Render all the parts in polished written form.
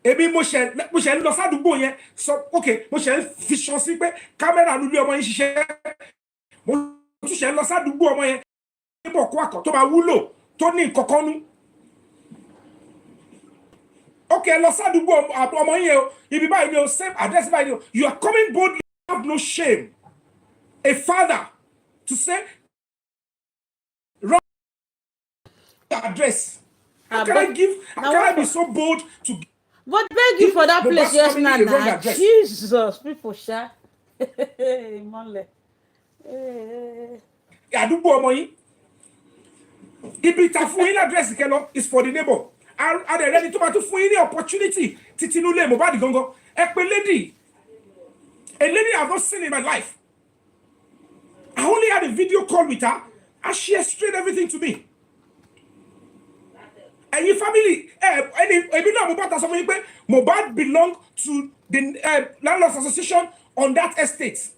Èmi mo ṣe lọ sádùúgbò yẹn sọ okay mo ṣe fi ṣan sí pé kámẹ́rà lulẹ̀ ọmọ yẹn ṣiṣẹ́ mo tún ṣe lọ sádùúgbò ọmọ yẹn níbo kó àkọ́ tó bá wúlò tó ní nǹkan kan nú. Okay, lọ sádùúgbò ọmọ yẹn o ibi báyìí ni o same address báyìí ni o you are coming boldly, you have no shame. A father to say wrong address. How can I be so bold to? But beg you for that place just now. Jesus, people share. Mole. Àdúgbò ọmọ yín. Ibi ta fún yín address kelo is for the neighbor. Are they ready to fún yín ní opportunity titinule Mohbad gangan? Ẹ pé lady. A lady I've not seen in my life. I only had a video call with her and she explained everything to me. And your family, Mohbad belong to the landlords association on that estate.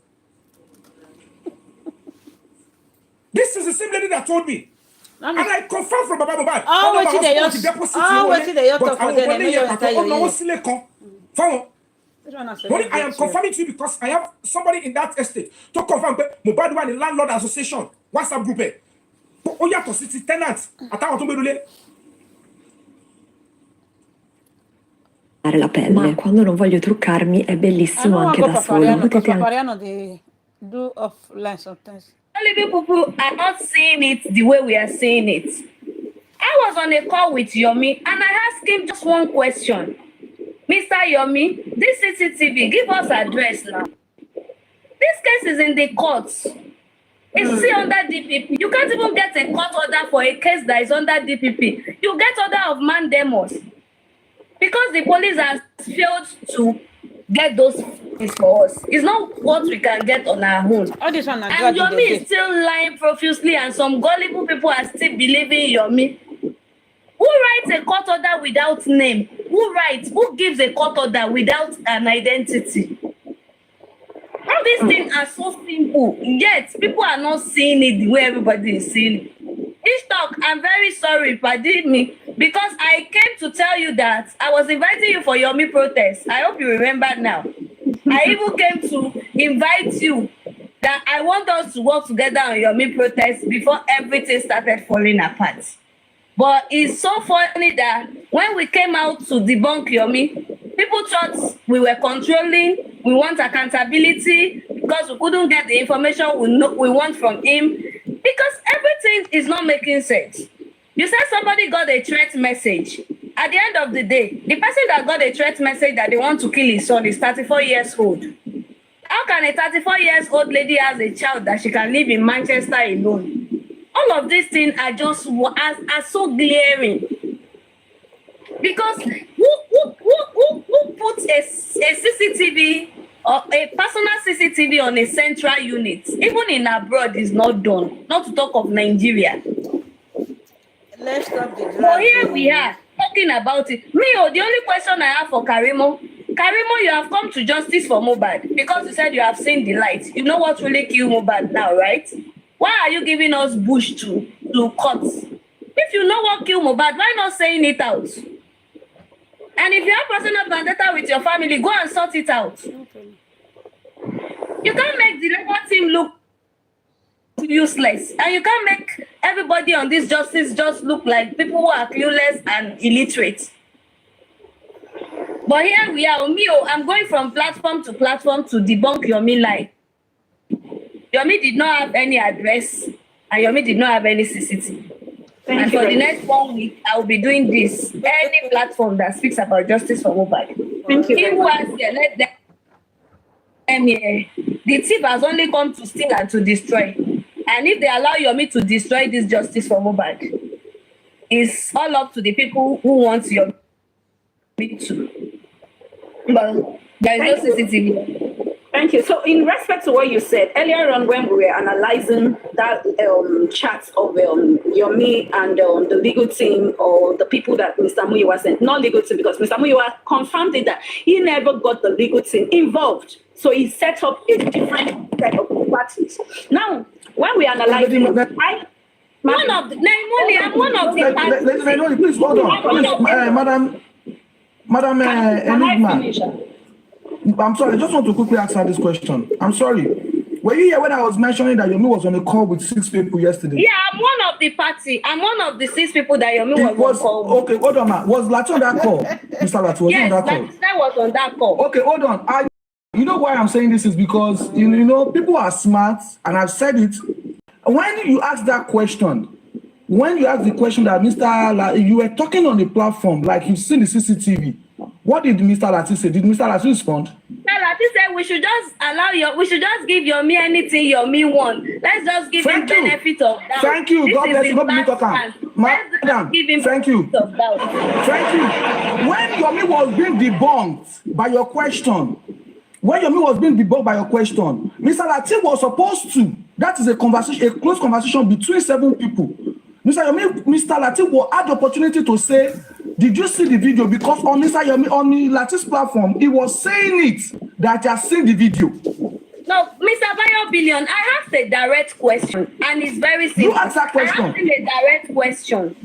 This is the same lady that told me. And I confirmed from Baba Mohbad. I am confirming to you because I have somebody in that estate to confirm Mohbad one in landlord association WhatsApp group. Oh yeah, to city tenants. La pelle, quando non voglio truccarmi è bellissimo anche da solo. Potete anche do offline sometimes. Only people are not seeing it the way we are seeing it. I was on a call with Yome and I asked him just one question. Mr. Yome, this CCTV, give us address now. This case is in the courts. It's still under DPP. You can't even get a court order for a case that is under DPP. You get order of mandamus. Because the police has failed to get those things for us. It's not what we can get on our own. All this one and Yome is still lying profusely and some gullible people are still believing Yome. Who writes a court order without name? Who gives a court order without an identity? All these things are so simple, yet people are not seeing it the way everybody is seeing it. This talk, I'm very sorry, pardon me, because I came to tell you that I was inviting you for Yome protest. I hope you remember now. I even came to invite you that I want us to work together on Yome protest before everything started falling apart. But it's so funny that when we came out to debunk Yome, people thought we were controlling, we want accountability because we couldn't get the information we want from him. Because everything is not making sense. You said somebody got a threat message. At the end of the day, the person that got a threat message that they want to kill his son is 34 years old. How can a 34 years old lady have a child that she can live in Manchester alone? All of these things are just are so glaring. Because who puts a CCTV or a personal CCTV on a central unit, even in abroad, is not done. Not to talk of Nigeria. Let's stop the drama. But here we are talking about it. The only question I have for Karimot, you have come to justice for Mohbad because you said you have seen the light. You know what really killed Mohbad now, right? Why are you giving us bush to courts? If you know what killed Mohbad, why not saying it out? And if you have personal vendetta with your family, go and sort it out. Okay. You can't make the labor team look useless. And you can't make everybody on this justice just look like people who are clueless and illiterate. But here we are. I'm going from platform to platform to debunk Yome lie. Yome did not have any address and Yome did not have any CCTV. And for the next 1 week, I will be doing this. Any platform that speaks about justice for Mohbad. Thank you. He who has here, let them here. The thief has only come to steal and to destroy. And if they allow Yome to destroy this justice for Mohbad, it's all up to the people who want Yome to. But there is no CCTV. Thank you. So in respect to what you said earlier on when we were analyzing that chat of Yome and the legal team or the people that Mr. Muyiwa sent, not legal team, because Mr. Muyiwa confirmed it that he never got the legal team involved. So he set up a different set of parties. Now, when we analyze Madam, Madam Can I Enigma, finish? I'm sorry, I just want to quickly answer this question. I'm sorry. Were you here when I was mentioning that Yomi was on a call with 6 people yesterday? Yeah, I'm one of the party. I'm one of the 6 people that Yomi It was on call with. okay, hold on, man. Was Lati on that call? Mr. Lati, was he on Yes, that call? Latista was on that call. Okay, hold on. You know why I'm saying this is because you know people are smart, and I've said it. When you ask that question, when you ask the question that you were talking on the platform, like you've seen the CCTV. What did Mr. Lati say? Did Mr. Lati respond? Mr. Lati said we should just give Yomi anything Yomi want. Let's just give him benefit of doubt. Thank you. This God bless you. is God bless you. Madam, give him thank you. benefit of doubt. Thank you. When Yomi was being debunked by your question, Mr. Lati was supposed to. That is a conversation, a close conversation between 7 people. Mr. Lati will have the opportunity to say, did you see the video? Because on Lati's platform, he was saying it that he has seen the video. No, Mr. Bayo Billion, I asked a direct question, and it's very simple. You asked that question. I asked him a direct question,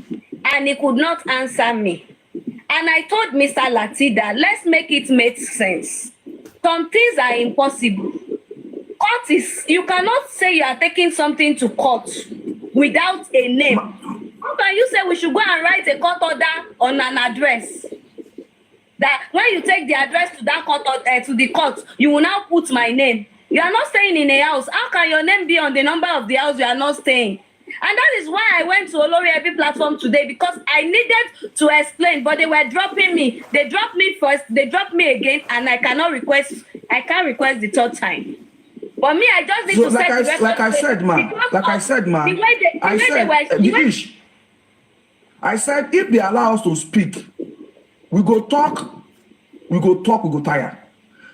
and he could not answer me. And I told Mr. Lati that let's make it make sense. Some things are impossible. Court is, you cannot say you are taking something to court without a name. How can you say we should go and write a court order on an address? That when you take the address to that court to the court, you will now put my name. You are not staying in a house. How can your name be on the number of the house you are not staying? And that is why I went to Olori Ebi platform today, because I needed to explain, but they were dropping me. They dropped me first, they dropped me again, and I can't request the 3rd time. But me, I just need to set the record. Like I said, man. I said, if they allow us to speak, we go talk, we go tire.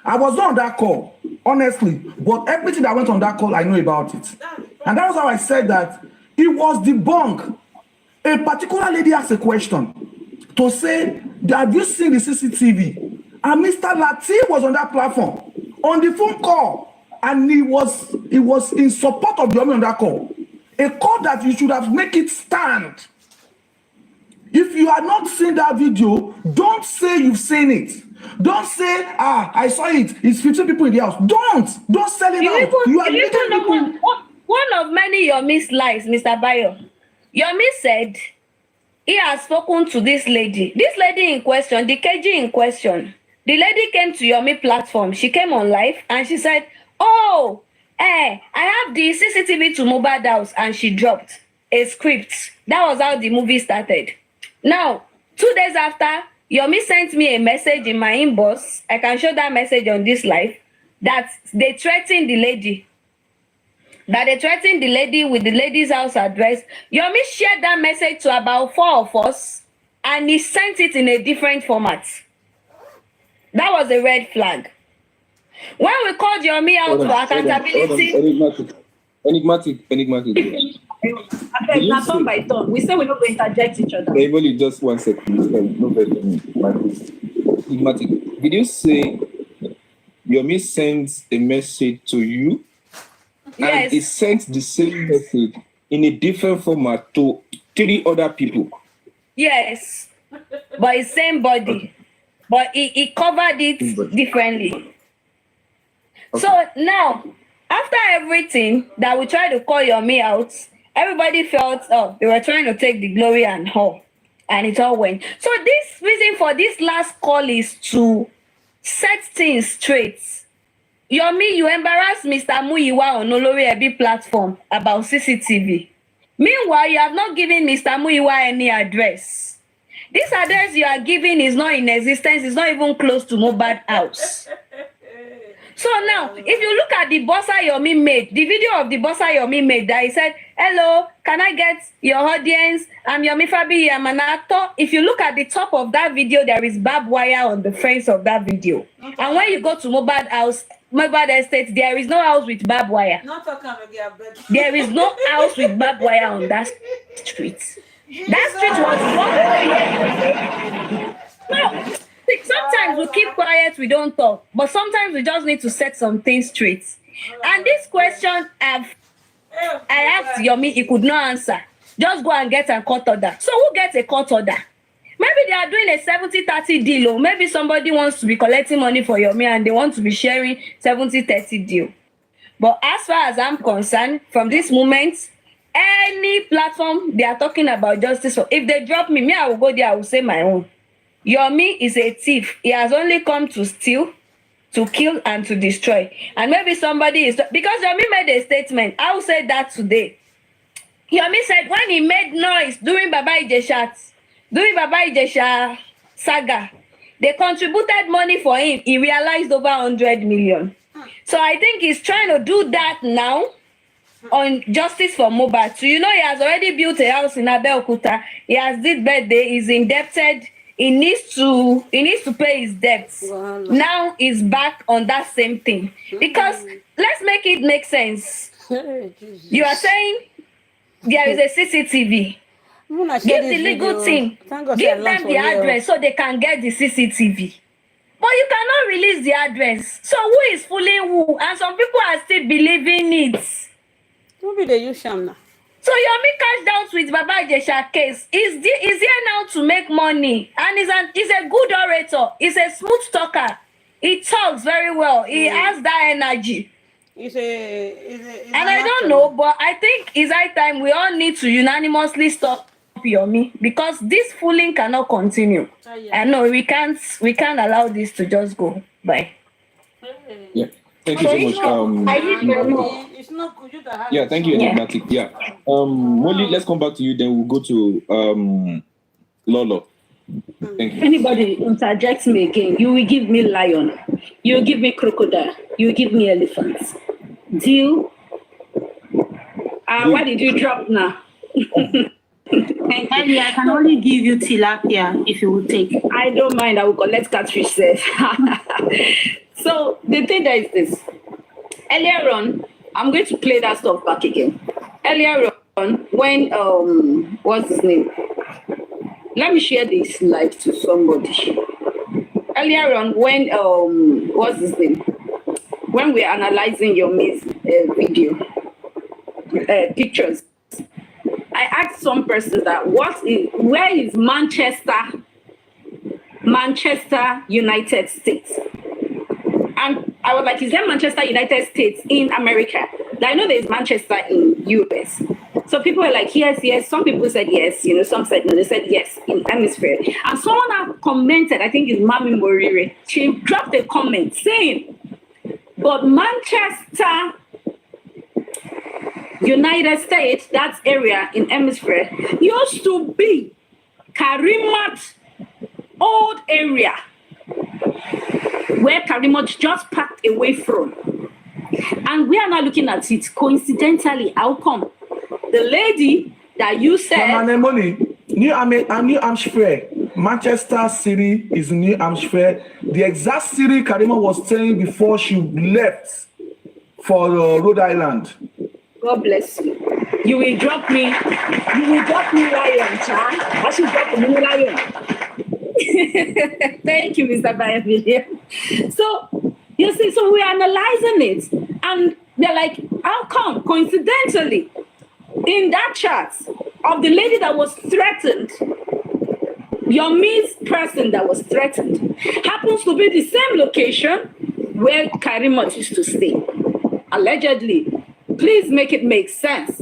I was not on that call, honestly, but everything that went on that call, I know about it. And that was how I said that it was debunked. A particular lady asked a question to say, have you seen the CCTV? And Mr. Lati was on that platform, on the phone call, and he was in support of Yomi on that call. A call that you should have make it stand. If you are not seen that video, don't say you've seen it. Don't say, I saw it. It's 15 people in the house. Don't sell it out. You are making people. One of many Yomi's lies, Mr. Bayo. Yomi said he has spoken to this lady. This lady in question, the KG in question. The lady came to Yomi platform. She came on live and she said, I have the CCTV to Mohbad house, and she dropped a script. That was how the movie started. Now, 2 days after, Yomi sent me a message in my inbox. I can show that message on this live, that they threatened the lady. With the lady's house address. Yomi shared that message to about 4 of us, and he sent it in a different format. That was a red flag. When we called Yomi out for accountability. Enigmatic. Now, turn by turn. We say we're not going to interject each other. Only just 1 second. No better. Enigmatic. Did you say Yomi sends a message to you? Yes. And he sent the same message in a different format to 3 other people? Yes. But it's same body. But he covered it differently. Okay. So now, after everything that we tried to call Yomi out, everybody felt, they were trying to take the glory and all. And it all went. So this reason for this last call is to set things straight. Yomi, you embarrassed Mr. Muyiwa on Olori Ebi platform about CCTV. Meanwhile, you have not given Mr. Muyiwa any address. This address you are giving is not in existence. It's not even close to Mohbad house. So now, if you look at the bossa Yomi made, the video of the bossa Yomi made, that he said, hello, can I get your audience? I'm Yomi Fabiyi, I'm an actor. If you look at the top of that video, there is barbed wire on the fence of that video. Okay. And when you go to Mohbad house, Mohbad estate, there is no house with barbed wire. There is no house with barbed wire on that street. That street was 1 year. No. Sometimes we keep quiet, we don't talk, but sometimes we just need to set some things straight. And this question I asked Yomi, he could not answer. Just go and get a court order. So who gets a court order? Maybe they are doing a 70-30 deal. Or maybe somebody wants to be collecting money for Yome and they want to be sharing 70-30 deal. But as far as I'm concerned, from this moment, any platform they are talking about justice, so if they drop me, I will go there, I will say my own. Yome is a thief. He has only come to steal, to kill, and to destroy. And maybe somebody is, because Yome made a statement, I will say that today. Yome said when he made noise during Baba Ijesha saga, they contributed money for him. He realized over 100 million. So I think he's trying to do that now on justice for Mohbad. So you know he has already built a house in Abeokuta. He has did birthday. He's indebted. He needs to pay his debts. Wow. Now he's back on that same thing. Because let's make it make sense. You are saying there is a CCTV. Give the legal team. Give them the address so they can get the CCTV. But you cannot release the address. So who is fooling who? And some people are still believing it. Maybe they use sham now. So Yome cashed out with Baba Ijesha case. Is here now to make money. And he's a good orator. He's a smooth talker. He talks very well. He has that energy. And I don't know, but I think it's high time we all need to unanimously stop Yome, because this fooling cannot continue. I know we can't allow this to just go by. Yeah. Thank you so much. It's not good to have. Yeah, thank you, Enigmatic. Yeah. Molly, let's come back to you. Then we'll go to Lolo. Thank you. Anybody interjects me again, you will give me lion, you will give me crocodile, you will give me elephants. Deal? Why did you drop now? Ellie, I can only give you tilapia if you will take. I don't mind, I will collect catfish safe. So the thing that is this. Earlier on, I'm going to play that stuff back again. Earlier on, when what's his name? Let me share this live to somebody. Earlier on, when what's his name? When we're analyzing Yome's video, pictures, I asked some person that where is Manchester, United States? And I was like, is there Manchester, United States in America? I know there's Manchester in US. So people were like, yes. Some people said yes, some said no. They said yes in hemisphere. And someone had commented, I think it's Mami Morire. She dropped a comment saying, but Manchester, United States, that area in hemisphere, used to be Karimot old area where Karimot just packed away from. And we are now looking at it coincidentally. How come? The lady that you said... New Hampshire, Manchester City is New Hampshire. The exact city Karimot was saying before she left for Rhode Island. God bless you. You will drop me lion, child. I should drop me lion. Thank you, Mr. Bayabilia. So, you see, so we're analyzing it. And they're like, how come? Coincidentally, in that chat of the lady that was threatened, Yome's person that was threatened happens to be the same location where Karimot used to stay. Allegedly. Please make it make sense.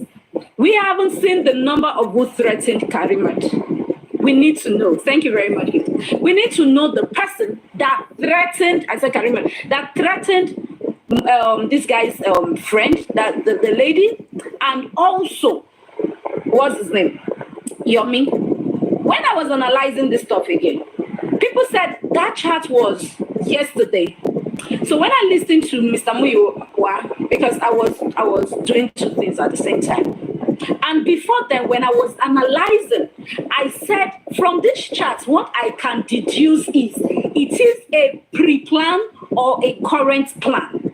We haven't seen the number of who threatened Karimot. We need to know. Thank you very much. We need to know the person that threatened, I said Karimot, that threatened this guy's friend, that the lady, and also, what's his name? Yome. When I was analyzing this stuff again, people said that chat was yesterday. So when I listened to Mr. Muyiwa, because I was doing two things at the same time. And before then, when I was analyzing, I said from this chat, what I can deduce is it is a pre-plan or a current plan.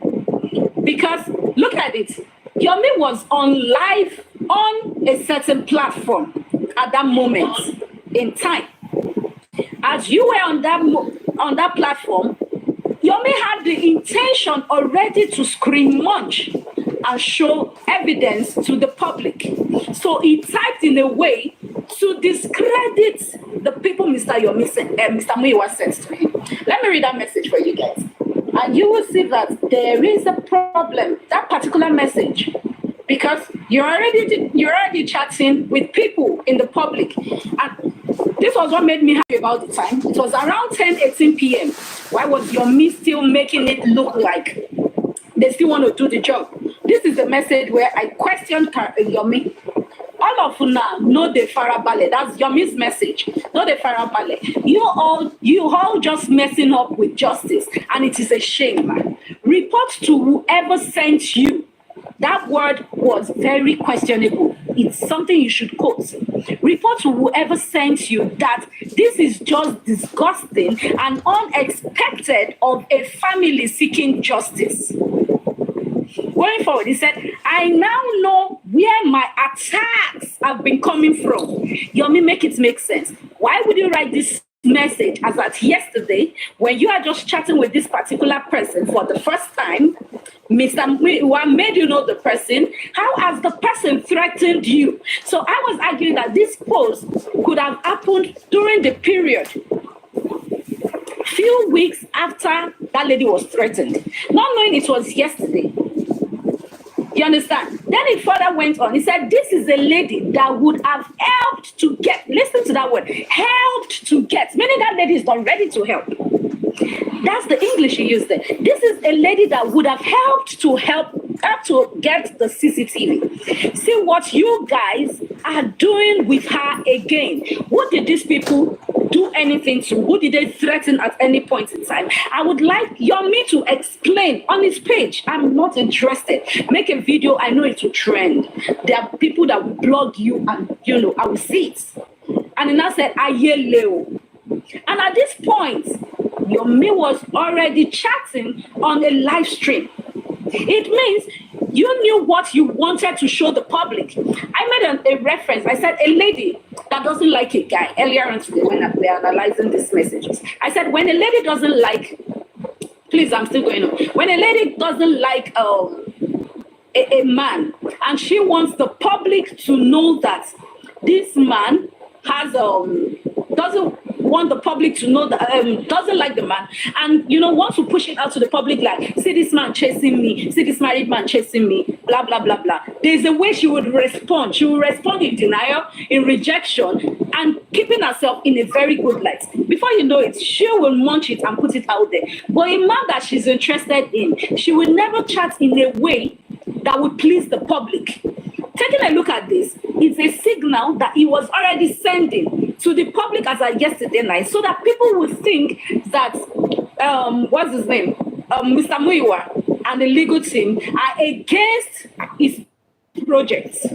Because look at it, Yome was on live on a certain platform at that moment in time. As you were on that platform, Yome had the intention already to screen munch and show evidence to the public. So he typed in a way to discredit the people Mr. Muyiwa sent to him. Let me read that message for you guys. And you will see that there is a problem, that particular message, because you're already chatting with people in the public. And this was what made me happy about the time. It was around 10:18 p.m. Why was Yome still making it look like they still want to do the job? This is the message where I questioned Yome. All of now know the farabale. That's Yomi's message. Know the farabale. You all just messing up with justice, and it is a shame, man. Report to whoever sent you. That word was very questionable. It's something you should quote. Report to whoever sent you that this is just disgusting and unexpected of a family seeking justice. Going forward, he said, I now know where my attacks have been coming from. Yome, make it make sense. Why would you write this message as at yesterday when you are just chatting with this particular person for the first time? Mr. Muyiwa made you know the person. How has the person threatened you? So I was arguing that this post could have happened during the period few weeks after that lady was threatened, not knowing it was yesterday. You understand? Then it further went on. He said, this is a lady that would have helped to get, listen to that word, helped to get, meaning that lady is not ready to help. That's the English he used there. This is a lady that would have helped to get the CCTV. See what you guys are doing with her again. What did these people do anything to? Who did they threaten at any point in time? I would like Yome to explain on his page. I'm not interested. Make a video. I know it will trend. There are people that will blog you and, I will see it. And then I said, Aye Leo. And at this point, Yome was already chatting on a live stream. It means you knew what you wanted to show the public. I made a reference. I said, a lady that doesn't like a guy, earlier on today when we are analyzing these messages. I said, when a lady doesn't like, please, I'm still going on. When a lady doesn't like a man, and she wants the public to know that this man has doesn't want the public to know that doesn't like the man, and wants to push it out to the public, like, see this man chasing me, see this married man chasing me, blah blah blah blah. There's a way she would respond. She will respond in denial, in rejection, and keeping herself in a very good light. Before you know it, she will munch it and put it out there. But a man that she's interested in, she will never chat in a way that would please the public. Taking a look at this, it's a signal that he was already sending to the public as of yesterday night, so that people will think that what's his name, Mr. Muyiwa and the legal team are against his projects.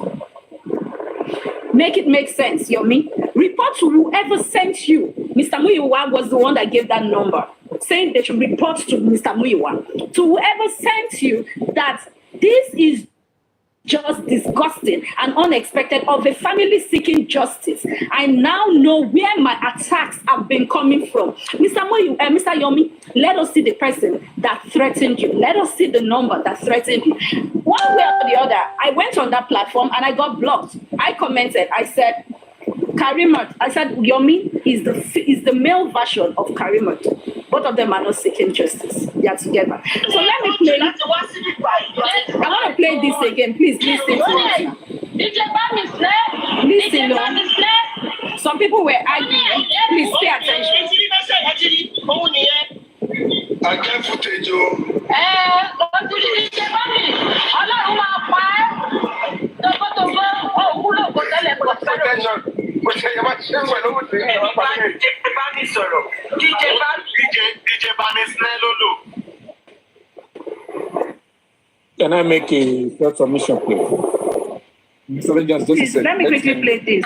Make it make sense, Yome. Report to whoever sent you. Mr. Muyiwa was the one that gave that number, saying they should report to Mr. Muyiwa. To whoever sent you that this is just disgusting and unexpected of a family seeking justice. I now know where my attacks have been coming from. Mr. Yome, let us see the person that threatened you. Let us see the number that threatened you. One way or the other, I went on that platform and I got blocked. I commented, I said, Karimot. I said, Yome is the male version of Karimot. Both of them are not seeking justice. They are together. So let me play. I want to play this again. Please listen to it. Listen. Some people were arguing. Please pay attention. I can't footage Can I make a short submission, please? Mr. Legends, just Please, let me quickly play this.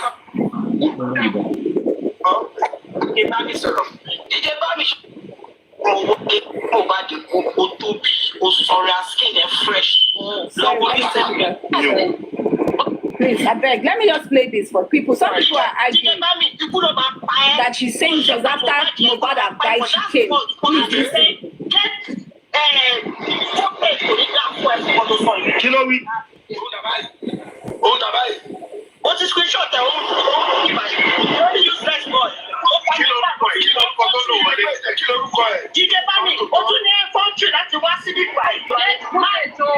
Please, I beg, let me just play this for people. Some people are arguing that she's saying it was after Mohbad had died, she came. Please listen. What is screenshot? Useless boy. lórúkọ ẹ̀. Jíjẹ bá mi, o tún ní fọ́ńtì láti wá síbí báyìí. Máa jọ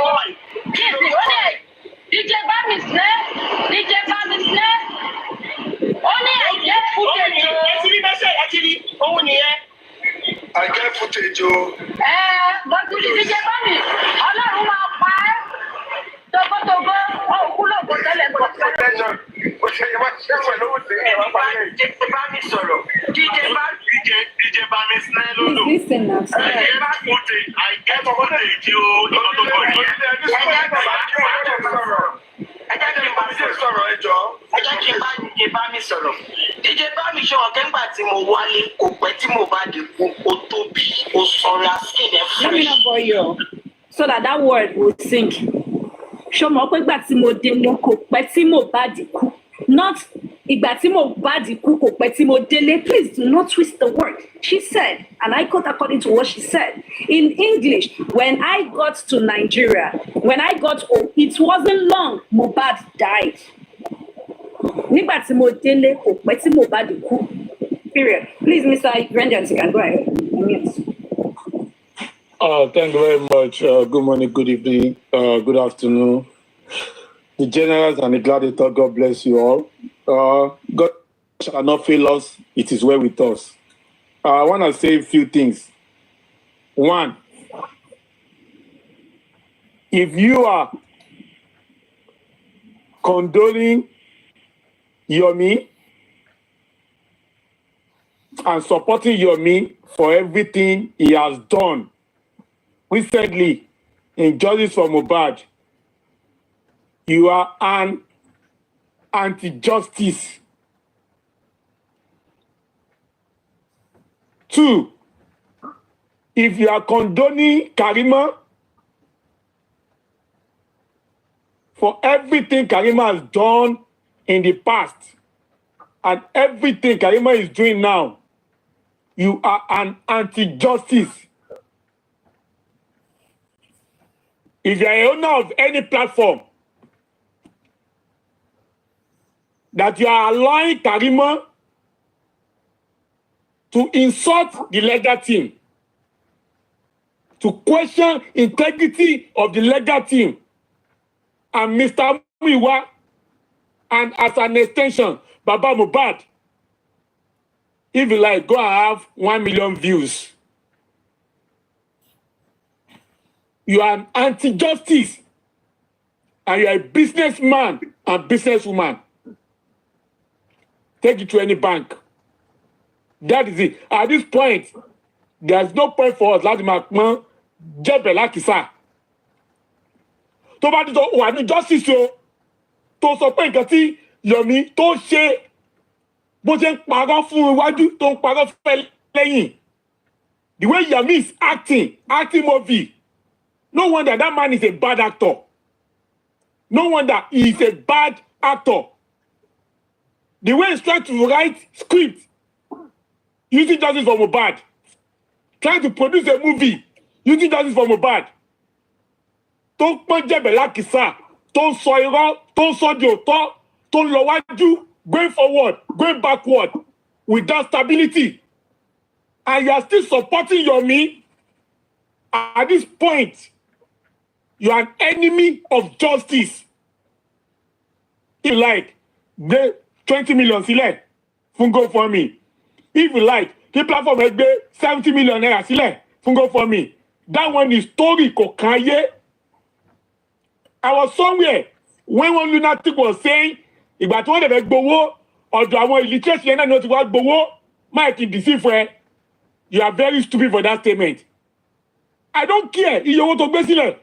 kíni ó lè díje bá mi sílẹ̀, díje bá mi sílẹ̀. Ó ní àìjẹ́ fúkẹ́ jọ. Ẹ ti rí mẹ́sẹ̀ ẹ ti rí ohun nìyẹn. I get footage o. Lọ́dún díje bá mi, Ọlọ́run máa pa ẹ́. Togotogo, òkú lògbó tẹ́lẹ̀ kọ̀ fẹ́ràn. O ṣe yẹ wá ṣe pẹ̀lú òde ẹ̀ wá parí ẹ̀. Díje bá mi sọ̀rọ̀. Díje bá mi sílẹ̀ lọ́dún. Listen now. I get footage o. Togotogo yẹn. Ẹ jẹ́ kí n bá mi sọ̀rọ̀ ẹjọ́. Ẹ jẹ́ kí n bá díje bá mi sọ̀rọ̀. Díje bá mi ṣe wọn kẹ́ńgbà tí mo wálé kò pẹ́ tí mo bá dínkù ó tóbi ó sanra skin ẹ̀ Let me fresh. not bore you so that word will sink. Ṣé mo pé ìgbà tí mo délé kò pẹ́ tí Mohbad kú? Not ìgbà tí Mohbad kú kò pẹ́ tí mo délé. Please do not twist the word. She said, and I quote according to what she said, in English, when I got to Nigeria, when I got home, it wasn't long, Mohbad died. Nígbà tí mo délé kò pẹ́ tí Mohbad kú. Period. Please, Mr. Brendan, you can go ahead. Thank you very much. Good morning, good evening, good afternoon. The generals and the gladiator, God bless you all. God shall not fail us. It is well with us. I want to say a few things. One, if you are condoning Yome and supporting Yome for everything he has done recently in justice for Mohbad, you are an anti-justice. Two, if you are condoning Karimot for everything Karimot has done in the past and everything Karimot is doing now, you are an anti-justice. If you are a owner of any platform that you are allowing Karimot to insult the legal team, to question integrity of the legal team, and Mr. Muiwa, and as an extension, Baba Mohbad, if you like, go and have 1 million views. You are an anti-justice, and you are a businessman and businesswoman. Take it to any bank. That is it. At this point, there's no point for us láti máa pọ́n jẹ́bẹ̀ lákìsà. Tó bá dídọ̀ wà ní justice o, tó sọ pé nǹkan tí Yomi tó ṣe bó ṣe ń parọ́ fún iwájú tó ń parọ́ fẹ́ lẹ́yìn. The way Yomi is acting movie, no wonder that man is a bad actor. No wonder he is a bad actor. The way he's trying to write script using justice for Mohbad, trying to produce a movie using justice for Mohbad, tó ń pọ́n jẹ̀bẹ̀ lákìsà, tó ń sọ irọ́, tó ń sọ di òótọ́, tó ń lọ wájú, going forward, going backward, without stability. And you are still supporting Yomi. At this point, you are an enemy of justice. If you like, gbé 20 million sílẹ̀ fún GoFundMe. If you like, the platform has gbé 70 million naira sílẹ̀ fún GoFundMe. That one is story kò kàn ayé. I was somewhere when one lunatic was saying, ìgbà tí wọ́n dẹ̀ fẹ́ gbowó, ọ̀dọ̀ àwọn illiteracy yẹn náà ni wọ́n ti wá gbowó, Mike deceive ẹ. You are very stupid for that statement. I don't care iye owó tó gbé sílẹ̀.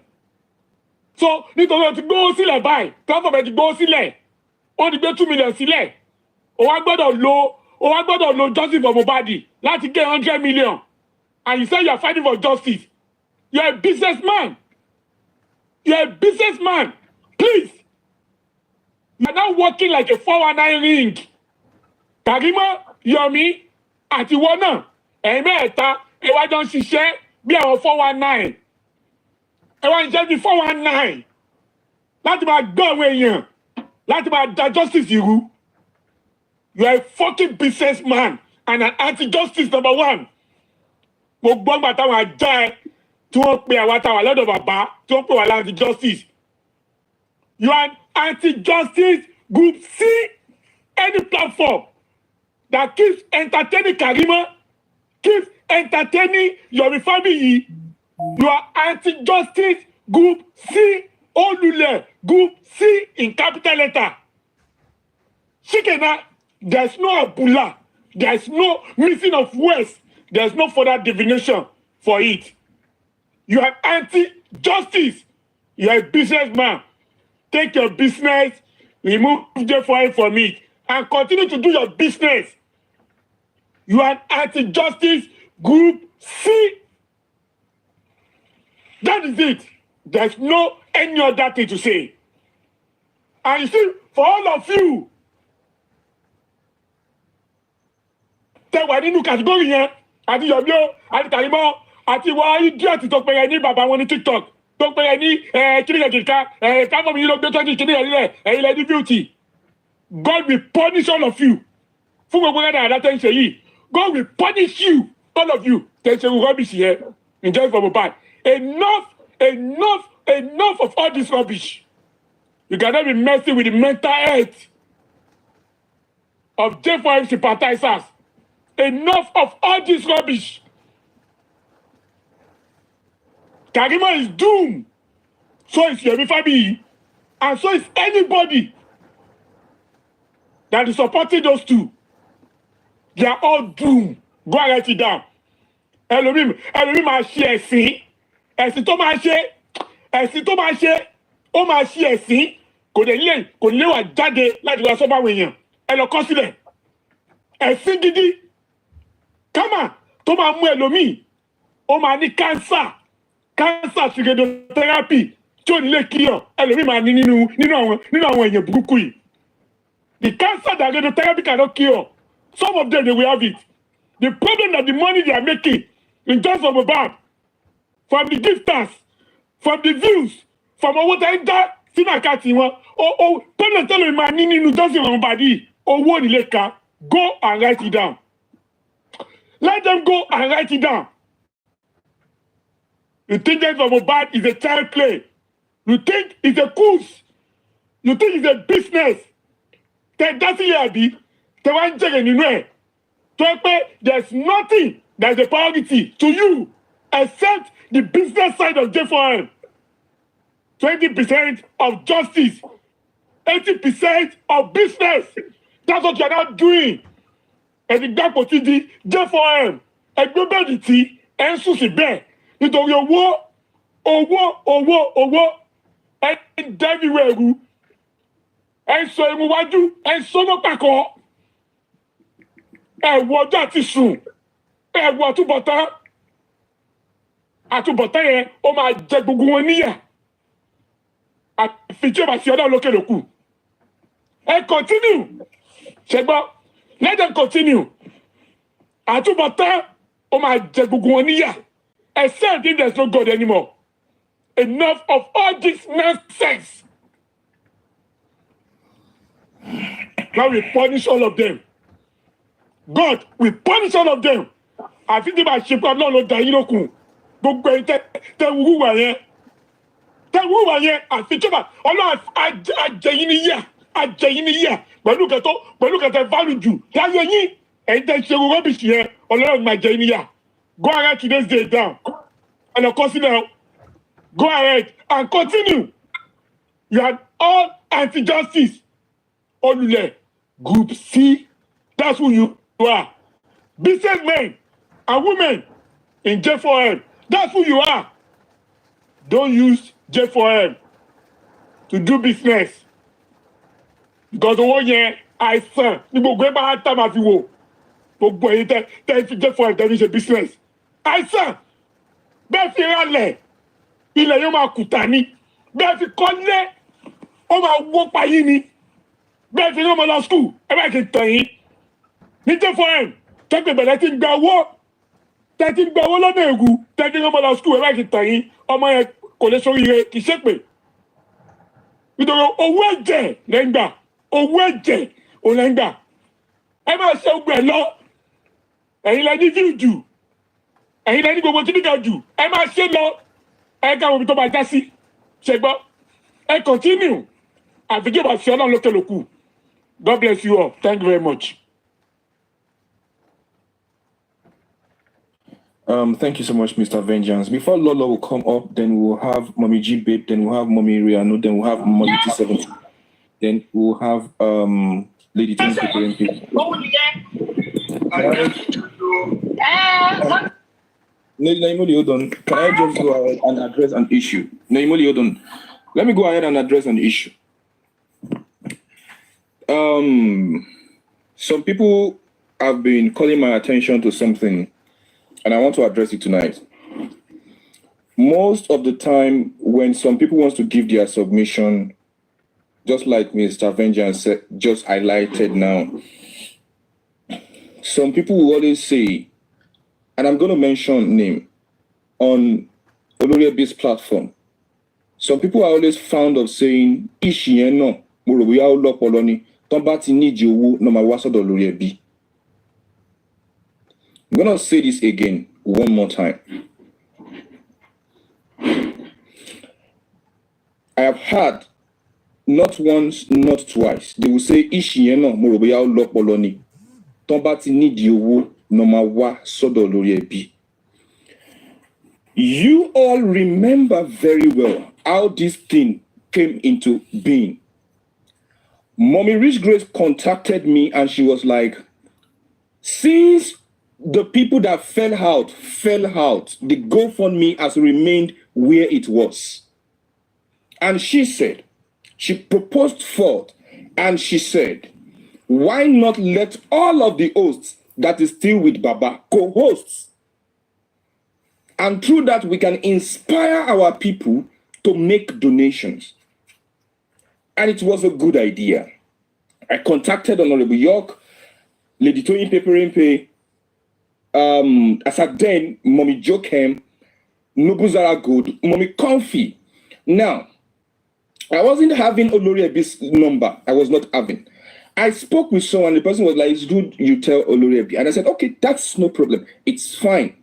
So nítorí o ti gbówó sílẹ̀ báyìí, platform ẹ ti gbówó sílẹ̀, wọ́n ti gbé 2 million sílẹ̀. O wá gbọ́dọ̀ lo justice for Mohbad láti get 100 million. And you say you are fighting for justice. You are a businessman. You are a businessman. Please. You are now working like a 419 ring. Karimot, Yomi, àti ìwọ náà, ẹ̀yin mẹ́ta, ẹ wá jọ ń ṣiṣẹ́ bí àwọn 419. Ẹ wá ń jẹ́ bí 419. Láti máa gbọ́ àwọn èèyàn, láti máa da justice irú. You are a fucking businessman and an anti-justice number one. mo gbọ́ gbà táwọn ajá ẹ tí wọ́n pe àwa táwa lọ́dọ̀ bàbá tí wọ́n pè wá láti justice. You are anti-justice group. See any platform that keeps entertaining Karimot, keeps entertaining Yome Fabiyi. You are anti-justice group C, Olule group C in capital letter. Shikena, there's no abula, there's no missing of words, there's no further divination for it. You are anti-justice. You are a businessman. Take your business, remove J4M from it, and continue to do your business. You are an anti-justice group C. That is it. There's no any other thing to say. And you see, for all of you, tẹ́ wà nínú category yẹn, àti Yomi o, àti Karimot, àti ìwà idiot tó pẹ̀yẹ ní bàbá wọn ní TikTok, tó pẹ̀yẹ ní kíníkà káfọ́ mi yìí ló gbé tọ́jú kíníkà nílẹ̀, ẹ̀yin lẹ́ ní beauty. God will punish all of you. Fún gbogbo ẹ̀dá àdá tẹ́ ń ṣe yìí, God will punish you, all of you. Tẹ́ ń ṣe rubbish here, enjoy for Mohbad. Enough of all this rubbish. You cannot be messing with the mental health of J4M sympathizers. Enough of all this rubbish. Karimot is doomed. So is Yome Fabiyi. And so is anybody that is supporting those two. They are all doomed. Go and write it down. Ẹlòmíì máa ṣe ẹ̀sìn. Ẹ̀sìn tó máa ṣe. Ó máa ṣe ẹ̀sìn. Kò lè wà jáde láti wá sọ́bà àwọn èèyàn. Ẹ lọ kọ sílẹ̀. Ẹ̀sìn gidi. Kámà tó máa mú ẹlòmíì. Ó máa ní cancer to radiotherapy tí ò ní lè kíyàn. Ẹlòmíì máa ní nínú àwọn èèyàn burúkú yìí. The cancer that radiotherapy cannot cure. Some of them, they will have it. The problem that the money they are making in terms of Mohbad, from the gifters, from the views, from what I done, problem tell me man nínú just Mohbad yìí, owó ni lè ka. Go and write it down. Let them go and write it down. You think that Mohbad is a child play. You think it's a course. You think it's a business. That's it, there's nothing that's a priority to you except the business side of J4M. 20% of justice, 80% of business. That's what you're not doing. And the gap of J4M, and nobody and Susie Bear. You know your war, and everywhere. And so iwájú ẹ sọmọ pàkọ ẹ wọ ọjọ́ àti sùn ẹ wọ àtúbọ̀tán yẹn ó máa jẹ gbogbo wọn níyà àfi tí ó bá ṣe ọdọ lókè lókù ẹ continue ṣẹgbọn let them continue àtúbọ̀tán ó máa jẹ gbogbo wọn níyà except if there's no God anymore. Enough of all this nonsense. God will punish all of them. God will punish all of them. I think they might ship up no da yín lókun. Gbogbo ẹ̀yin tẹ́ wúwa yẹn. Àfi tí ba Ọlọ́run ajẹyin ni yà. Pẹ̀lú kẹtẹ value jù. Láyé yín ẹ̀yin tẹ́ ṣe rubbish yẹn. Ọlọ́run máa jẹ yín ni yà. Go ahead today's day down. And of course now, go ahead and continue. You are all anti-justice. Olule, Group C, that's who you are. Businessmen and women in J4M, that's who you are. Don't use J4M to do business. Because owó yẹn àìsàn ní gbogbo ẹ bá tá máa fi wò. Gbogbo ẹ̀yin tẹ́ fi J4M tẹ́ fi ṣe business. Àìsàn bẹ́ẹ̀ fi rálẹ̀ ilẹ̀ yóò máa kùtà ní. Bẹ́ẹ̀ fi kọ́lé ó máa wó payí ni. Bẹ́ẹ̀ fi ọmọ lọ school ẹ bá kì í tàn yín ní J4M tẹ́gbẹ̀ bẹ̀rẹ̀ tí ń gba owó lọ́nà ègù tẹ́gbẹ̀ ọmọ lọ school ẹ bá kì í tàn yín ọmọ yẹn kò lè sóríire kì í ṣépè nítorí owó ẹ̀jẹ̀ lẹ́ngbà òun lẹ́ngbà ẹ máa ṣe ogun ẹ̀ lọ ẹ̀yin lẹ ní fíìdù ẹ̀yin lẹ́ni gbogbo tí nígbà jù ẹ máa ṣe lọ ẹ ká omi tó máa já sí ṣe gbọ́ ẹ continue àfikún ìbá ṣe ọlọ́run lókè lókù. God bless you all. Thank you very much. Thank you so much, Mr. Vengeance. Before Lolo will come up, then we'll have Mommy G Babe, then we'll have Mommy Riano, then we'll have Mommy T70, then we'll have Lady Tony Pepe. Naimoli, hold on. Can I just go ahead and address an issue? Naimoli, hold on. Let me go ahead and address an issue. Some people have been calling my attention to something, and I want to address it tonight. Most of the time, when some people want to give their submission, just like Mr. Vengeance said, just highlighted now, some people will always say, and I'm going to mention name, on Oloriebi's platform, some people are always fond of saying, Ishieno, Murubiya Olopoloni, Tombati Nijiwu, no Mawasodo Oloriebi. I'm going to say this again one more time. I have heard not once, not twice. They will say, Ishieno, Murubiya Olopoloni, Tombati Nijiwu, no Mawasodo Oloriebi. You all remember very well how this thing came into being. Mommy Rich Grace contacted me and she was like, since the people that fell out, the GoFundMe has remained where it was. And she said, she proposed forth and she said, why not let all of the hosts that is still with Baba co-hosts? And through that, we can inspire our people to make donations. And it was a good idea. I contacted Honorable York, Lady Tony Peperimpe, as at then, Mommy Jokem, Nobuzara Good, Mommy Comfy. Now, I wasn't having Oloriebi's number. I was not having. I spoke with someone, the person was like, it's good you tell Oloriebi. And I said, okay, that's no problem. It's fine.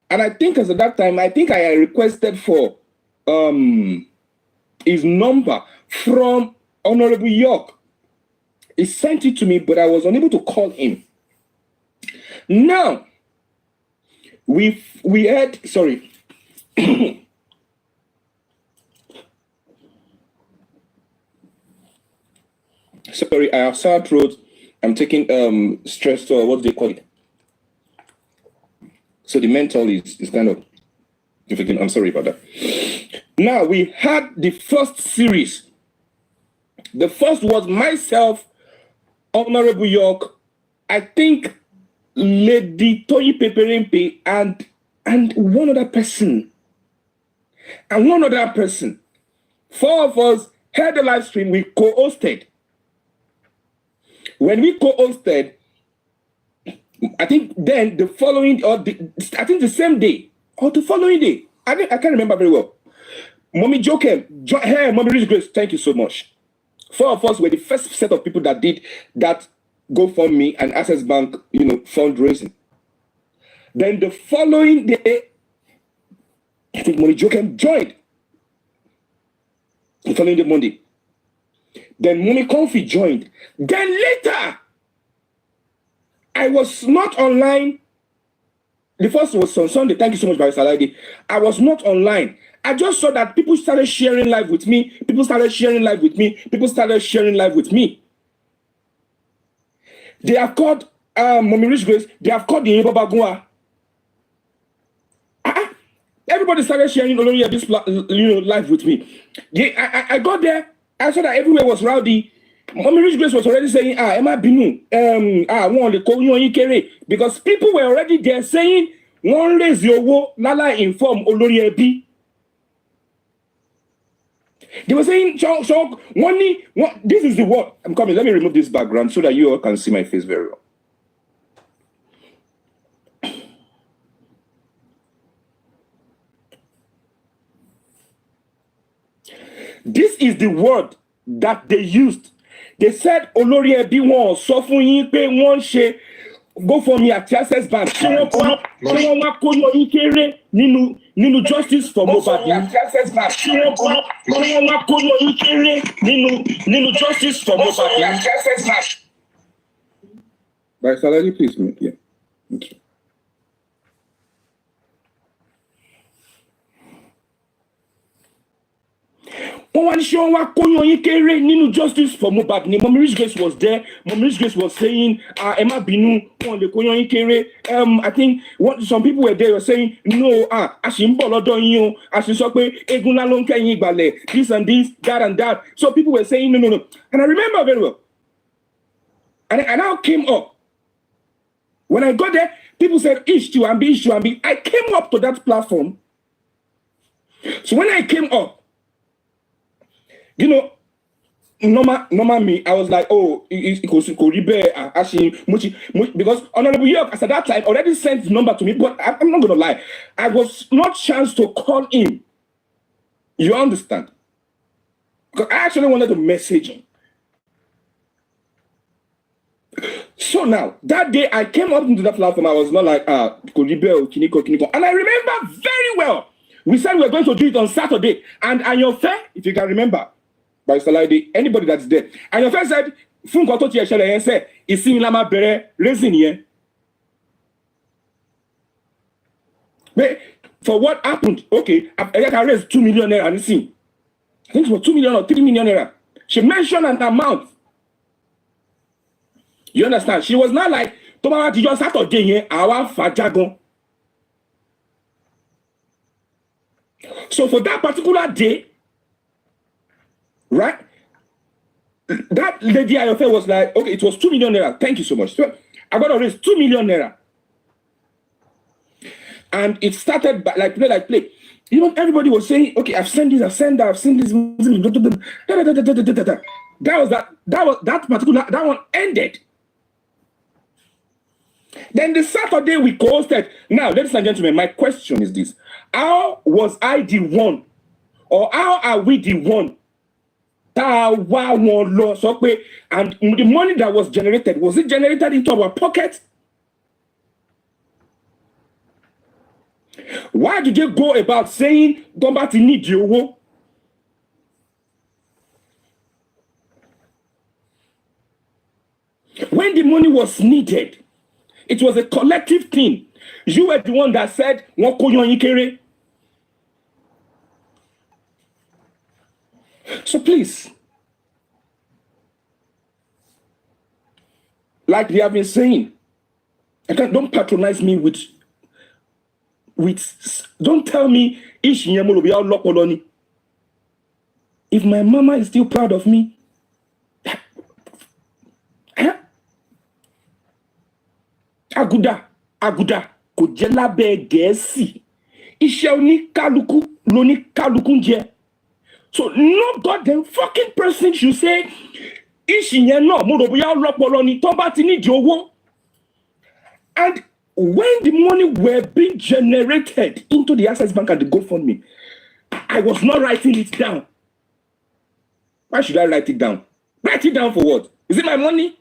And I think as at that time, I think I requested for his number from Honorable York. He sent it to me, but I was unable to call him. Now, we had, sorry. Sorry, I have sour throat. I'm taking stress, or what do they call it? So the mental is kind of difficult. I'm sorry about that. Now, we had the first series. The first was myself, Honorable York, I think Lady Toyi Peperimpe, and one other person. And one other person. Four of us had the live stream. We co-hosted. When we co-hosted, I think then the following, I think the same day, or the following day, I can't remember very well. Mommy Jokem, hey, Mommy Rich Grace, thank you so much. Four of us were the first set of people that did that GoFundMe and Access Bank, fundraising. Then the following day, I think Mommy Jokem joined. The following day, Monday. Then Mommy Comfy joined. Then later, I was not online. The first was on Sunday. Thank you so much, Barry Saladi. I was not online. I just saw that people started sharing live with me. People started sharing live with me. People started sharing live with me. They have called Mommy Rich Grace. They have called the Yoruba Bagua. Everybody started sharing this live with me. I got there. I saw that everywhere was rowdy. Mommy Rich Grace was already saying, Emma Binu, because people were already there saying, one raise your wo, Lala inform Oloriebi. They were saying, this is the word. I'm coming. Let me remove this background so that you all can see my face very well. This is the word that they used. They said, Oloriebi won, so fun yin pe won se go for me at Access Bank. Ṣé wọ́n wá kó yọ yín kéré nínú justice for Mohbad ni? Ṣé wọ́n wá kó yọ yín kéré nínú justice for Mohbad ni? By salary, please, mate. Yeah. Thank you. Wọ́n wá ní ṣé wọ́n wá kó yọ yín kéré nínú justice for Mohbad ni? Mommy Rich Grace was there. Mommy Rich Grace was saying, ẹ má bínú, wọ́n lè kó yọ yín kéré. I think some people were there were saying, no, a ṣì ń bọ̀ lọ́dọ̀ yín o. A ṣì sọ pé eégún ńlá ló ń kẹ́yìn ìgbàlẹ̀, this and this, that and that. So people were saying, no. And I remember very well. And I now came up. When I got there, people said, issue and be. I came up to that platform. So when I came up, you know, normal me, I was like, oh, it could be actually because Honorable York, as at that time, already sent the number to me, but I'm not going to lie. I was not chance to call him. You understand? Because I actually wanted to message him. So now, that day I came up into that platform, I was not like, Kolibe, Kiniko. And I remember very well, we said we were going to do it on Saturday. And Ayofe, if you can remember, by Saladi, anybody that's there, Ayofe said, Funko to Tieshele said, Isi Lama Bere, raising here. But for what happened, okay, I can raise 2 million naira and see. I think it was 2 million or 3 million naira. She mentioned an amount. You understand? She was not like, Tomara Tijo Saturday here, our Fajagon. So for that particular day, right? That lady Ayofe was like, okay, it was 2 million naira. Thank you so much. So I got to raise 2 million naira. And it started by, like play. You know, everybody was saying, okay, I've sent this, I've sent that, I've seen this. That one ended. Then the Saturday we hosted. Now, ladies and gentlemen, my question is this. How was I the one? Or how are we the one? And the money that was generated, was it generated into our pocket? Why did you go about saying, don't back to need you? When the money was needed, it was a collective thing. You were the one that said, so please, like they have been saying, don't patronize me with don't tell me if my mama is still proud of me. Aguda, kò jẹ́ lábẹ́ Gẹ̀ẹ́sì. Iṣẹ́ oníkálukú lóníkálukú ń jẹ. So no goddamn fucking person should say, Ishiyen no, mo rò bóyá ọlọ́pọlọ ni tó bá ti nídìí owó. And when the money were being generated into the Access Bank and the GoFundMe, I was not writing it down. Why should I write it down? Write it down for what? Is it my money?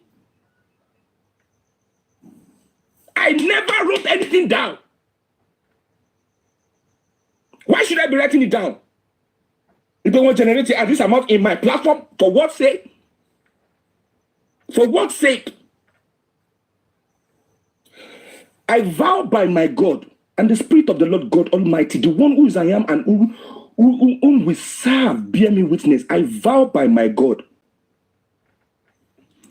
I never wrote anything down. Why should I be writing it down? If they want to generate it at this amount in my platform, for what sake? For what sake? I vow by my God and the Spirit of the Lord God Almighty, the one who is I am and whom we serve, bear me witness. I vow by my God.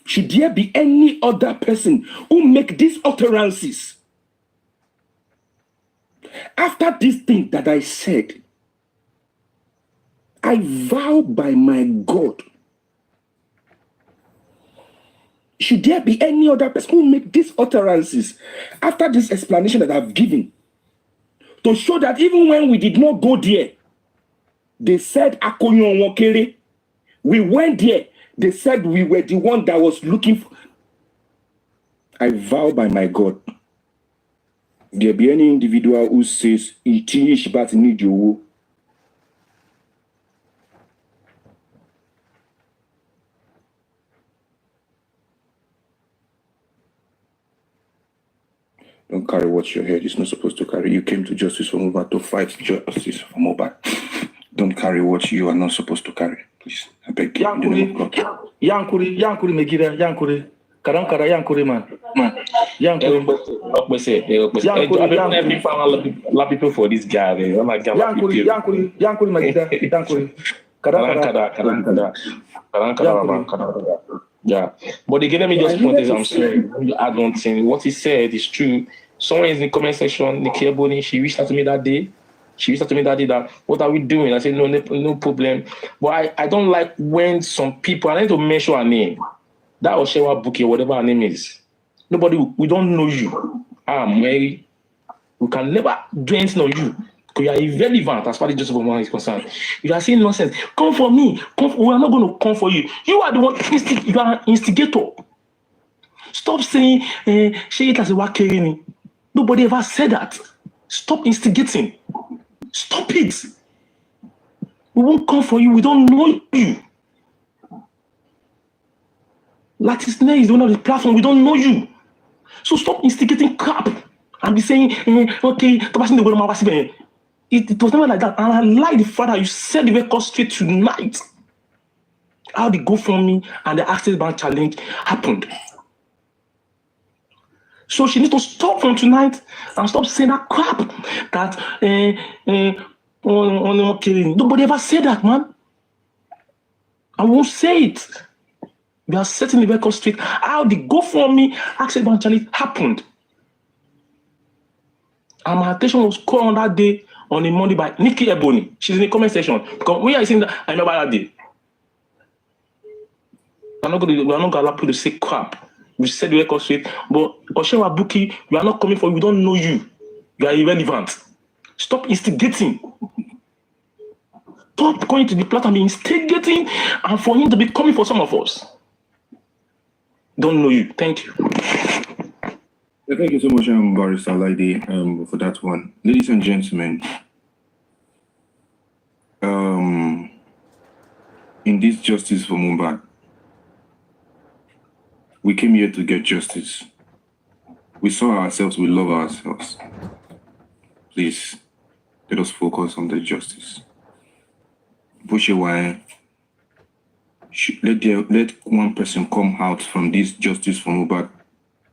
Should there be any other person who make these utterances after this thing that I said, I vow by my God. Should there be any other person who make these utterances after this explanation that I've given, to show that even when we did not go there, they said Akonyo Wokere. We went there. They said we were the one that was looking for. I vow by my God, there be any individual who says, "Iti but need you." Don't carry what your head is not supposed to carry. You came to justice for Mohbad to fight justice for Mohbad. Don't carry what you are not supposed to carry. Please, I beg you. In the name of God. Yankuri Megira, Yankuri. Karankara Yankuri man. Yankuri. A lot of people for this guy. Yankuri Megira, Yankuri. Karankara. Yeah, but again, let me just point this. I'm sorry. I don't think what he said is true. Someone in the comment section, Nikki Boni, she reached out to me that day. That what are we doing? I said no problem. But I don't like when some people, I need to mention her name. That Oshewa Buki, whatever her name is. We don't know you. Mary. We can never do anything on you. Because you are irrelevant as far as Joseph Obama is concerned. You are saying nonsense. Come for me. We are not going to come for you. You are the one, you are an instigator. Stop saying, she it as a wakeri. Nobody ever said that. Stop instigating. Stop it. We won't come for you. We don't know you. Latisne is one of the platform. We don't know you. So stop instigating crap and be saying, okay, it was never like that. And I like the fact that you said the record straight tonight. How the GoFundMe and the Access Bank challenge happened. So she needs to stop from tonight and stop saying that crap that nobody ever said that, man. I won't say it. We are setting the record straight. How the GoFundMe Access Bank challenge happened. And my attention was called on that day on a Monday by Nikki Ebony. She's in the comment section. Because when I saying that, I remember that day. We're not going to allow people to say crap. We said the record straight. But Oshewa Buki, we are not coming for you. We don't know you. You are irrelevant. Stop instigating. Stop going to the platform and instigating and for him to be coming for some of us. Don't know you. Thank you. Thank you so much, Barrister Lady, for that one. Ladies and gentlemen, in this justice for Mohbad, we came here to get justice. We saw ourselves, we love ourselves. Please, let us focus on the justice. Let one person come out from this justice for Mohbad.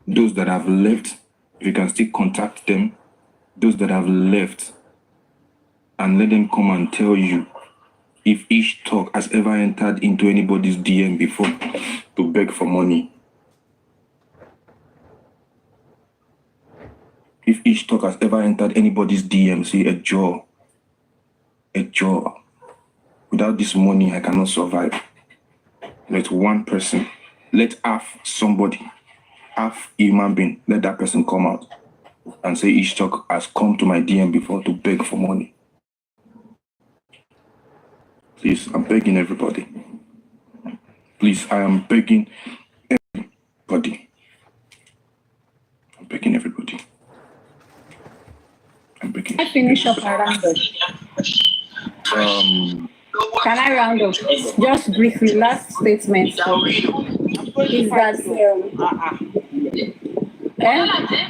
Those that have left, if you can still contact them, those that have left, and let them come and tell you if each talk has ever entered into anybody's DM before to beg for money. If each talk has ever entered anybody's DM, say a jaw. Without this money, I cannot survive. Let one person, let half human being, let that person come out and say each talk has come to my DM before to beg for money. Please, I'm begging everybody. Please, I am begging everybody. I'm begging everybody. I finish up around Can I round up? Just briefly, last statement is that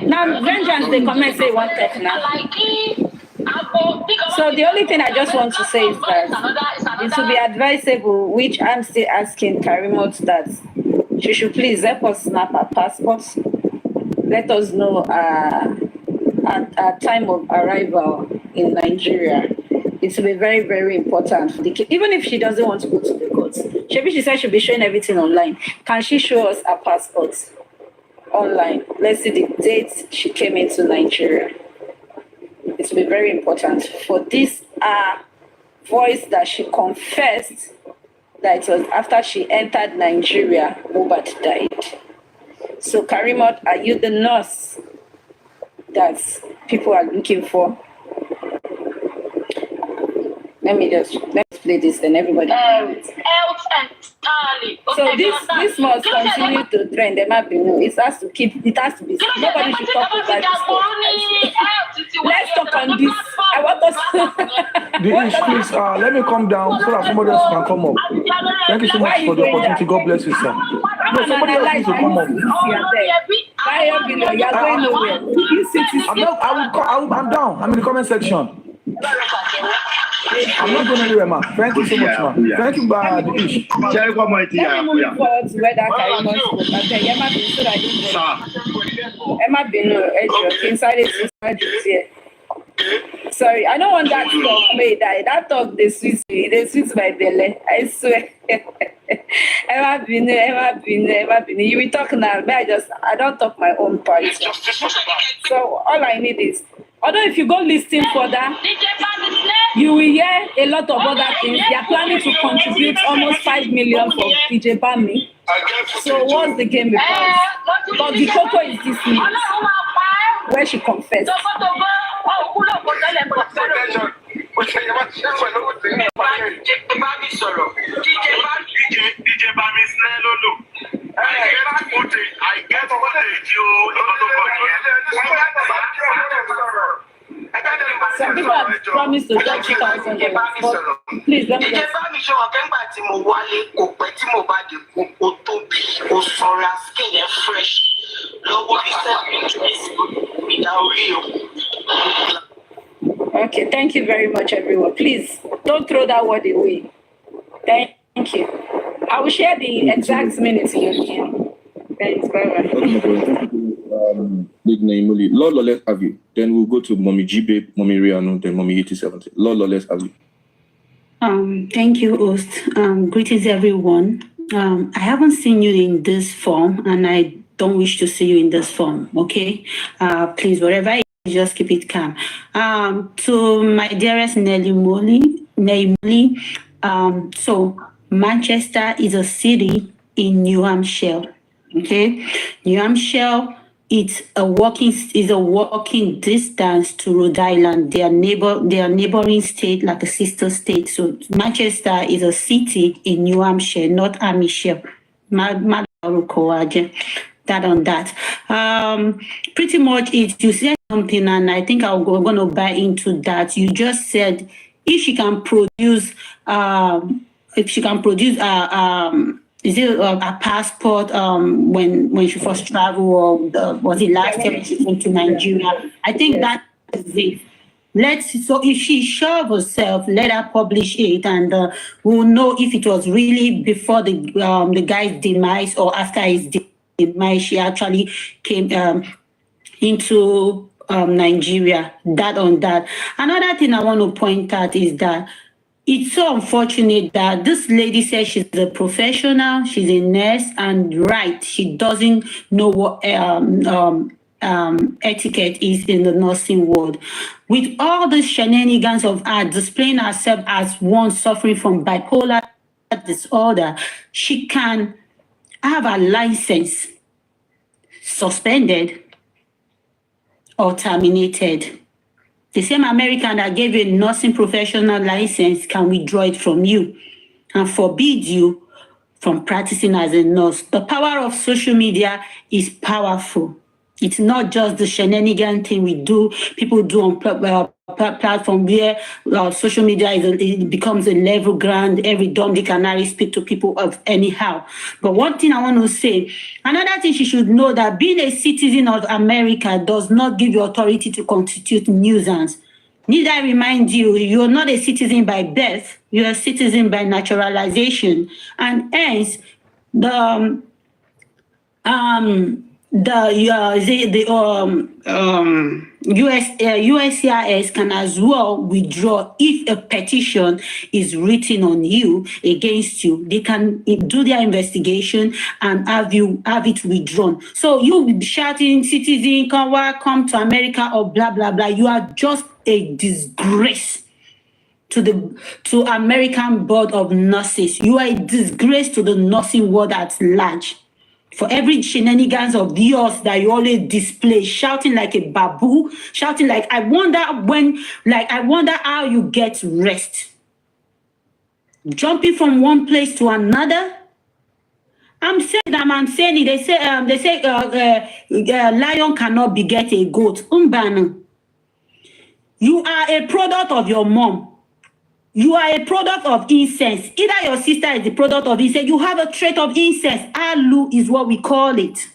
now vengeance they come and say one thing now. So the only thing I just want to say is that it would be advisable, which I'm still asking Karimot, that she should please help us snap our passports. Let us know at our time of arrival in Nigeria. It will be very, very important for the kid. Even if she doesn't want to go to the courts. Maybe she said she'll be showing everything online. Can she show us her passports online? Let's see the date she came into Nigeria. It will be very important for this voice that she confessed that it was after she entered Nigeria, Mohbad died. So Karimot, are you the nurse that people are looking for? Let's play this and everybody. Health entirely. So this must continue to trend. There might be no. It has to be. Nobody should talk about this. Let's talk on this. I want us. Please, let me come down so that somebody else can come up. Thank you so much for the opportunity. God bless you, sir. No, somebody else needs to come up. You're going nowhere. I'm down. I'm in the comment section. I'm not going anywhere, man. Thank you so much, man. Thank you, Let me move forward to where that Karimot spoke. I tell Emma Binu so that I don't Emma Binu, inside it here. Sorry, I don't want that talk made. That talk they sweet my belly. I swear. Emma Binu. You will talk now, but I don't talk my own part. So all I need is, although if you go listen further, you will hear a lot of other things. They are planning to contribute almost 5 million for DJ Bami. So what's the game because? But the cocoa is this news, where she confessed. Some people have promised to get $2,000, but please let me just... Okay, thank you very much, everyone. Please don't throw that word away. Thank you. I will share the exact minutes in your game. Thanks, bye-bye. Big name, Lord, let's have you. Then we'll go to Mommy G Babe, Mommy Rihanna, then Mommy 8070. Lord, let's have you. Thank you, host. Greetings, everyone. I haven't seen you in this form, and I don't wish to see you in this form. Okay, please, wherever you just keep it calm. To my dearest Nelly Molly, so Manchester is a city in New Hampshire. Okay, New Hampshire. It's a walking distance to Rhode Island. They are neighboring state, like a sister state. So Manchester is a city in New Hampshire, not Hampshire. That on that. Pretty much you said something, and I think we're going to buy into that. You just said if she can produce is it a passport when she first traveled, or was it last year when she went to Nigeria? I think that is it. So if she's sure of herself, let her publish it, and we'll know if it was really before the guy's demise or after his demise she actually came into Nigeria. That on that. Another thing I want to point out is that it's so unfortunate that this lady says she's a professional, she's a nurse, and she doesn't know what etiquette is in the nursing world. With all the shenanigans of her displaying herself as one suffering from bipolar disorder, she can have a license suspended or terminated. The same American that gave you a nursing professional license can withdraw it from you and forbid you from practicing as a nurse. The power of social media is powerful. It's not just the shenanigan thing people do on platform where social media it becomes a level ground. Every dumb dick and Harry speak to people of anyhow. But one thing I want to say, another thing she should know, that being a citizen of America does not give you authority to constitute nuisance. Need I remind you, you're not a citizen by birth, you're a citizen by naturalization, and hence USCIS can as well withdraw if a petition is written on you against you. They can do their investigation and have it withdrawn. So you'll be shouting, citizen, come to America or blah blah blah. You are just a disgrace to American Board of Nurses. You are a disgrace to the nursing world at large. For every shenanigans of yours that you always display, shouting like a babu, shouting like, I wonder how you get rest. Jumping from one place to another. I'm saying it. They say lion cannot beget a goat. You are a product of your mom. You are a product of incest. Either your sister is the product of incest. You have a trait of incest. Alu is what we call it.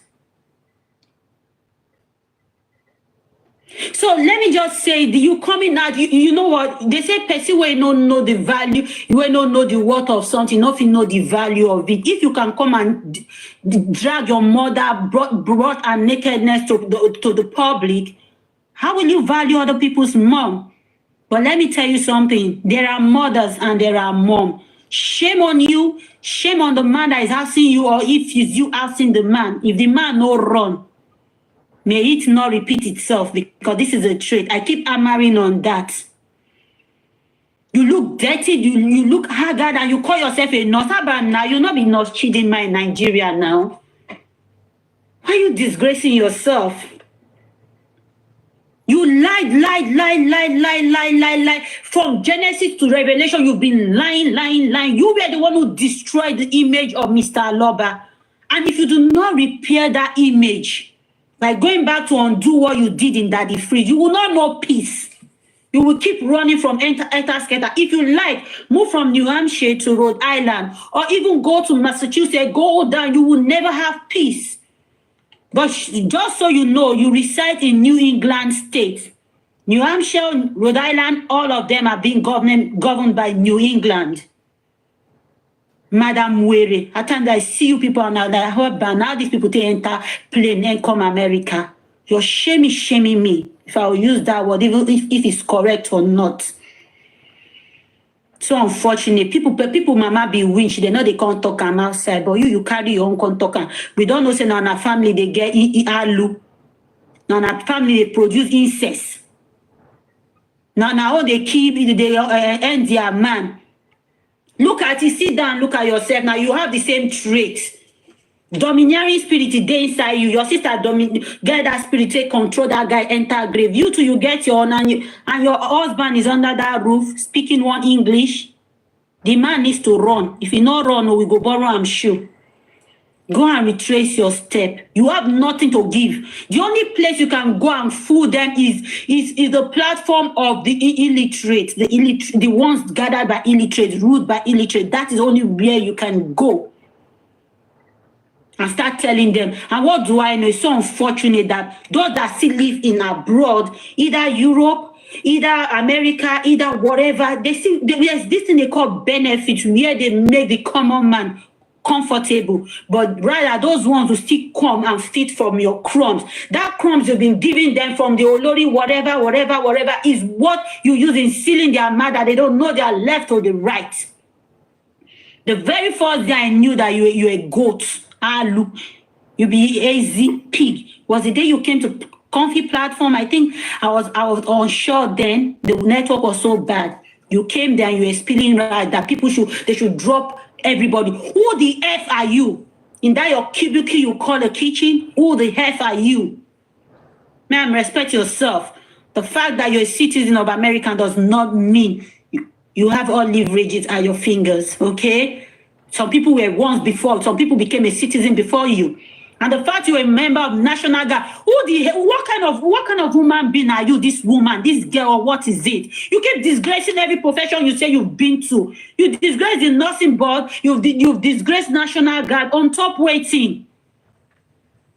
So let me just say, you coming out, you know what? They say person where no know the value, you will not know the worth of something, nothing know the value of it. If you can come and drag your mother, brought her nakedness to the public, how will you value other people's mom? But let me tell you something. There are mothers and there are mom. Shame on you. Shame on the man that is asking you, or if it's you asking the man. If the man no run, may it not repeat itself, because this is a trait. I keep hammering on that. You look dirty, you look haggard, and you call yourself a nurse. How about now? You'll not be nurse Chidinma in Nigeria now. Why are you disgracing yourself? You lied. From Genesis to Revelation, you've been lying. You were the one who destroyed the image of Mr. Aloba. And if you do not repair that image, by going back to undo what you did in Daddy Fridge, you will not know peace. You will keep running from enter. If you like, move from New Hampshire to Rhode Island, or even go to Massachusetts, go down, you will never have peace. But just so you know, you reside in New England state. New Hampshire, Rhode Island, all of them are being governed by New England. Madam Were, at times I see you people now that I heard by now these people to enter plane and come America. You're shaming me, if I will use that word, even if it's correct or not. So unfortunate. People mama be winch, they know they can't talk am outside, but you carry your own can't talk am. We don't know say now our family they get alu. Now our family they produce incest. Now all they keep they end their man. Look at it, sit down, look at yourself. Now you have the same traits. Domineering spirit is there inside you. Your sister get that spirit, take control that guy, enter grave. You too, you get your own, and your husband is under that roof, speaking one English. The man needs to run. If he not run, we go borrow him shoe. Go and retrace your step. You have nothing to give. The only place you can go and fool them is the platform of the illiterate, the ones gathered by illiterate, ruled by illiterate. That is only where you can go and start telling them. And what do I know? It's so unfortunate that those that still live in abroad, either Europe, either America, either whatever, there's this thing they call benefit, where they make the common man comfortable, but rather those ones who still come and feed from your crumbs. That crumbs you've been giving them from the Olori, whatever, is what you use in sealing their mother. They don't know they are left or the right. The very first day I knew that you're a goat, look, you be a pig, was the day you came to Comfy platform. I think I was unsure then. The network was so bad. You came there and you were spilling right that people should drop everybody. Who the F are you? In that your cubicle you call a kitchen? Who the F are you? Ma'am, respect yourself. The fact that you're a citizen of America does not mean you have all leverages at your fingers, okay? Some people were once before. Some people became a citizen before you. And the fact you're a member of National Guard, what kind of woman being are you, this woman, this girl, or what is it? You keep disgracing every profession you say you've been to. You disgrace the nursing board, you've disgraced National Guard on top waiting.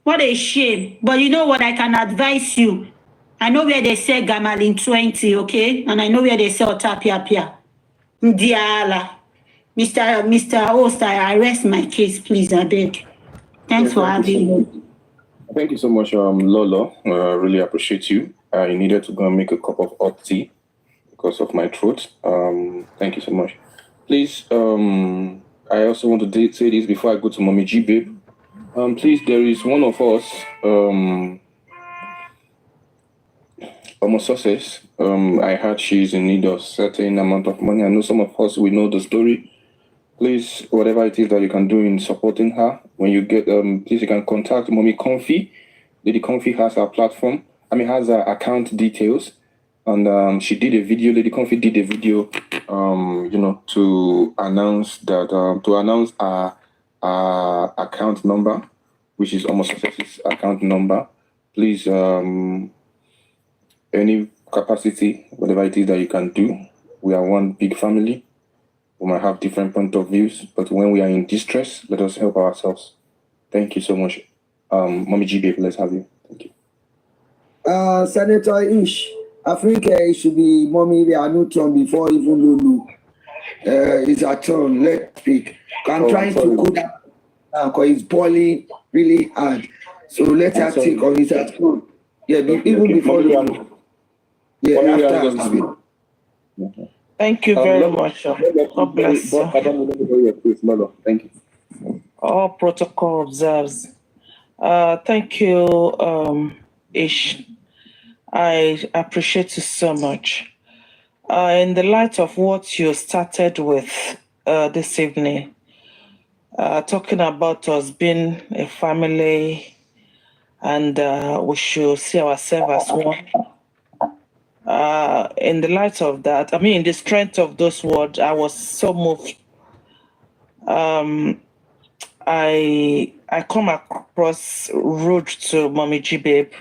What a shame. But you know what, I can advise you. I know where they say Gamalin 20, okay? And I know where they say Otapia. Ndiala. Mr. Host, I arrest my case, please, I beg. Thanks for having me. Thank you so much, Lolo. Really appreciate you. I needed to go and make a cup of hot tea because of my throat. Thank you so much. Please, I also want to say this before I go to Mommy G, babe. Please, there is one of us, almost success. I heard she's in need of certain amount of money. I know some of us, we know the story. Please, whatever it is that you can do in supporting her, when you get, please, you can contact Mommy Comfy. Lady Comfy has her platform. Has her account details. And she did a video, Lady Comfy did a video, to announce that, our account number, which is almost Success's account number. Please, any capacity, whatever it is that you can do, we are one big family. We might have different point of views, but when we are in distress, let us help ourselves. Thank you so much. Mommy G, babe, let's have you. Thank you. Senator Ish, I think it should be Mommy Anuton before even Lulu. It's her turn. Let's speak. I'm trying to cool down because it's boiling really hard. So let her take on his turn. Yeah, even before Lulu. Yeah, after I speak. Thank you very much. God bless you. Thank you. All protocol observes. Thank you, Ish. I appreciate you so much. In the light of what you started with this evening, talking about us being a family and we should see ourselves as one. In the light of that, in the strength of those words, I was so moved. I come across rude to Mommy G Babe.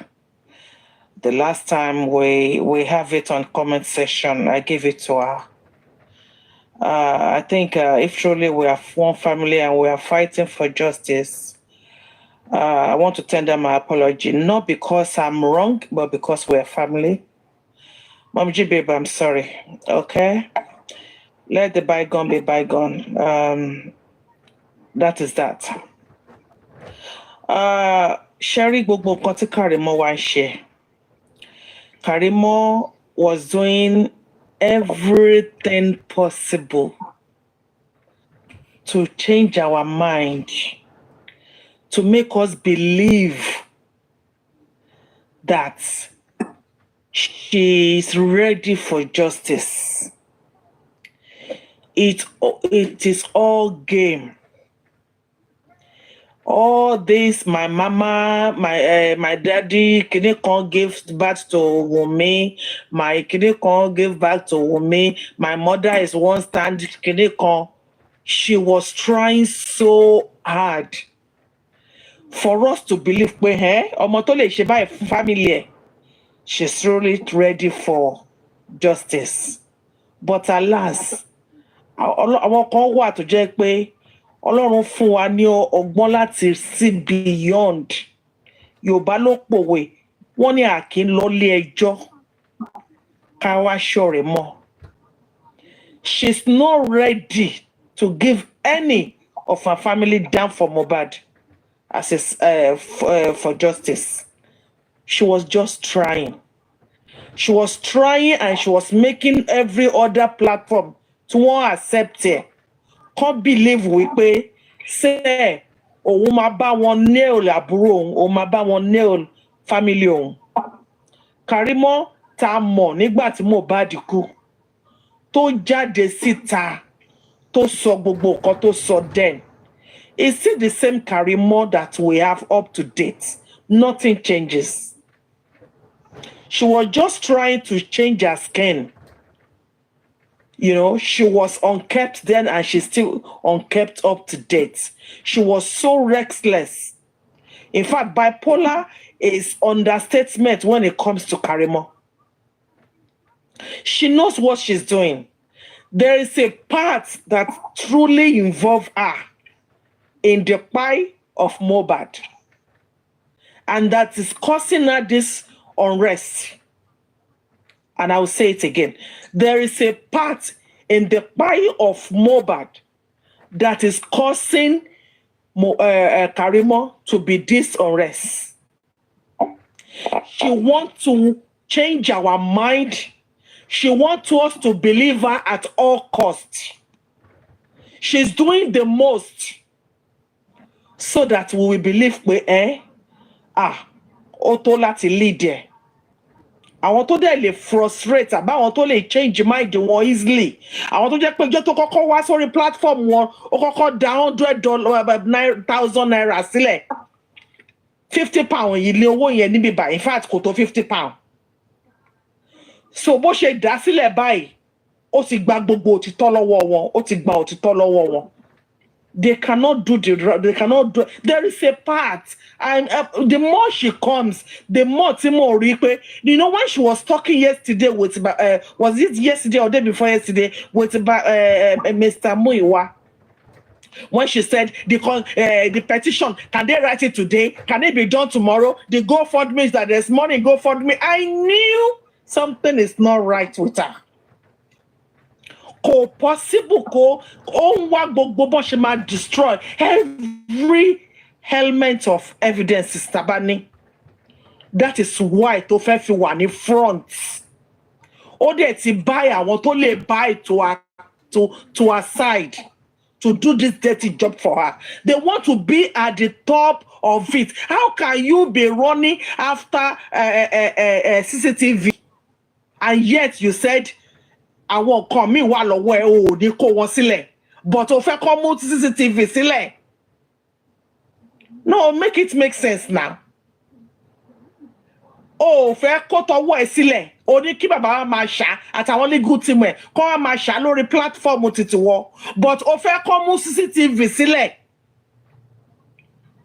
The last time we have it on comment section, I gave it to her. I think if truly we are one family and we are fighting for justice, I want to tender my apology, not because I'm wrong, but because we're family. Mommy G Babe, I'm sorry, okay? Let the bygone be bygone. That is that. Sherry gbogbo nǹkan tí Karimot wá ń ṣe. Karimot was doing everything possible to change our mind, to make us believe that she is ready for justice. It is all game. All this, my mama, my daddy, kini kan gave birth to Yome, my kini kan gave birth to Yome, my mother is one stand, kini kan. She was trying so hard for us to believe ọmọ tó lè ṣe báyìí fún family ẹ̀. She's really ready for justice. But alas, àwọn kan wà tó jẹ́ pé Ọlọ́run fún wa ní ọgbọ́n láti see beyond. Yorùbá ló pòwe, wọ́n ní a kì í lọ ilé ẹjọ́ ká wá ṣọ̀rẹ́ mọ́. She's not ready to give any of her family down for Mohbad for justice. She was just trying. She was trying and she was making every other platform to accept her. Can't believe wípé say òun máa bá wọn nail àbúrò òun máa bá wọn nail family òun. Karimot tá mọ̀ nígbà tí Mohbad kú tó jáde síta tó sọ gbogbo nǹkan tó sọ then. It's still the same Karimot that we have up to date. Nothing changes. She was just trying to change her skin. You know, she was unkept then and she's still unkept up to date. She was so restless. In fact, bipolar is understatement when it comes to Karimot. She knows what she's doing. There is a part that truly involves her in the pie of Mohbad. And that is causing her this unrest. And I will say it again. There is a part in the pie of Mohbad that is causing Karimot to be this unrest. She wants to change our mind. She wants us to believe her at all costs. She's doing the most so that we will believe ó tó láti lead there. Àwọn tó dẹ̀ lè frustrate àbáwọn tó lè change mind wọn easily. Àwọn tó jẹ́ pé ọjọ́ tó kọ́kọ́ wá sórí platform wọn ó kọ́kọ́ dá $100,000 naira sílẹ̀. £50 yìí lé owó yẹn níbí báyìí. In fact kò tó £50. So bó ṣe dá sílẹ̀ báyìí ó ti gba gbogbo òtítọ́ lọ́wọ́ wọn. Ó ti gba òtítọ́ lọ́wọ́ wọn. They cannot do there is a part, and the more she comes, the more Timo Ripe. You know, when she was talking yesterday with was it yesterday or day before yesterday with Mr. Muiwa, When she said the petition, can they write it today? Can it be done tomorrow? The GoFundMe is that there's money in GoFundMe. I knew something is not right with her. Ko possible ko onwa gbogbo she might destroy every element of evidence, Sister Bani. That is why to fẹ́ fi wà ní front. Ó dẹ̀ ti buy àwọn tó lè buy to her side to do this dirty job for her. They want to be at the top of it. How can you be running after CCTV and yet you said àwọn kan mi wà lọ́wọ́ ẹ ò ní kó wọn sílẹ̀ but ó fẹ́ kó mú CCTV sílẹ̀? No, make it make sense now. Ó fẹ́ kó tọwọ́ ẹ sílẹ̀ ó ní kí bàbá wa máa ṣá àtàwọn legal team ẹ̀ kó wá máa ṣá lórí platform títí wọ́ but ó fẹ́ kó mú CCTV sílẹ̀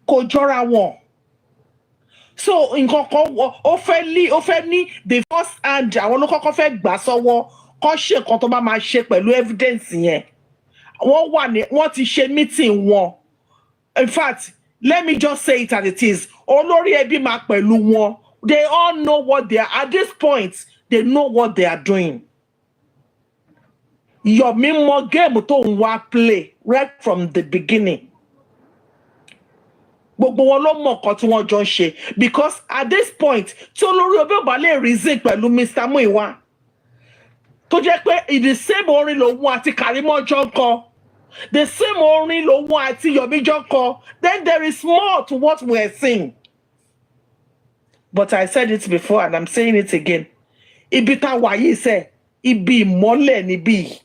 kò jọra wọn. So nǹkan kan ó fẹ́ ní the first hand àwọn ló kọ́kọ́ fẹ́ gbà sọ́wọ́ kó ṣe nǹkan tó bá máa ṣe pẹ̀lú evidence yẹn. Wọ́n ti ṣe meeting wọn. In fact, let me just say it as it is. Olórí ẹbí máa pẹ̀lú wọn. They all know what they are. At this point, they know what they are doing. Yomi mọ game tó ń wá play right from the beginning. Gbogbo wọn ló mọ nǹkan tí wọ́n jọ ń ṣe because at this point tí olórí ẹbí ò bá lè reason pẹ̀lú Mr. Muiwa tó jẹ́ pé the same orin lòun àti Karimot jọ ń kọ. The same orin lòun àti Yomi jọ ń kọ. Then there is more to what we are seeing. But I said it before and I'm saying it again. Ibi tá wà yìí sẹ́, ibi ìmọ́lẹ̀ níbí.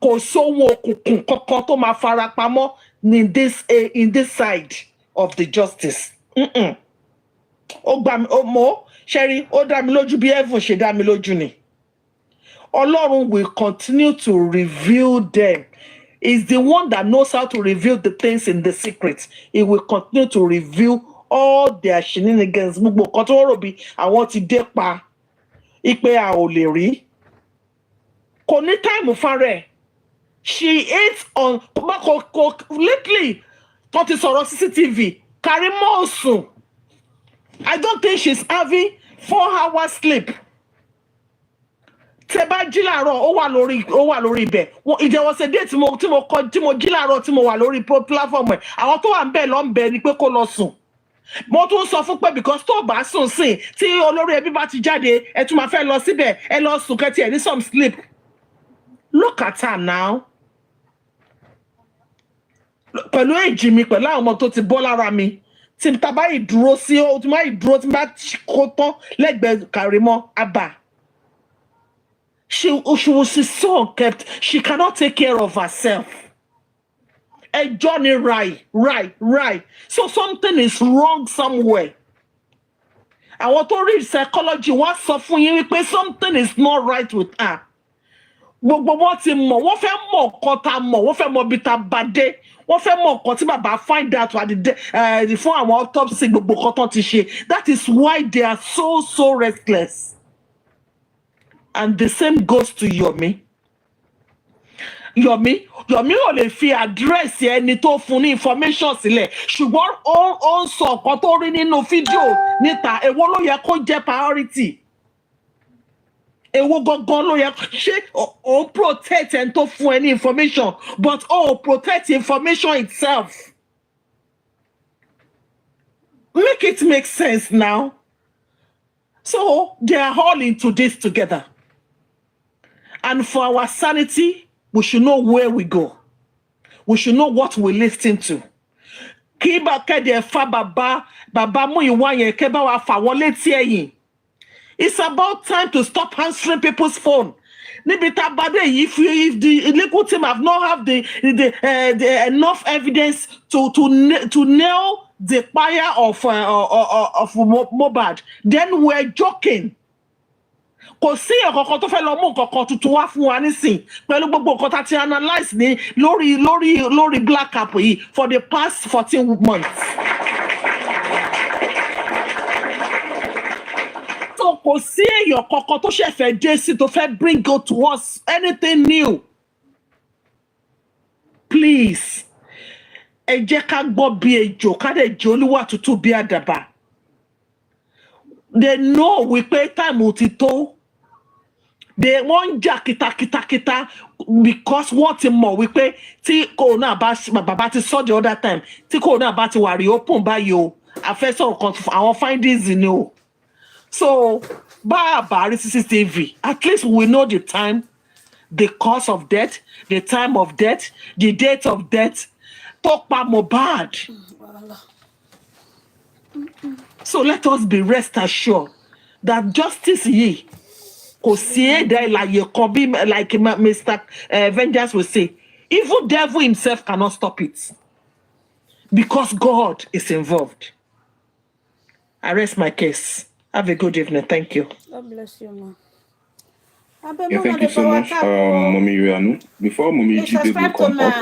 Kò sóhun òkùnkùn kankan tó máa fara pamọ́ in this side of the justice. Ó gbà mí, ó mọ̀, Sherry, ó dá mi lójú bí heaven ṣe dá mi lójú ni. Ọlọ́run will continue to reveal them. He's the one that knows how to reveal the things in the secret. He will continue to reveal all their shenanigans. Gbogbo kan tó rò bí àwọn ti dé pa ipe a ò lè rí. Kò ní time fún rẹ̀. She hates on lately. Tó ti sọ̀rọ̀ CCTV. Karimot sùn. I don't think she's having 4 hours sleep. Tẹ́ bá jí láàárọ̀ ó wà lórí ibẹ̀. Ìjẹ́ wọ́n ṣe dé tí mo jí láàárọ̀ tí mo wà lórí platform ẹ̀. Àwọn tó wà ń bẹ̀ lọ ń bẹ̀ ni pé kó lọ sùn. Mo tún sọ fún pé because tó bá sùn sìn tí olórí ẹbí bá ti jáde ẹ tún máa fẹ́ lọ síbẹ̀ ẹ lọ sùn kẹ́tì ẹ̀ ní some sleep. Look at her now. Pẹ̀lú èjì mi pẹ̀lú àwọn ọmọ tó ti bọ́ lára mi tí n tàbá ìdúró sí ó tí máa ìdúró tí n bá kó tán lẹ́gbẹ̀ẹ́ Karimot abà. She was so unkept. She cannot take care of herself. Johnny, right. So something is wrong somewhere. I want to read psychology. What's suffering? Something is not right with her. Gbogbo wọn ti mọ̀, wọ́n fẹ́ mọ̀ nǹkan tá mọ̀, wọ́n fẹ́ mọ̀ bí tá bàdé, wọ́n fẹ́ mọ̀ nǹkan tí bàbá find out at the fún àwọn autopsy gbogbo nǹkan tó ti ṣe. That is why they are so restless. And the same goes to Yomi. Yomi ò lè fi address ẹni tó fún ní information sílẹ̀ ṣùgbọ́n ó ń sọ nǹkan tó rí nínú fídíò níta èwo ló yẹ kó jẹ́ priority. Èwo gangan ló yẹ ṣé ó protect ẹni tó fún ẹ ní information but protect information itself. Make it make sense now. So they are all into this together. And for our sanity, we should know where we go. We should know what we listen to. Kiba kede fa baba Muiwa yen keba wa fa won leti eyin. It's about time to stop answering people's phone. Nibita bade if the legal team have not have the enough evidence to nail the fire of Mohbad, then we're joking. Kò sí ọ̀kọ̀ọ̀kan tó fẹ́ lọ mú nǹkan tuntun wá fún wa nísìn pẹ̀lú gbogbo nǹkan tá ti analyse ní lórí black cap yìí for the past 14 months. So kò sí èèyàn kankan tó ṣe fẹ́ dé sí tó fẹ́ bring out to us anything new. Please, ẹ jẹ́ ká gbọ́ bí ejò ká dẹ̀ jẹ́ olúwa tútù bí àdàbà. They know wípé time ti tó. They wọ́n jà kìtàkìtàkìtà because wọ́n ti mọ̀ wípé tí corona bàbá ti sọ the other time tí corona bá ti wà reopen báyìí o àfẹ́sọ̀rọ̀ kan àwọn findings ni o. So bá a bá rí CCTV at least we know the time, the cause of death, the time of death, the date of death. Tó pa Mohbad. So let us be rest assured that justice yìí kò sí ẹ̀dá ìlàyé kan bí like Mr. Vengeance will say, even devil himself cannot stop it because God is involved. I rest my case. Have a good evening. Thank you. God bless you, ma. Yeah, thank you so much, Mommy Rianu. Before Mommy Jide will Subscribe come up,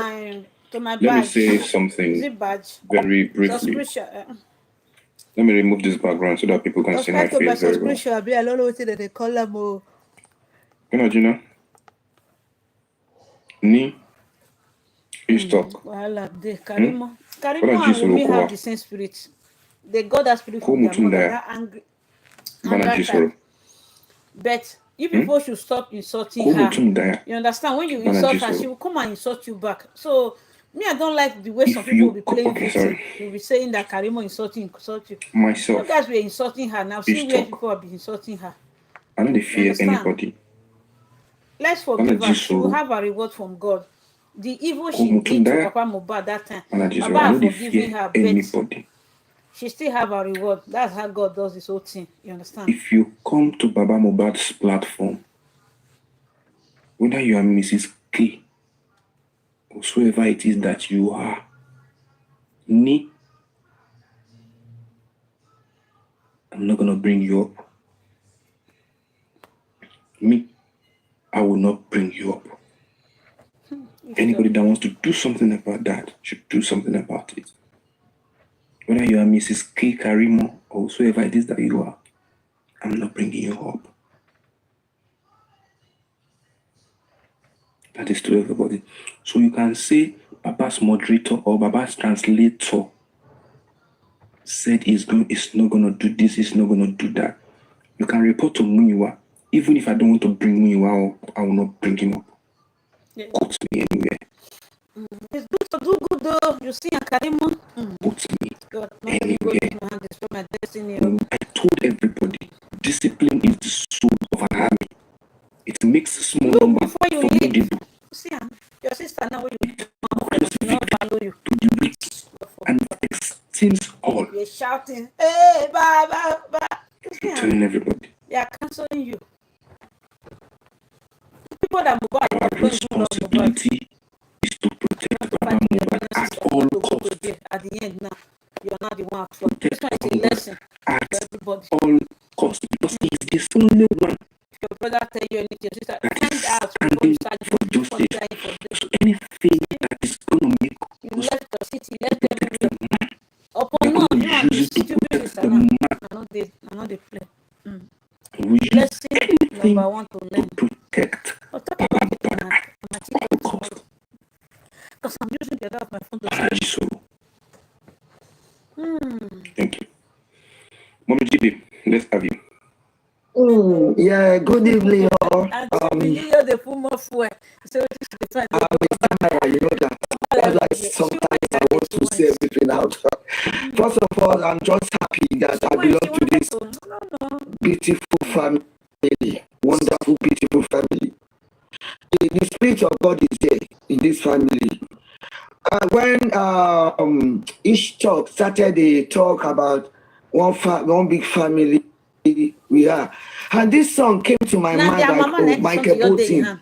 to my let me badge. say Is something it badge? very briefly. Subscription. Let me remove this background so that people can see my Subscribe to my face very well. subscription. I don't know what they call them. You know, Gina? Ni is talk. Wahala dey. Karimot What and are Wunmi you have the same spirit. They got that spirit from their mother. That angry. That time. But you people should stop insulting her. You understand? When you insult her, she will come and insult you back. So me, I don't like the way some people will be playing victim. They will be saying that Karimot insult you. Myself. You guys were insulting her. Now see where people have been insulting her. I don't fear anybody. Let's forgive her. She will have a reward from God. The evil she did to Papa Mohbad that time, Papa have forgiven her, but she still have a reward. That's how God does this whole thing. You understand? If you come to Baba Mohbad's platform, whether you are Mrs. K, whosoever it is that you are, I'm not going to bring you up. I will not bring you up. Anybody that wants to do something about that should do something about it. Whether you are Mrs. K, Karimot, or whosoever it is that you are, I'm not bringing you up. That is to everybody. So you can say Baba's moderator or Baba's translator said he's not going to do this, he's not going to do that. You can report to Muyiwa. Even if I don't want to bring Muyiwa up, I will not bring him up. Yeah. Quote me anywhere. It's good to do good though. You see, Karimot. Quote me God, anywhere. my destiny. I told everybody, discipline is the soul of an army. It makes a small number before you leave. See, your sister now you not value you. To the weak and extends all. You're shouting, hey, Baba. I'm telling everybody. They are canceling you. People that Mohbad our responsibility is to protect Baba Mohbad at all costs. At the end now, you're not the one for this one is a lesson at for everybody. all costs because he is the only one. Your brother tell you anything, your sister that find is out standing for justice. So anything that is going to make you left your city, left protect the man, upon we're no, going you to and use this it to stupid protect sister the now. man. I know they play. We use Lesson anything number one to learn. to protect But talk Baba about it Mohbad now. at all costs. Because I'm using the other of my phone to So, thank you. Mommy Jide, let's have you. Yeah, good evening, all. and they put more fuel. So you know that. That's why sometimes I want to say everything out. First of all, I'm just happy that I belong to this beautiful family, wonderful, beautiful family. The Spirit of God is there in this family. When each talk started, they talk about one big family we are, and this song came to my mind like Michael Bolton.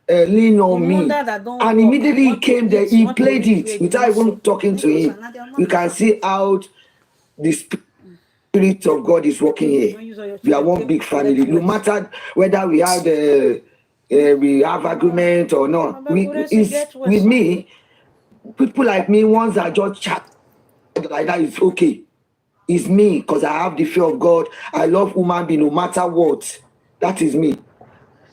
Lean on me, and immediately he came there, he played it without even talking to him. You can see how the Spirit of God is working here. We are one big family. No matter whether we have agreement or not, with me, people like me, ones that just chat like that is okay. It's me because I have the fear of God. I love human being no matter what. That is me.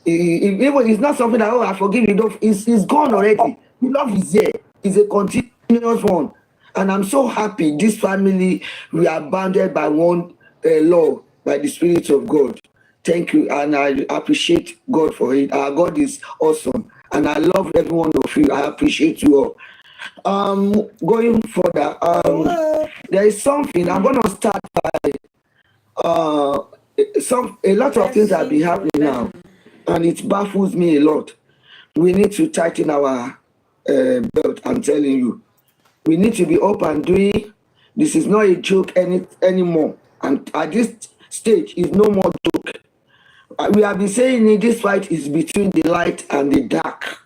It's not something that, I forgive you. It's gone already. The love is here. It's a continuous one. And I'm so happy this family, we are bounded by one law, by the Spirit of God. Thank you, and I appreciate God for it. Our God is awesome, and I love every one of you. I appreciate you all. Going further, there is something I'm going to start by. A lot of things have been happening now, and it baffles me a lot. We need to tighten our belt. I'm telling you, we need to be up and doing. This is not a joke anymore, and at this stage, it's no more joke. We have been saying this fight is between the light and the dark,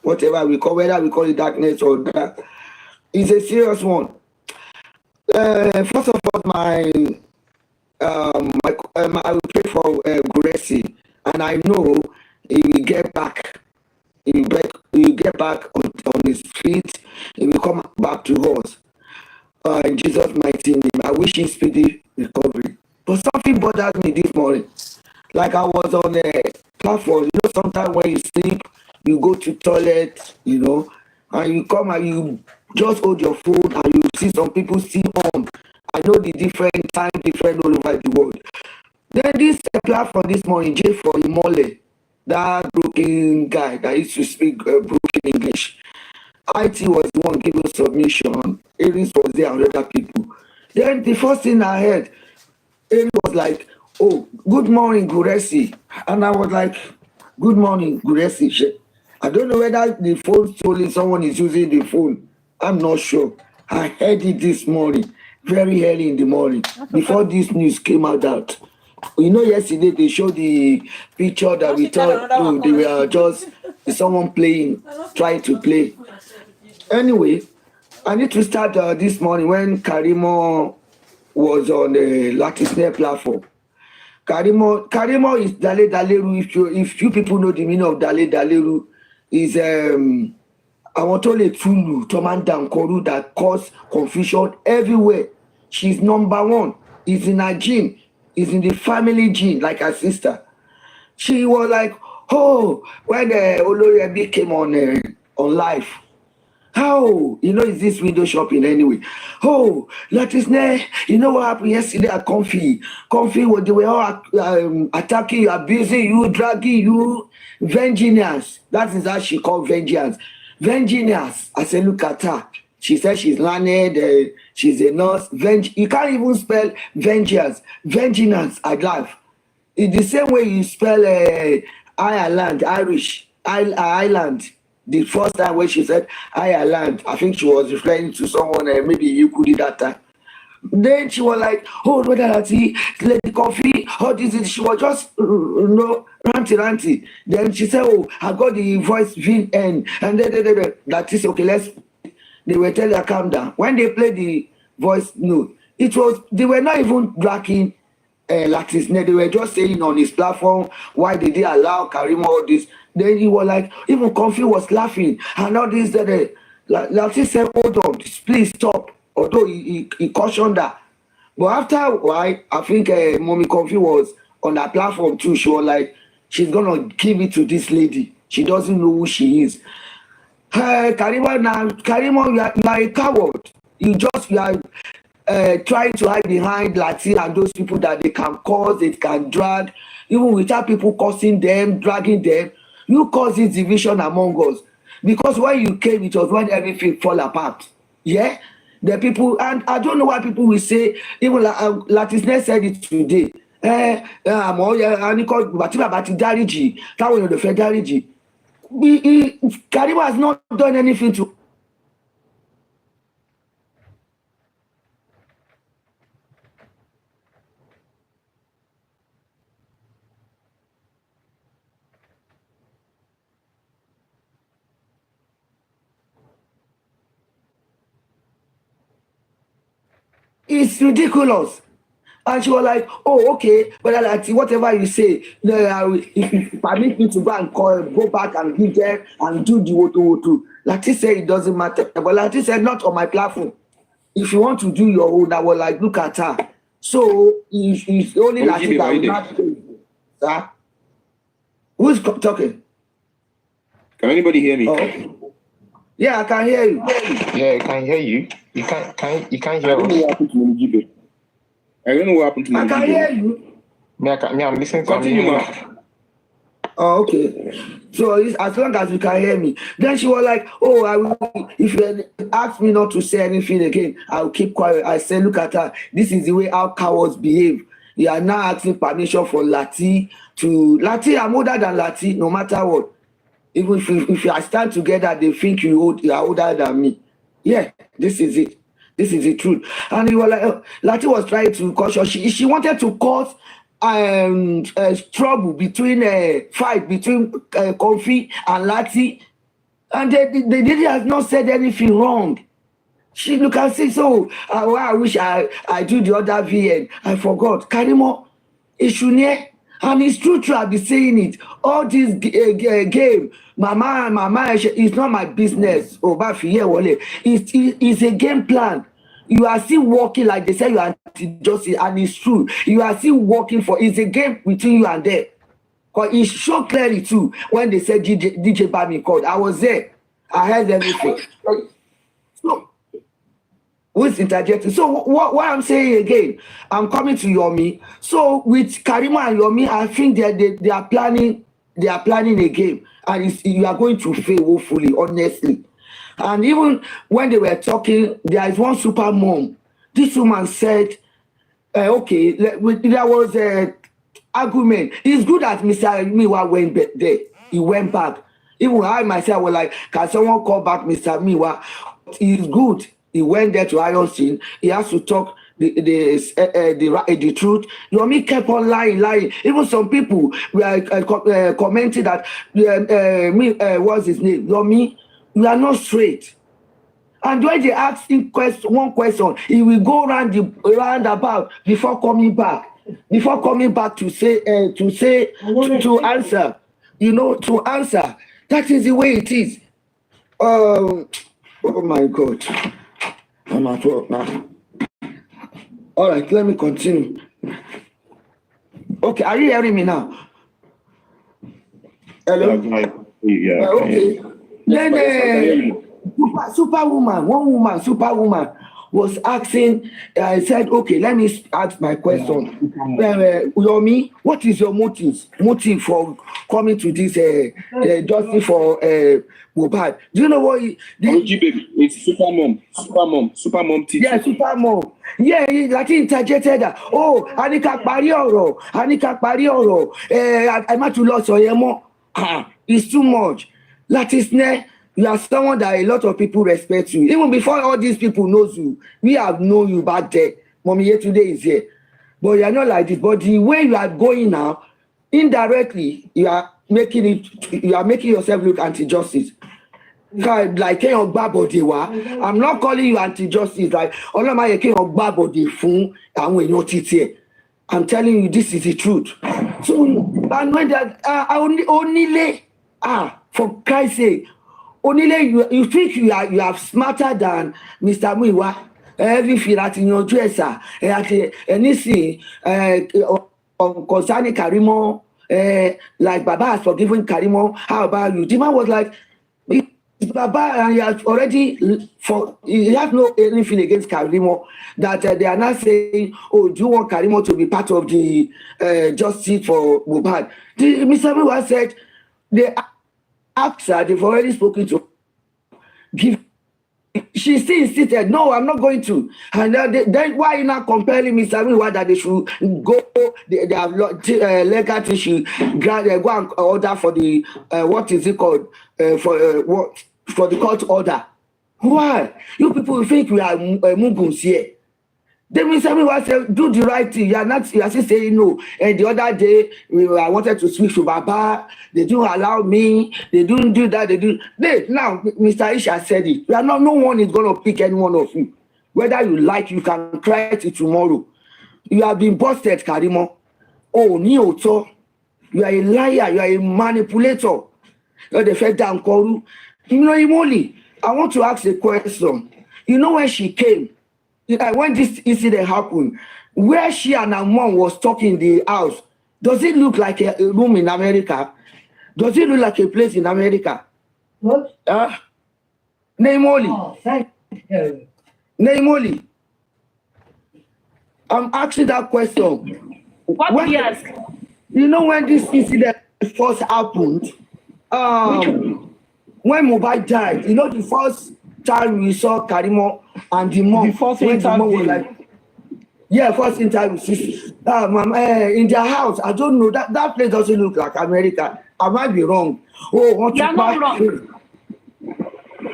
whatever we call, whether we call it darkness or dark, it's a serious one. First of all, I will pray for Guresi, and I know he will get back. He will get back on his feet. He will come back to us. In Jesus' mighty name, I wish him speedy recovery. But something bothered me this morning. Like I was on a platform, you know, sometimes when you sleep, you go to toilet, you know, and you come and you just hold your phone and you see some people still on. I know the different time, different all over the world. Then this platform this morning, J for Imole, that broken guy that used to speak broken English. IT was the one giving submission. Aries was there and other people. Then the first thing I heard, Aries was like, "Oh, good morning, Guresi." And I was like, "Good morning, Guresi." I don't know whether the phone stolen, someone is using the phone. I'm not sure. I heard it this morning, very early in the morning, before this news came out. You know, yesterday they showed the picture that we thought they were just someone playing, trying to play. Anyway, I need to start this morning when Karimot was on the Latisne platform. Karimot is Dale Daleru. If you people know the meaning of Dale Daleru, is àwọn tó lè túlù tó máa ń dà nǹkan rú that cause confusion everywhere. She's number one. It's in her gene. It's in the family gene, like her sister. She was like, "Oh, when Olori Ebi came on live, how, you know, is this window shopping anyway? Oh, Latisne, you know what happened yesterday at Comfy? Comfy, they were all attacking you, abusing you, dragging you, vengeance." That is how she called vengeance. Vengeance. I said, look at her. She said she's learned, she's a nurse. You can't even spell vengeance. Vengeance, I laugh. In the same way you spell Ireland, Irish, Ireland. The first time when she said Ireland, I think she was referring to someone, maybe you could do that time. Then she was like, "Oh, brother, Lati, Lady Coffee, all this." She was just, ranty. Then she said, "Oh, I got the voice VN." And then that is okay, they were telling her, calm down. When they played the voice note, they were not even dragging Latisne. They were just saying on his platform, why did they allow Karimot all this? Then he was like, even Comfy was laughing. And all this, Latis said, "Hold on, please stop." Although he cautioned her. But after a while, I think Mommy Comfy was on her platform too. She was like, she's going to give it to this lady. She doesn't know who she is. Karimot, you are a coward. You are trying to hide behind Lati and those people that they can cause, they can drag, even without people causing them, dragging them. You cause this division among us. Because when you came, it was when everything fall apart. Yeah? The people, and I don't know why people will say, even Latisne said it today. Karimot has not done anything to. It's ridiculous. And she was like, "Oh, okay, but Lati, whatever you say, if you permit me to go back and give them and do the woto. Lati said it doesn't matter. But Lati said, not on my platform. If you want to do your own, I was like, look at her. So it's only Lati that will not say. Sir? Who's talking? Can anybody hear me? Oh. Yeah, I can hear you. Yeah, I can hear you. You can't hear I don't know us. what happened to Monigibe. I don't know what happened to Monigibe. I can hear you. I'm listening to Continue, you. ma. Oh, okay. So as long as you can hear me. Then she was like, oh, I will, if you ask me not to say anything again, I'll keep quiet. I said, look at her. This is the way how cowards behave. You are now asking permission for Lati to... Lati, I'm older than Lati, no matter what. Even if you stand together, they think you are older than me. Yeah, this is it. This is the truth. And you were like, Lati was trying to caution. She wanted to cause trouble between fight between Kofi and Lati, and the lady has not said anything wrong. You can see. So I wish I do the other VN. I forgot. Karimot, Ishunye, and it's true. I'll be saying it. All this game, mama, it's not my business. It's a game plan. You are still working like they say you are anti-justice, and it's true. You are still working for. It's a game between you and them. Because it showed clearly too when they said DJ Bami called. I was there. I heard everything. So, who's interjecting? So what I'm saying again, I'm coming to Yome. So with Karimot and Yome, I think they are planning a game, and you are going to fail, hopefully, honestly. And even when they were talking, there is one super mom. This woman said, okay, there was a argument. It's good that Mr. Miwa went there. He went back. Even I myself was like, can someone call back Mr. Miwa? It's good. He went there to Iron Scene. He has to talk the truth. Yome kept on lying. Even some people were commenting that what's his name? Yome, you are not straight. And when they ask him one question, he will go round about before coming back. Before coming back to answer. You know, to answer. That is the way it is. Oh my God. I'm at work now. All right, let me continue. Okay, are you hearing me now? Hello? Yeah. Okay. Then Superwoman was asking, I said, okay, let me ask my question. Yome, what is your motive for coming to this justice for Mohbad? Do you know what? It's Supermom teaching. Yeah, Supermom. Yeah, like he interjected that. Oh, Anika Parioro. I'm not too lost or more. It's too much. Latisne, you are someone that a lot of people respect you. Even before all these people knows you, we have known you back there. Mommy here today is here. But you are not like this. But the way you are going now, indirectly, you are making yourself look anti-justice. Like I'm not calling you anti-justice. Like I'm telling you, this is the truth. So, and when that for Christ's sake, Onile, you think you are smarter than Mr. Muiwa? Everything that in your dresser, anything concerning Karimot, like Baba has forgiven Karimot. How about you? The man was like, Baba, and he has already he has no anything against Karimot. That they are not saying, oh, do you want Karimot to be part of the justice for Mohbad? Mr. Muiwa said they asked her, they've already spoken to give. She still insisted, no, I'm not going to. And then why are you not compelling Mr. Muiwa that they should go? They have legal tissue, go and order for the what is it called? For the court order. Why? You people think we are Muguns here. Then Mr. Muiwa said, do the right thing. You are still saying no. And the other day, I wanted to speak to Baba. They don't allow me. They don't do that. Now, Mr. Isha said it. No one is going to pick any one of you. Whether you like, you can try it tomorrow. You have been busted, Karimot. Oh, Nioto. You are a liar. You are a manipulator. You're the fed down Koru. You know, Imoli, I want to ask a question. You know when she came, when this incident happened, where she and her mom was talking in the house, does it look like a room in America? Does it look like a place in America? What? Namely, I'm asking that question. What did you ask? You know when this incident first happened, when Mohbad died, you know the first time we saw Karimot and the mom. The first when the mom was interview. like, yeah, first interview. In their house, I don't know, that place doesn't look like America. I might be wrong. Oh, what You're not wrong.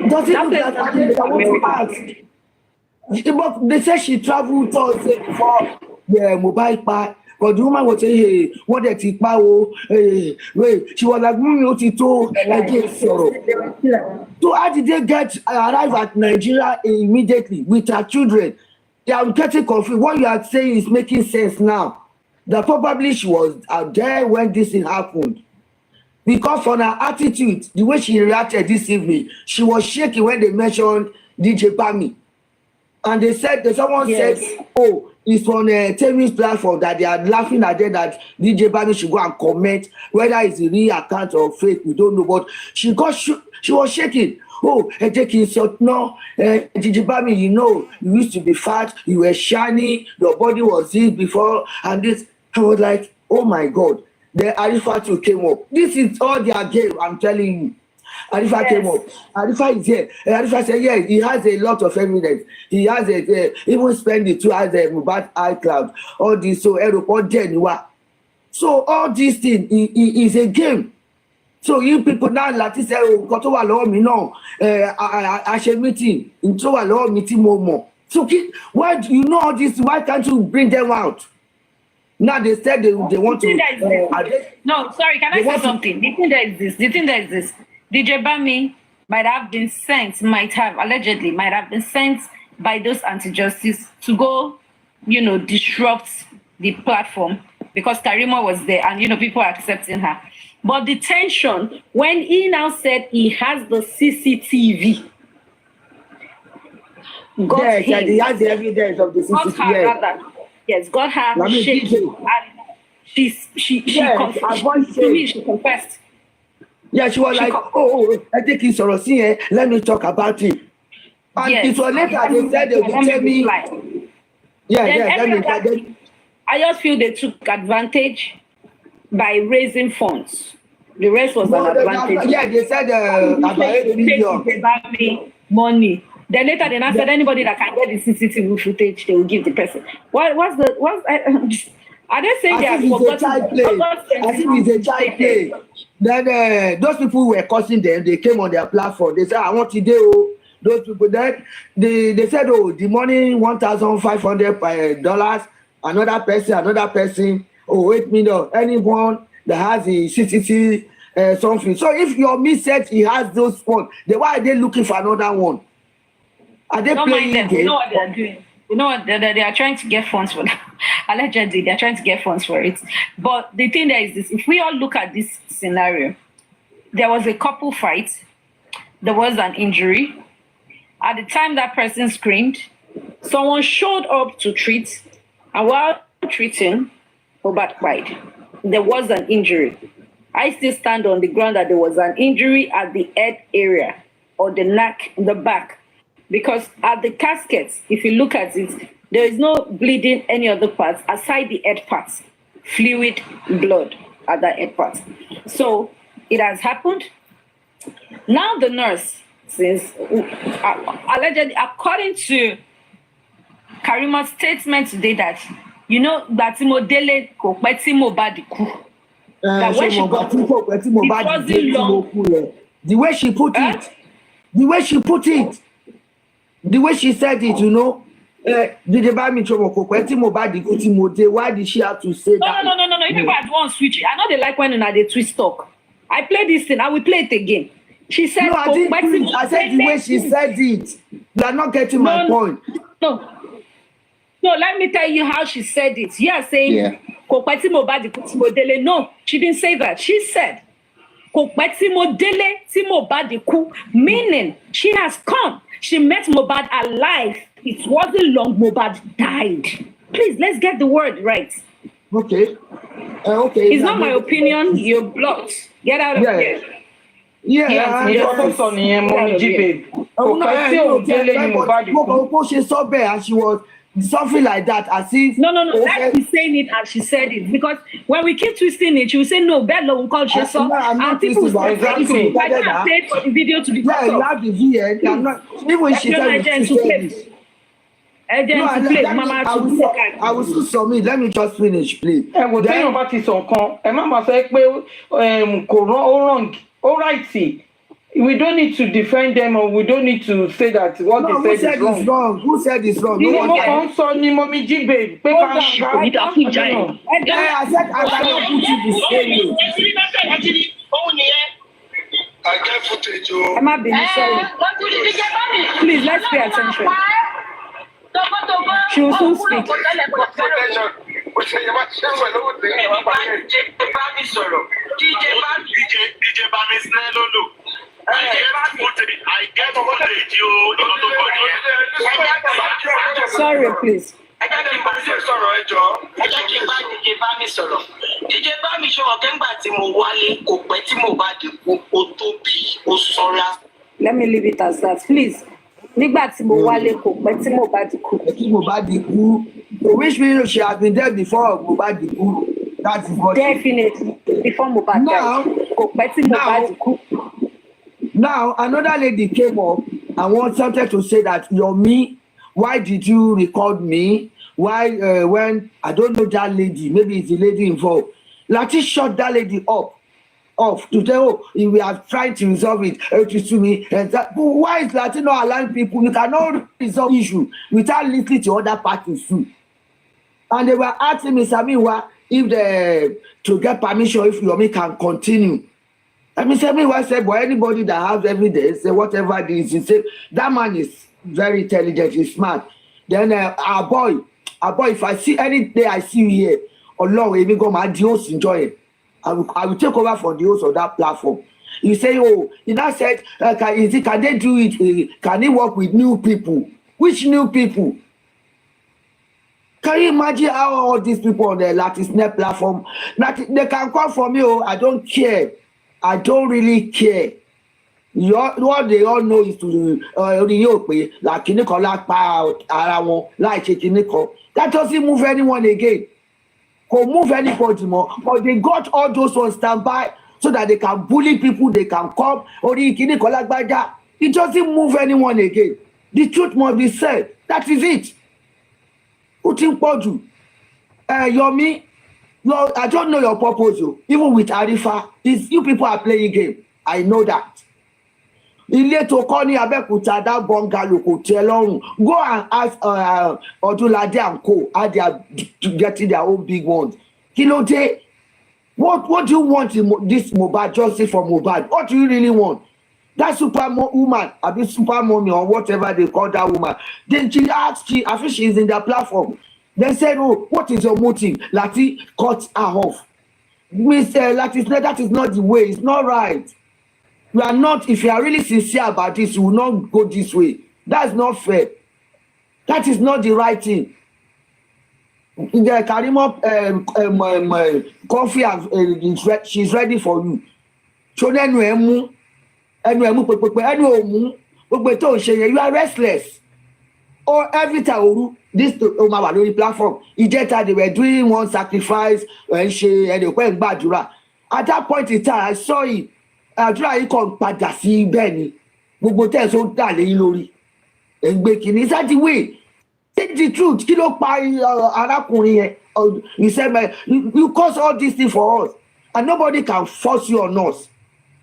Does it That look place like doesn't America? look I want to ask. But they said she traveled Thursday before the Mohbad part. But the woman was saying, hey, what did he power? Hey, wait. She was like, so how did they arrive at Nigeria immediately with her children? Yeah, I'm getting confused. What you are saying is making sense now. That probably she was there when this thing happened. Because on her attitude, the way she reacted this evening, she was shaking when they mentioned DJ Bami. And they said, someone said, oh, it's on a Temi's platform that they are laughing at them that DJ Bami should go and comment whether it's a real account or fake. We don't know. But she was shaking. Oh, no, DJ Bami, you know, you used to be fat, you were shiny, your body was this before, and this. I was like, oh my God. Then Arifa too came up. This is all their game, I'm telling you. Arifa came up. Arifa is here. Arifa said, yeah, he has a lot of evidence. He has even spent it too as a Mohbad iCloud. All this, so aeroport January. So all these things is a game. So you people now like say, oh, got to allow me now. I should meeting. Into allow meeting more. So why do you know all this? Why can't you bring them out? Now they said they want to. No, sorry, can I say something? The thing that is this. DJ Bami might have been sent by those anti-justice to go, disrupt the platform because Karimot was there and, people are accepting her. But the tension, when he now said he has the CCTV, he has the evidence of the CCTV. Yes, got her shaking. She confessed. Yeah, she was I think it's here. Let me talk about it. And it was later they said they would tell me. I just feel they took advantage by raising funds. The rest was an advantage. Yeah, they said about 8 million. Money. Then later they said anybody that can get the CCTV footage, they will give the person. Are they saying they have forgotten? I think it's a child play. Then those people who were cursing them, they came on their platform. They said, I want to do those people. Then they said, oh, the money $1,500. Another person, oh, 8 million. Anyone that has the CCTV something. So if your miss said he has those funds, then why are they looking for another one? Are they playing them? You know what they are doing. You know what they are trying to get funds for that. Allegedly, they are trying to get funds for it. But the thing there is this: if we all look at this scenario, there was a couple fight, there was an injury. At the time that person screamed, someone showed up to treat, and while treating, Mohbad cried. There was an injury. I still stand on the ground that there was an injury at the head area or the neck, the back. Because at the caskets, if you look at it, there is no bleeding any other parts aside the head parts, fluid, blood at the head parts. So it has happened. Now the nurse says, allegedly, according to Karimot's statement today, that that Modele Mohbad ku. That when she got it wasn't long. The way she put it, the way she said it, why did she have to say that? No. You people at once switch. I know they like when they twist talk. I play this thing. I will play it again. She said, no, I said the way she said it. You are not getting my point. No, let me tell you how she said it. You are saying, no, she didn't say that. She said, meaning she has come. She met Mohbad alive. It wasn't long Mohbad died. Please, let's get the word right. Okay. It's not my opinion. You're blocked. Get out of here. Yeah, Nǹkan tó sọ nìyẹn Mommy G-Babe. Kò pẹ́ tí òun délé ni Mohbad kú. Bó ṣe sọ bẹ́ẹ̀ and she was something like that as if. No. Let's be saying it as she said it, because when we keep twisting it, she will say no. Bello will call she saw, and people will say exactly. I can't pay for the video to be cut Yeah, you off. have the VN. I'm not even she said it. I will still submit. Let me just finish, please. Ẹ wò téèyàn bá ti sọ nǹkan, ẹ má máa sọ pé kò wrong, all right. We don't need to defend them, or we don't need to say that what they said is wrong. Who said it's wrong? No one can sọ ni Mommy G-Babe. Pé ká I said I cannot put it the same way. I get footage. Emma Bini, sorry. Please, let's pay attention. She will soon speak. Sorry, please. Let me leave it as that, please. Nígbà tí mo wálé kò pẹ́ tí Mohbad kú. Which means she has been there before Mohbad kú. That is what. Definitely before Mohbad died. Kò pẹ́ tí Mohbad kú. Now another lady came up and wanted to say that Yomi, why did you record me? Why when I don't know that lady, maybe it's the lady involved. Lati shut that lady off to tell we are trying to resolve it to sue me and that. But why is Lati not allowing people? You cannot resolve issue without listening to other parties too. And they were asking me, Samiwa, if they to get permission if Yomi can continue. I mean, Samiwa said, but anybody that has evidence, say whatever it is, he said that man is very intelligent, he's smart. Then our boy, if I see any day I see you here, Allah, if you go my deals enjoy it. I will take over for the host of that platform. You say, oh, he now said, can they do it? Can he work with new people? Which new people? Can you imagine how all these people on the Latisnet platform, they can come for me, oh, I don't care. I don't really care. What they all know is to like that doesn't move anyone again. Could move anybody more, but they got all those on standby so that they can bully people, they can come. It doesn't move anyone again. The truth must be said. That is it. Yomi, I don't know your purpose. Even with Arifa, you people are playing game. I know that. Ilé tó kọ́ ní Abẹ́òkúta, that bungalow kò tẹ́ lọ́rùn. Go and ask Odunlade and co how they are getting their own big ones. Kí ló dé? What do you want in this Mohbad justice for Mohbad? What do you really want? That super woman, super mommy or whatever they call that woman. Then she asked, I think she is in their platform. They said, oh, what is your motive? Lati cut her off. Mr. Lati said that is not the way. It's not right. You are not, if you are really sincere about this, you will not go this way. That's not fair. That is not the right thing. The Karimot coffee, she's ready for you. So then you are restless. Or every time this platform, they were doing one sacrifice and they went back. At that point in time, I saw it. Àdúrà yìí kàn padà sí bẹ́ẹ̀ ni gbogbo tẹ̀sán dà lẹ́yìn lórí ẹgbẹ́ kìíní is that the way? Take the truth. Kí ló pa arákùnrin yẹn? You said you cause all these things for us and nobody can force you on us.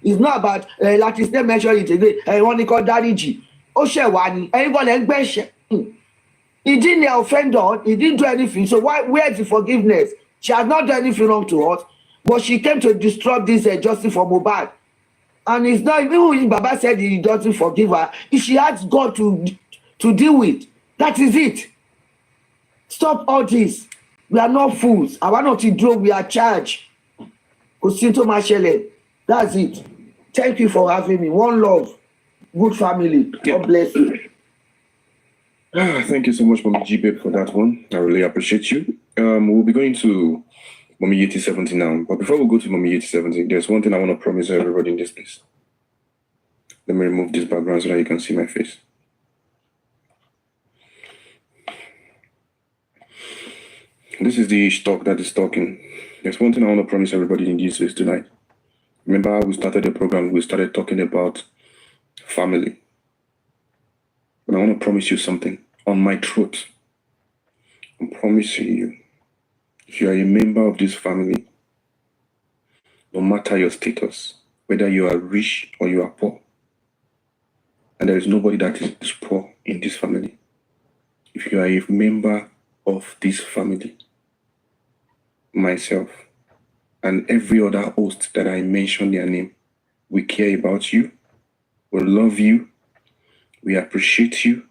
It's not about láti ṣe mention it again wọ́n ní kọ́ dáríjì ó ṣẹ̀ wá ni anybody ẹgbẹ́ ṣẹ̀ he didn't offend us, he didn't do anything, so where is the forgiveness? She has not done anything wrong to us, but she came to disrupt this justice for Mohbad. And it's not even when Baba said he doesn't forgive her, she has God to deal with. That is it. Stop all this. We are not fools. I want to do, we are charged. That's it. Thank you for having me. One love. Good family. God bless you. Thank you so much, Mommy G-Babe, for that one. I really appreciate you. We'll be going to Mommy 70 now. But before we go to Mommy 70, there's one thing I want to promise everybody in this place. Let me remove this background so that you can see my face. This is the stock that is talking. There's one thing I want to promise everybody in this place tonight. Remember how we started the program, we started talking about family. But I want to promise you something on my truth. I'm promising you, if you are a member of this family, no matter your status, whether you are rich or you are poor, and there is nobody that is poor in this family. If you are a member of this family, myself, and every other host that I mentioned their name, we care about you, we love you, we appreciate you,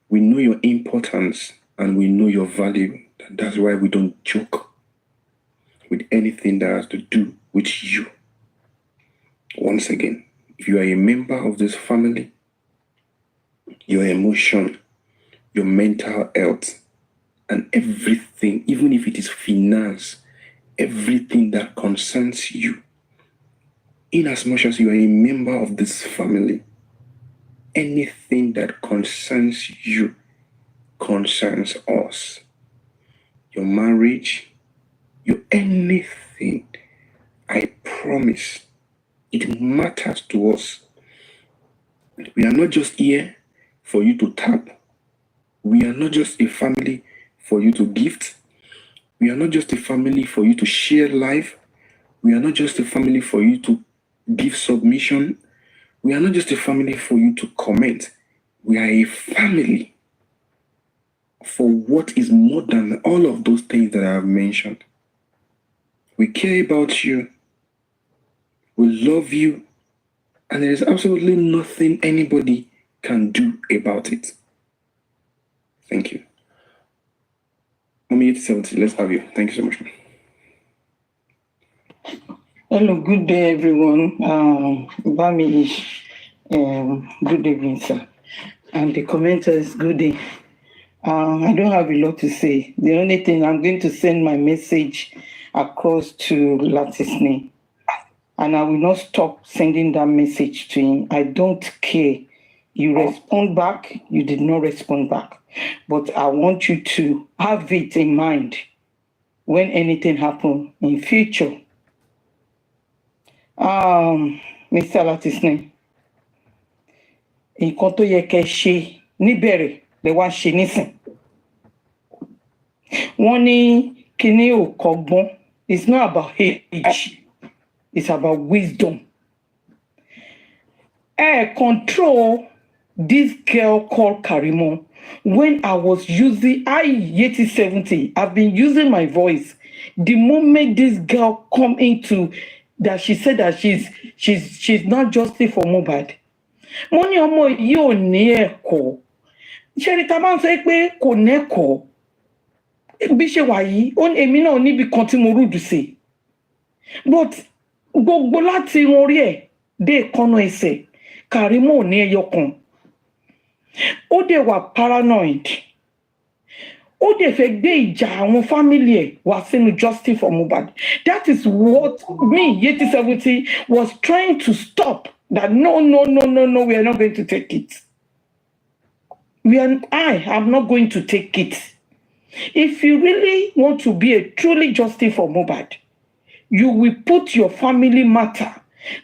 we know your importance, and we know your value. That's why we don't joke with anything that has to do with you. Once again, if you are a member of this family, your emotion, your mental health, and everything, even if it is finance, everything that concerns you, in as much as you are a member of this family, anything that concerns you concerns us. Your marriage, your anything, I promise, it matters to us. We are not just here for you to tap. We are not just a family for you to gift. We are not just a family for you to share life. We are not just a family for you to give submission. We are not just a family for you to comment. We are a family for what is more than all of those things that I have mentioned. We care about you. We love you. And there is absolutely nothing anybody can do about it. Thank you. Mommy 870, let's have you. Thank you so much. Hello, good day, everyone. Bami, good evening, sir. And the commenters, good day. I don't have a lot to say. The only thing, I'm going to send my message across to Latisne. And I will not stop sending that message to him. I don't care. You respond back, you did not respond back. But I want you to have it in mind when anything happens in future. Mr. Latisne, nǹkan tó yẹ kẹ́ ṣe níbẹ̀rẹ̀ lẹ wá ṣe nísìn. Wọ́n ní kíní ò kọ́gbọ́n. It's not about age. It's about wisdom. Control this girl called Karimot. When I was using Yeti 70, I've been using my voice. The moment this girl come into that, she said that she's not justice for Mohbad. Money ọmọ yìí ò ní ẹ̀kọ́. Ṣé ta bá ń sọ pé kò nẹ́kọ̀ọ́? Bí ṣe wà yìí, èmi náà níbi kan tí mo rúdù sí. But gbogbo láti orí ẹ̀ dé ìkànnà ẹsẹ̀, Karimot ò ní ẹyọ kan. Ó dẹ̀ wà paranoid. Ó dẹ̀ fẹ́ gbé ìjà àwọn family ẹ̀ wá sínú justice for Mohbad. That is what me, Yeti 70, was trying to stop. That no, we are not going to take it. I am not going to take it. If you really want to be a truly justice for Mohbad, you will put your family matter.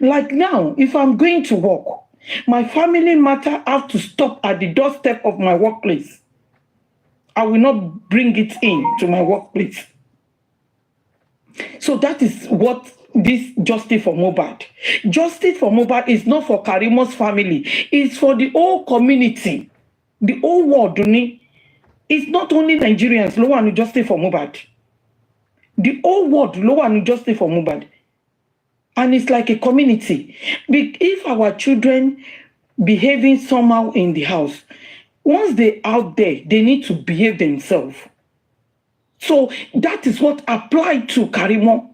Like now, if I'm going to work, my family matter have to stop at the doorstep of my workplace. I will not bring it in to my workplace. So that is what this justice for Mohbad. Justice for Mohbad is not for Karimot's family. It's for the whole community, the whole world. It's not only Nigerians, low and justice for Mohbad. The whole world, low and justice for Mohbad. And it's like a community. If our children behaving somehow in the house, once they're out there, they need to behave themselves. So that is what applied to Karimot.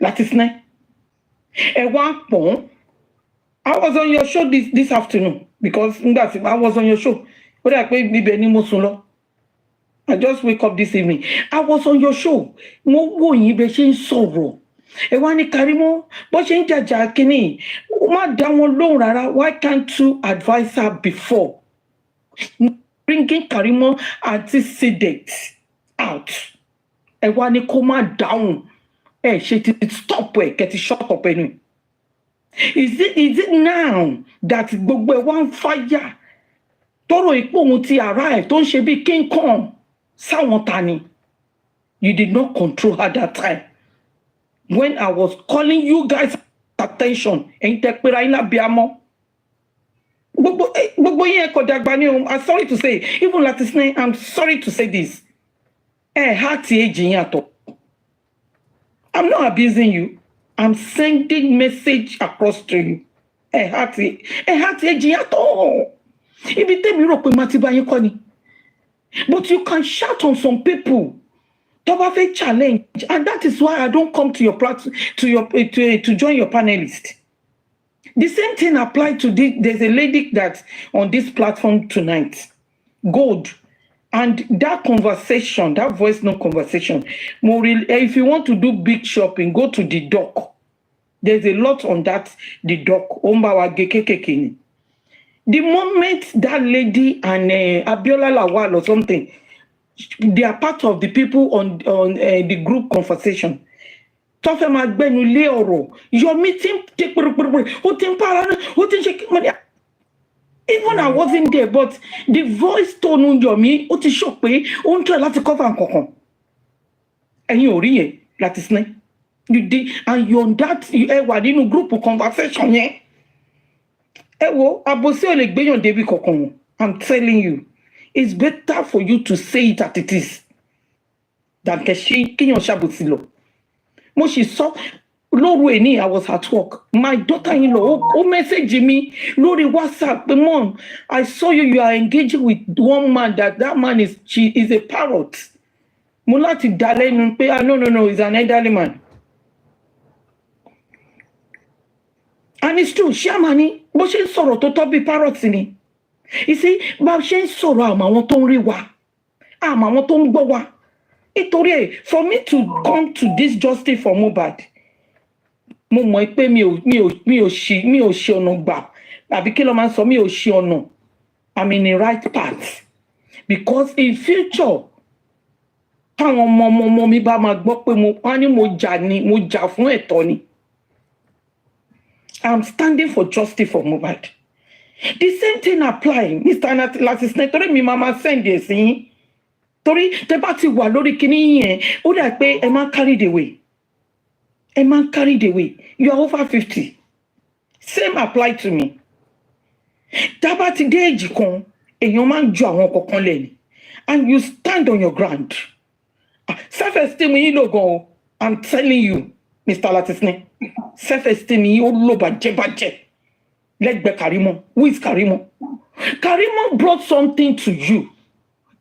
Latisne. I was on your show this afternoon because I was on your show. I just wake up this evening. I was on your show. ẹ wá ní Karimot bó ṣe ń jàjà kínní má dá wọn lóhùn rárá. Why can't you advise her before bringing Karimot antecedents out? Ẹ wá ní kó má dáhùn. Ẹ ṣe ti stop ẹ kẹ́ ti shut up ẹnu. Is it now that gbogbo ẹ wá ń fire tọrọ ipò ohun ti arrive tó ń ṣe bí King Kong sáwọn ta ni? You did not control her that time. When I was calling you guys attention, I'm sorry to say, even Latisne, I'm sorry to say this. I'm not abusing you. I'm sending message across to you. But you can shout on some people. Challenge, and that is why I don't come to your platform to join your panelist. The same thing applied to this. There's a lady that on this platform tonight, Gold, and that conversation, that voice note conversation. If you want to do big shopping, go to the dock. There's a lot on that the dock. The moment that lady and Abiola Lawal or something, they are part of the people on the group conversation. Even I wasn't there, but the voice tone on Yomi, what is shock me, on try to cover and cock. And you read that is not. You did, and you on that you were in a group of conversation, yeah. I'm telling you. It's better for you to say it as it is than Kenyon Shabusilo. Mo she saw Lori, I was at work. My daughter-in-law messaged me, Lori, WhatsApp, the mom. I saw you are engaging with one man that man is a parrot. Mulati Dalen, no, he's an elderly man. And it's true, Shamani, but she's sorrow to be parrots in it. You see, but she's sorrow, I want to rewa. I want to go. For me to come to this justice for Mohbad, mo mọ̀ pé mi ò ṣe ọ̀nà gbà àbí kí ló máa ń sọ mi ò ṣe ọ̀nà. I'm in the right path because in future táwọn ọmọ mi bá máa gbọ́ pé mo jà fún ẹ̀tọ́ ni. I'm standing for justice for Mohbad. The same thing apply, Mr. Latisne, torí mi mama send ẹ̀ sí. Torí tẹ́ bá ti wà lórí kíní yẹn, ó dà pé ẹ máa carry the way. A man carried away. You are over 50. Same apply to me. Tabati deji kon, èèyàn máa ń ju àwọn kankan lẹ́ni. And you stand on your ground. Self-esteem yìí ló gan o. I'm telling you, Mr. Latisne. Self-esteem yìí ó lò bàjẹ́. Lẹ́gbẹ̀ẹ́ Karimot. Who is Karimot? Karimot brought something to you.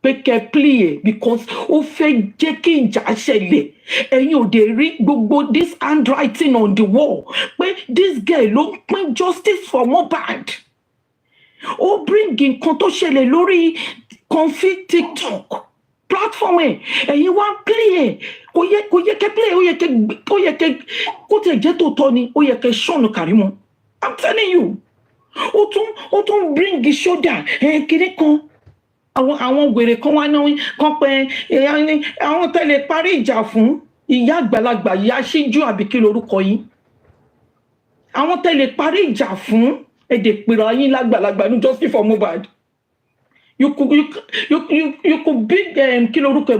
Because ó fẹ́ jẹ́ kí ìjà ṣẹlẹ̀. Ẹ̀yin ò dé rí gbogbo this handwriting on the wall. Pé this girl ló pín justice for Mohbad. Ó bring nǹkan tó ṣẹlẹ̀ lórí conflict TikTok platform ẹ̀. Ẹ̀yin wá play ẹ̀. Kò yẹ kẹ́ play, ó yẹ kẹ́ kó tẹ̀ jẹ́ tòótọ́ ni, ó yẹ kẹ́ ṣọ́nù Karimot. I'm telling you. Ó tún bring the shoulder. Kiri kan. Àwọn wèrè kan wá náà kan pé àwọn tẹ́lẹ̀ parí ìjà fún ìyá àgbàlagbà ìyá síjú àbí kí lorúkọ yín. Àwọn tẹ́lẹ̀ parí ìjà fún èdè pèrè yín lágbàlagbà ní justice for Mohbad. You could big kí lorúkọ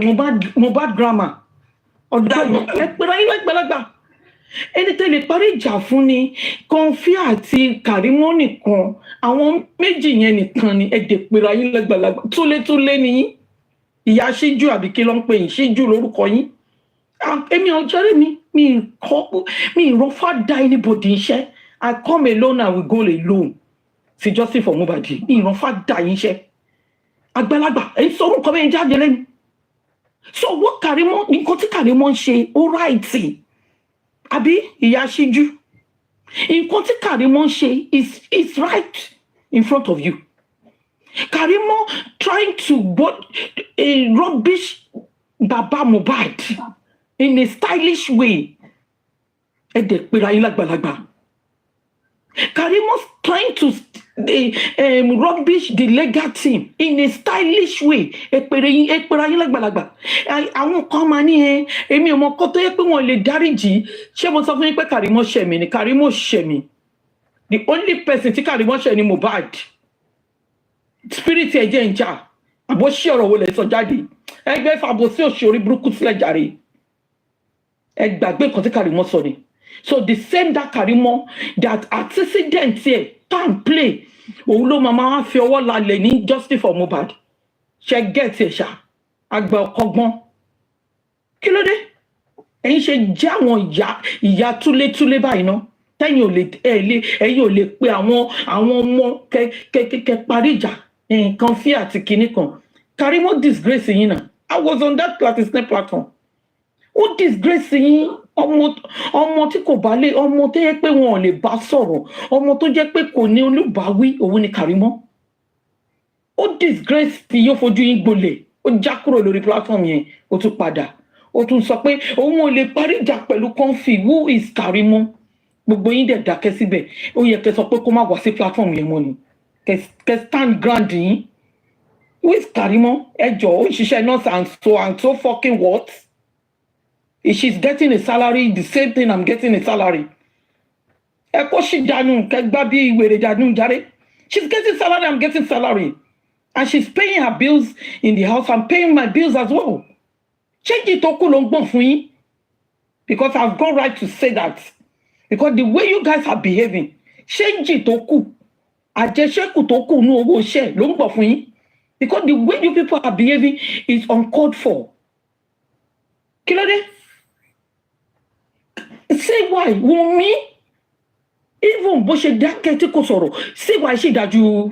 Mohbad grammar. Ọ̀dà pèrè yín lágbàlagbà. Ẹni tẹ́lẹ̀ parí ìjà fún ni Kọ́ńfì àti Karimot nìkan. Àwọn méjì yẹn nìkan ni ẹ̀dẹ̀ pèrè ayé lẹ́gbàlagbà. Túlétúlé ni yín. Ìyá síjú àbí kí ló ń pè yín? Síjú lórúkọ yín. Èmi ọ̀jẹ̀rẹ̀ mi ìrọ́fà dá anybody iṣẹ́. I come alone and we go alone. Fi justice for Mohbad. Ìrọ́fà dá yín iṣẹ́. Àgbàlagbà ẹ̀ ń sọ orúkọ bẹ́ẹ̀ jáde lẹ́nu. So what Karimot, nǹkan tí Karimot ń ṣe, ó ráìtì. Àbí ìyá síjú. Nǹkan tí Karimot ṣe is right in front of you. Karimot trying to rubbish Baba Mohbad in a stylish way. ẹ dẹ̀ pera yín lágbàlagbà. Karimot trying to rubbish the legal team in a stylish way. Ẹ pera yín lágbàlagbà. Àwọn kan máa ní èmi ò mọ kó tó yẹ pé wọ́n lè dáríjì. Ṣé mo sọ fún yín pé Karimot ṣẹ̀ mí ni? Karimot ṣẹ̀ mí. The only person tí Karimot ṣẹ̀ ni Mohbad. Spirit ẹ̀jẹ̀ ń jà. Àbó ṣí ọ̀rọ̀ wo lè sọ jáde. Ẹgbẹ́ fàbọ̀ sí òṣèré burúkú sílẹ̀ jàre. Ẹ gbàgbé nǹkan tí Karimot sọ ni. So the same that Karimot that accident here can play. Òun ló máa fi ọwọ́ lálẹ́ ní justice for Mohbad. Ṣé get ẹ̀ ṣá? Àgbà ọkọ̀gbọ́n. Kí ló dé? Ẹ̀yin ṣe jẹ́ àwọn ìyá túlétúlé báyìí ná. Tẹ́yìn ò lè pe àwọn ọmọ kẹ parí ìjà. Nǹkan fí àti kinní kan. Karimot disgrace yín náà. I was on that platform. Ó disgrace yín. Ọmọ tí kò bá lè, ọmọ tó yẹ pé wọn ò lè bá sọ̀rọ̀, ọmọ tó jẹ́ pé kò ní olùbáwí, òun ni Karimot. Ó disgrace tí yóò fojú yín gbolẹ̀, ó já kúrò lórí platform yẹn, ó tún padà. Ó tún sọ pé òun ò lè parí ìjà pẹ̀lú Comfy. Who is Karimot? Gbogbo yín dẹ̀ dákẹ́ síbẹ̀. Ó yẹ kẹ́ sọ pé kó má wá sí platform yẹn mọ́ ni. Kẹ́ stand ground yín. Who is Karimot? Ẹ jọ̀ọ́, ó ṣiṣẹ́ nurse and so fucking what? If she's getting a salary, the same thing I'm getting a salary. Ẹ kó ṣì dànù, kẹ́ gbá bí ìwèrè dànù jàre. She's getting salary, I'm getting salary. And she's paying her bills in the house. I'm paying my bills as well. Change it tó kù ló ń gbọ̀n fún yín. Because I've got right to say that. Because the way you guys are behaving, change it tó kù. Àjẹṣẹ́kù tó kù ní owó iṣẹ́ ló ń gbọ̀n fún yín. Because the way you people are behaving is uncalled for. Kí ló dé? Say why? Wunmi? Even bó ṣe dákẹ́ tí kò sọ̀rọ̀. Say why ṣe dájú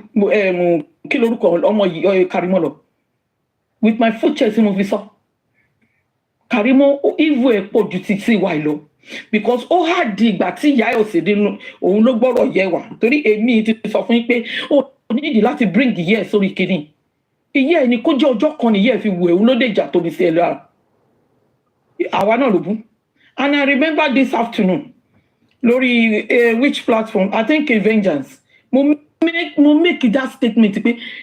kí lorúkọ ọmọ Karimot lọ. With my full chest mo fi sọ. Karimot even ẹ̀ pọ̀ ju ti say why lọ. Because ó hà di ìgbà tí ìyá ẹ̀ ò sì dínú òun ló gbọ́rọ̀ yẹ wà. Torí èmi ti sọ fún yín pé ó nídìí láti bring ìyá ẹ̀ sórí kìíní. Ìyá ẹ̀ ni kó jẹ́ ọjọ́ kan nìyá ẹ̀ fi wù ẹ̀ òun ló dé ìjà tóbi sí ẹ lára. Àwa náà ló bú. And I remember this afternoon, lórí which platform? I think in Vengeance. Mo make that statement.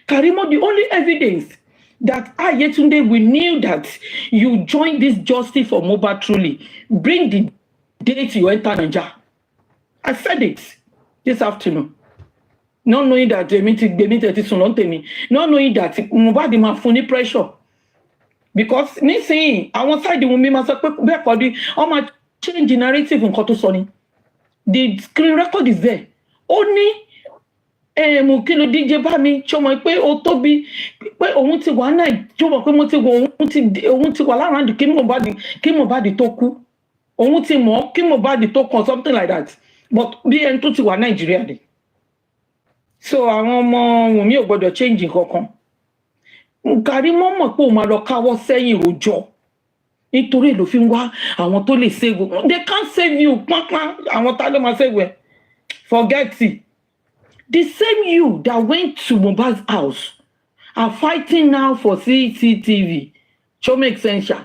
Karimot, the only evidence that Yetunde, we knew that you joined this justice for Mohbad truly. Bring the date you enter Nigeria. I said it this afternoon. Not knowing that not knowing that Mohbad ma fún ní pressure. Because nísìnyí àwọn side Wunmi máa sọ pé bẹ́ẹ̀ kọ́ di wọ́n máa change the narrative nǹkan tó sọ ni. The screen record is there. Ó ní mo kí ló díje bá mi ṣọmọ pé ó tóbi pé òun ti wà náà ṣọmọ pé mo ti wọ òun ti wà lára kí Mohbad tó kú. Òun ti mọ̀ kí Mohbad tó kàn something like that. But bí ẹni tó ti wà Nàìjíríà ni. So àwọn ọmọ Wunmi ò gbọdọ̀ change nǹkan kan. Karimot mọ̀ pé òun máa lọ káwọ́ sẹ́yìn rojọ́ nítorí èlò fi ń wá àwọn tó lè save you. They can't save you pánpán àwọn tá ló máa save you. Forget it. The same you that went to Mohbad's house are fighting now for CCTV. Ṣó make sense ṣá?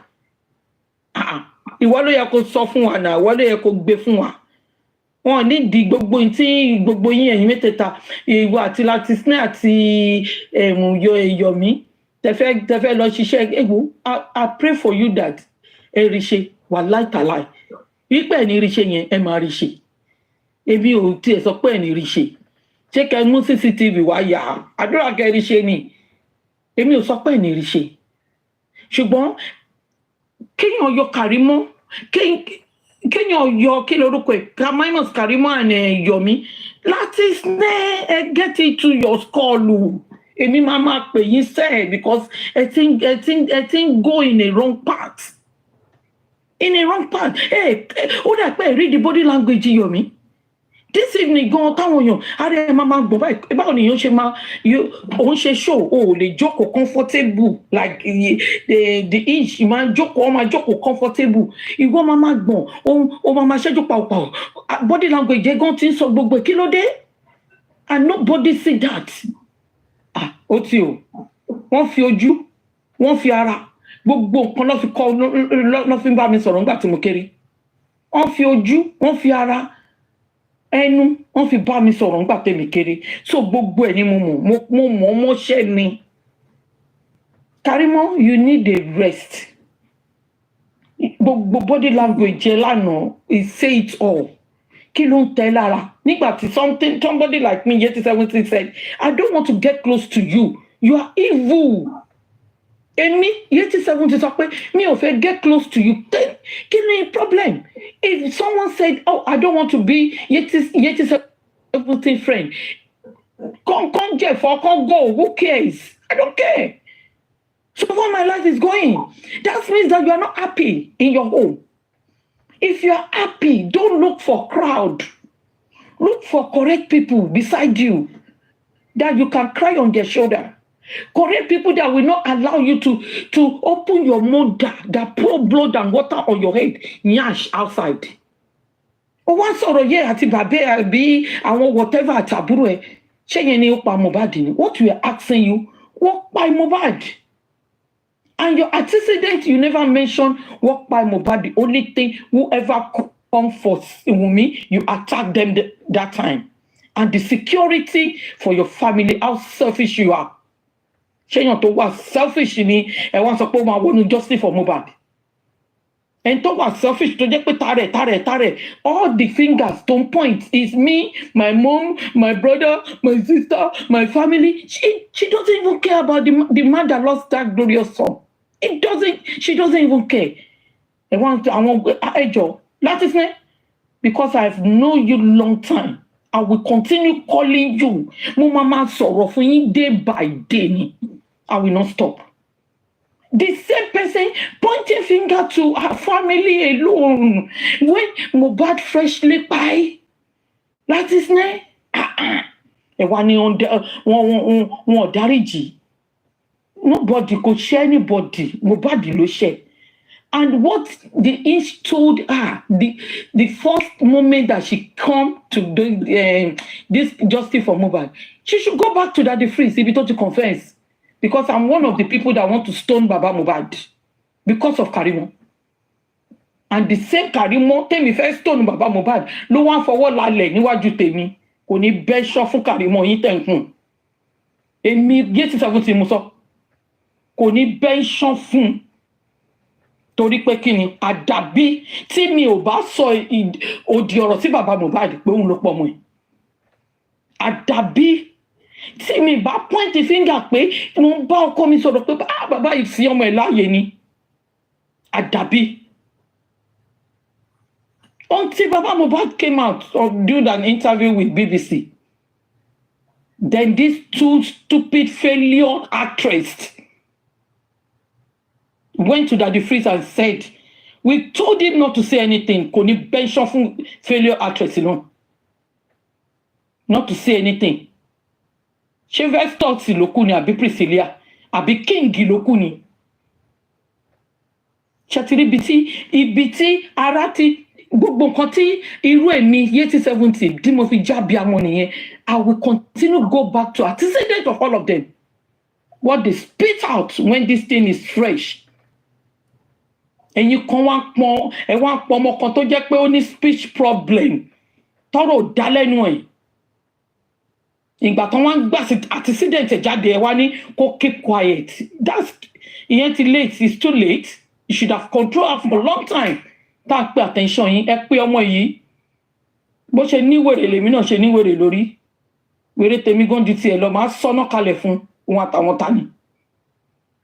Ìwọ ló yẹ kó sọ fún wa náà, ìwọ ló yẹ kó gbé fún wa. Wọ́n ní di gbogbo yín ẹ̀yin mẹ́tẹ̀ẹ̀ta ìwọ àti láti snare àti Yome tẹ́fẹ́ lọ ṣiṣẹ́ egbò. I pray for you that ẹ rí ṣe wà láìtàláì. Wípé ẹ̀ ní rí ṣe yẹn ẹ máa rí ṣe. Èmi ò tiẹ̀ sọ pé ẹ̀ ní rí ṣe. Ṣé kẹ́ mú CCTV wá yà á? Àdúrà kẹ́ rí ṣe ni. Èmi ò sọ pé ẹ̀ ní rí ṣe. Ṣùgbọ́n kéèyàn yọ Karimot kéèyàn yọ kí lorúkọ ẹ̀ minus Karimot and Yome láti snare get it to your skull. Èmi máa pè yín sẹ́ẹ̀ because ẹ ti ń go in a wrong path. In a wrong path. Ó dà pé read the body language Yome. This evening gan táwọn èèyàn ààrẹ ẹ máa gbọ̀n báyìí báwo nìyẹn ṣe máa òun ṣe show o lè jókòó comfortable like the inch máa jókòó máa jókòó comfortable ìwọ máa gbọ̀n o máa ṣẹ́jú pàwọ̀pàwọ̀ body language ẹ gan ti ń sọ gbogbo kí ló dé and nobody see that. Ó ti o wọ́n fi ojú wọ́n fi ara gbogbo nǹkan lọ́ fi bá mi sọ̀rọ̀ nígbà tí mo kéré wọ́n fi ojú wọ́n fi ara ẹnu wọ́n fi bá mi sọ̀rọ̀ nígbà tèmi kéré so gbogbo ẹ̀ ni mo mọ̀ mọ́ṣẹ́ ni. Karimot, you need a rest. Gbogbo body language ẹ lánàá is say it all. Kí ló ń tẹ́ lára? Nígbà tí somebody like me Yeti 70 said, I don't want to get close to you. You are evil. Èmi Yeti 70 sọ pé mi ò fẹ́ get close to you. Then kí ni problem? If someone said, oh, I don't want to be Yeti 70 friend, come Jeff or come go. Who cares? I don't care. So where my life is going, that means that you are not happy in your home. If you are happy, don't look for crowd. Look for correct people beside you that you can cry on their shoulder. Correct people that will not allow you to open your mouth that pour blood and water on your head, nyash outside. Ó wá sọ̀rọ̀ yẹ àti bàbá àbí àwọn whatever àtàbúrò ẹ̀ ṣé yẹn ni ó pa Mohbad ni? What we are asking you, what by Mohbad? And your antecedent, you never mention what by Mohbad. The only thing, whoever come for Wunmi, you attack them that time. And the security for your family, how selfish you are. Ṣéyàn tó wà selfish ni ẹ wá sọ pé ó máa wọnú justice for Mohbad. And tó wà selfish tó jẹ́ pé tààrẹ̀ all the fingers don't point is me, my mom, my brother, my sister, my family. She doesn't even care about the man that lost that glorious son. She doesn't even care. I want Ejo. That is me. Because I've known you long time. I will continue calling you. Mo mama sọ̀rọ̀ fún yín day by day. I will not stop. The same person pointing finger to her family alone. When Mohbad freshly pie. That is me. Wọ́n dáríjì. Nobody could share anybody. Nobody will share. And what the inch told her, the first moment that she come to do this justice for Mohbad, she should go back to Daddy Freeze if to confess. Because I'm one of the people that want to stone Baba Mohbad because of Karimot. And the same Karimot, tèmi fẹ́ stone Baba Mohbad, ló wá fọwọ́ lálẹ̀ níwájú tèmi. Kò ní bẹ́ ṣọ́ fún Karimot yín tẹ̀kùn. Èmi Yeti 70 mo sọ. Kò ní bẹ́ńṣán fún torí pé kí ni àdàbí tí mi ò bá sọ òdì ọ̀rọ̀ sí bàbá Mohbad pé òun ló pọ̀ mọ́ ẹ̀. Àdàbí tí mi bá point finger pé mo ń bá ọkọ mi sọ̀rọ̀ pé bàbá yìí fi ọmọ ẹ̀ láàyè ni. Àdàbí. Until Baba Mohbad came out or did an interview with BBC, then these two stupid failure actresses went to Daddy Freeze and said, we told him not to say anything. Kò ní bention fún failure actress alone. Not to say anything. Ṣé Vestos ló kú ni àbí Priscilla àbí King ló kú ni? Ṣàtìrí ibi tí ara ti gbogbo nǹkan tí irú èmi Yeti 70 tí mo fi jábí àwọn nìyẹn. I will continue go back to antecedent of all of them. What they spit out when this thing is fresh. Ẹ̀yin kan wá pọn ọmọ kan tó jẹ́ pé ó ní speech problem tọ́rọ̀ dá lẹ́nu ẹ̀. Ìgbà tán wá ń gbà sí antecedent jáde ẹ̀ wá ní kó keep quiet. Ìyẹn ti late, it's too late. You should have controlled her for a long time. Tá a pé attention yín ẹ pé ọmọ yìí. Bó ṣe ní wèrè lèmi náà ṣe ní wèrè lórí. Wèrè tèmi gan ju tiẹ̀ lọ máa sọ́nà kalẹ̀ fún òun àtàwọn tani.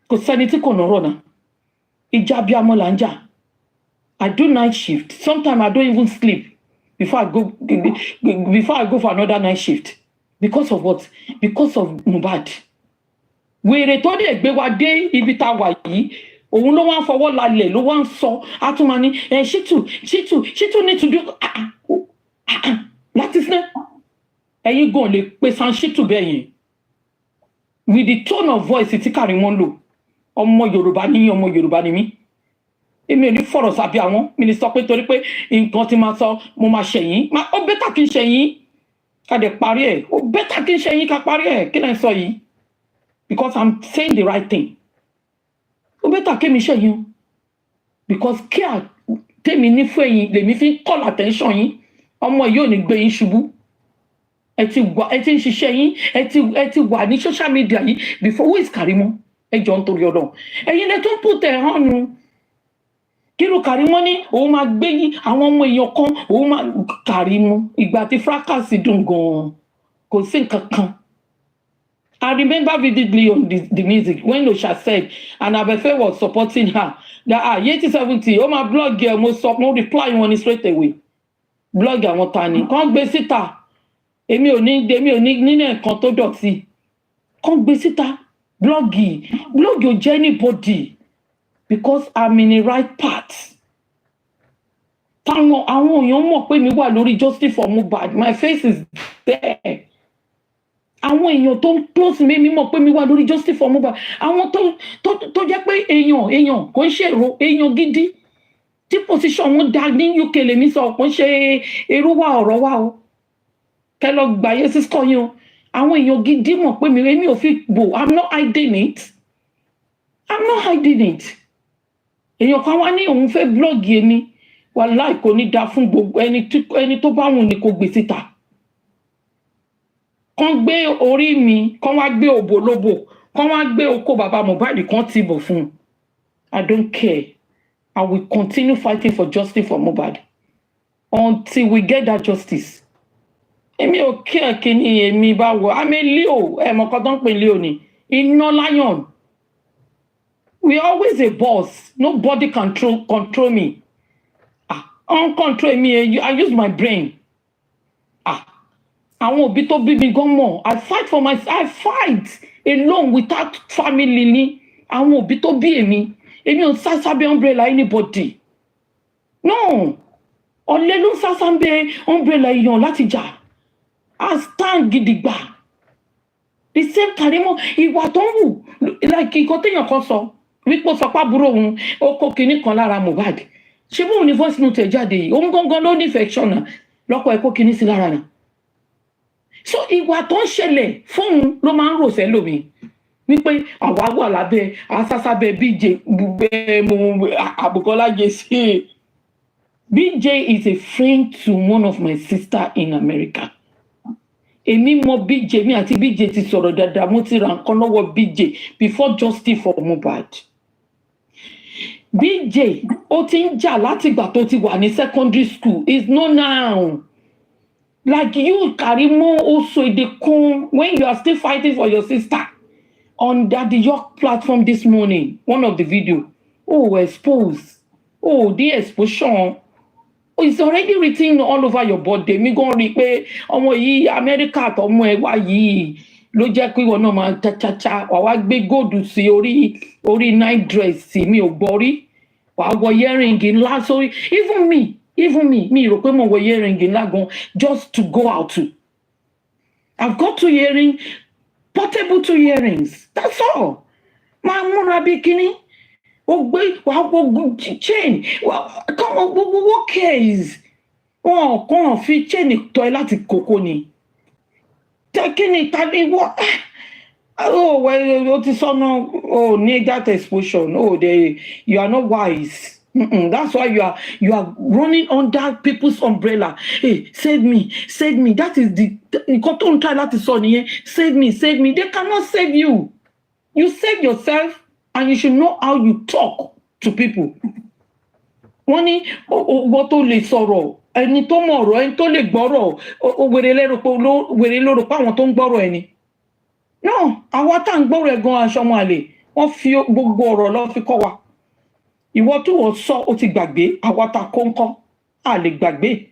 Kò sẹ́ni tí kò nọ̀rọ̀ náà. Ìjà bí amọ̀ là ń jà. I do night shift. Sometimes I don't even sleep before I go for another night shift. Because of what? Because of Mohbad. Wèrè tó dé gbé wa dé ibi tá wà yìí. Òun ló wá ń fọwọ́ lálẹ̀ ló wá ń sọ àtúmọ̀ ní Shitu need to do láti sinẹ́. Ẹ̀yin gan lè pe San Shitu bẹ́ẹ̀ yẹn. With the tone of voice tí Karimot lò. Ọmọ Yorùbá ni mí. Èmi ò ní fọ̀rọ̀ sábẹ́ àwọn mi ní sọ pé torí pé nǹkan tí máa sọ mo máa ṣẹ̀yìn. Ó bẹ́tà kí n ṣẹ̀yìn. Ká dẹ̀ parí ẹ̀. Ó bẹ́tà kí n ṣẹ̀yìn ká parí ẹ̀. Kí lẹ́ ń sọ yìí? Because I'm saying the right thing. Ó bẹ́tà kí mi ṣẹ̀yìn. Because care tèmi ní fún ẹ̀yin lèmi fi ń call attention yín ọmọ yìí ò ní gbé yín ṣubú ẹ ti ń ṣiṣẹ́ yín ẹ ti wà ní social media yìí before who is Karimot ẹ jọ ń torí ọ̀dọ̀ ẹ̀yin lẹ tún put ẹ̀ hàn nù kílò Karimot ní òun máa gbé yín àwọn ọmọ èèyàn kan òun máa Karimot ìgbà tí fracas dùn gan-an kò sí nǹkan kan. I remember vividly on the music when Osha said and Abefe was supporting her that Yeti 70 oh my blog girl mo reply wọn ni straight away blog àwọn ta ni kàn gbé síta èmi ò ní nínú nǹkan tó dọ̀tí kàn gbé síta blog ò jẹ́ anybody because I'm in the right path. Táwọn àwọn èèyàn mọ̀ pé mi wà lórí justice for Mohbad my face is there. Àwọn èèyàn tó ń close mi mọ̀ pé mi wà lórí justice for Mohbad àwọn tó jẹ́ pé èèyàn kò ń ṣèrò èèyàn gidi tí position wọn dá ní UK lèmi sọ kò ń ṣe èrò wa ọ̀rọ̀ wa o kẹ lọ gbàyè sísọ yín o àwọn èèyàn gidi mọ̀ pé èmi ò fi bò I'm not hiding it èèyàn kan wá ní òun fẹ́ blọ́ọ̀gì èmi wàláì kò ní da fún gbogbo ẹni tó bá wùn ní kò gbé síta kàn gbé orí mi kàn wá gbé òbólóbò kàn wá gbé oko bàbá Mohbad kàn ti bọ̀ fún un I don't care I will continue fighting for justice for Mohbad until we get that justice. Èmi ò kí ẹ̀ kí ni èmi bá wọ àmì leo ẹ̀mọ̀ kan tó ń pè leo ni iná lion we always a boss nobody control me uncontrol me I use my brain àwọn òbí tó bí mi gan mọ̀ I fight alone without family ni àwọn òbí tó bí èmi ò sá sábẹ́ umbrella anybody no ọ̀lẹ ló ń sá sábẹ́ umbrella èèyàn láti jà I stand gidigba the same Karimot ìwà tó ń wù like nǹkan téèyàn kan sọ wípé sọ pé àbúrò òun ó kó kinní kan lára Mohbad ṣé bóun ni voice note ẹ̀ jáde yìí òun gangan ló ní infection náà lọ́kọ̀ ẹ̀ kó kinní sí lára náà so ìwà tó ń ṣẹlẹ̀ fóun ló máa ń rò sẹ́lòmí wípé àwa wà lábẹ́ asásábẹ́ BJ Àbùkọ́lá jẹ́sí BJ is a friend to one of my sister in America. Èmi mọ̀ BJ mi àti BJ ti sọ̀rọ̀ dáadáa mo ti ra nǹkan lọ́wọ́ BJ before justice for Mohbad. BJ ó ti ń jà láti ìgbà tó ti wà ní secondary school is no now. Like you Karimot also Edekun when you are still fighting for your sister on that the York platform this morning one of the video expose the exposure. It's already written all over your body. Mi gan rí pé ọmọ yìí America tọmọ ẹ wá yìí ló jẹ́ pé ìwọ náà máa cha wá gbé gold sí orí night dress mi ò gbọ́ rí wá wọ earring ńlá sórí even me mi rò pé mo wọ earring ńlá gan just to go out to. I've got 2 earrings, portable 2 earrings. That's all. Máa múra bí kíní. Chain. Come on, what cares? Oh, come on, chain toilet koko ni. Taking it, what? Oh, well, what is on? Oh, need that exposure. Oh, you are not wise. That's why you are running under people's umbrella. Hey, save me. That is the save me. They cannot save you. You save yourself. And you should know how you talk to people. Wọ́n ní owó tó lè sọ̀rọ̀ ẹni tó mọ̀ ọ̀rọ̀ ẹni tó lè gbọ́rọ̀ wèrè lóró pa àwọn tó ń gbọ́rọ̀ ẹni. No, àwa tá ń gbọ́rọ̀ ẹ̀gan aṣọ ọmọ àlè wọ́n fi gbogbo ọ̀rọ̀ lọ fi kọ́ wa. Ìwọ tó wọ́n sọ ó ti gbàgbé àwa tá kó ń kọ́ à lè gbàgbé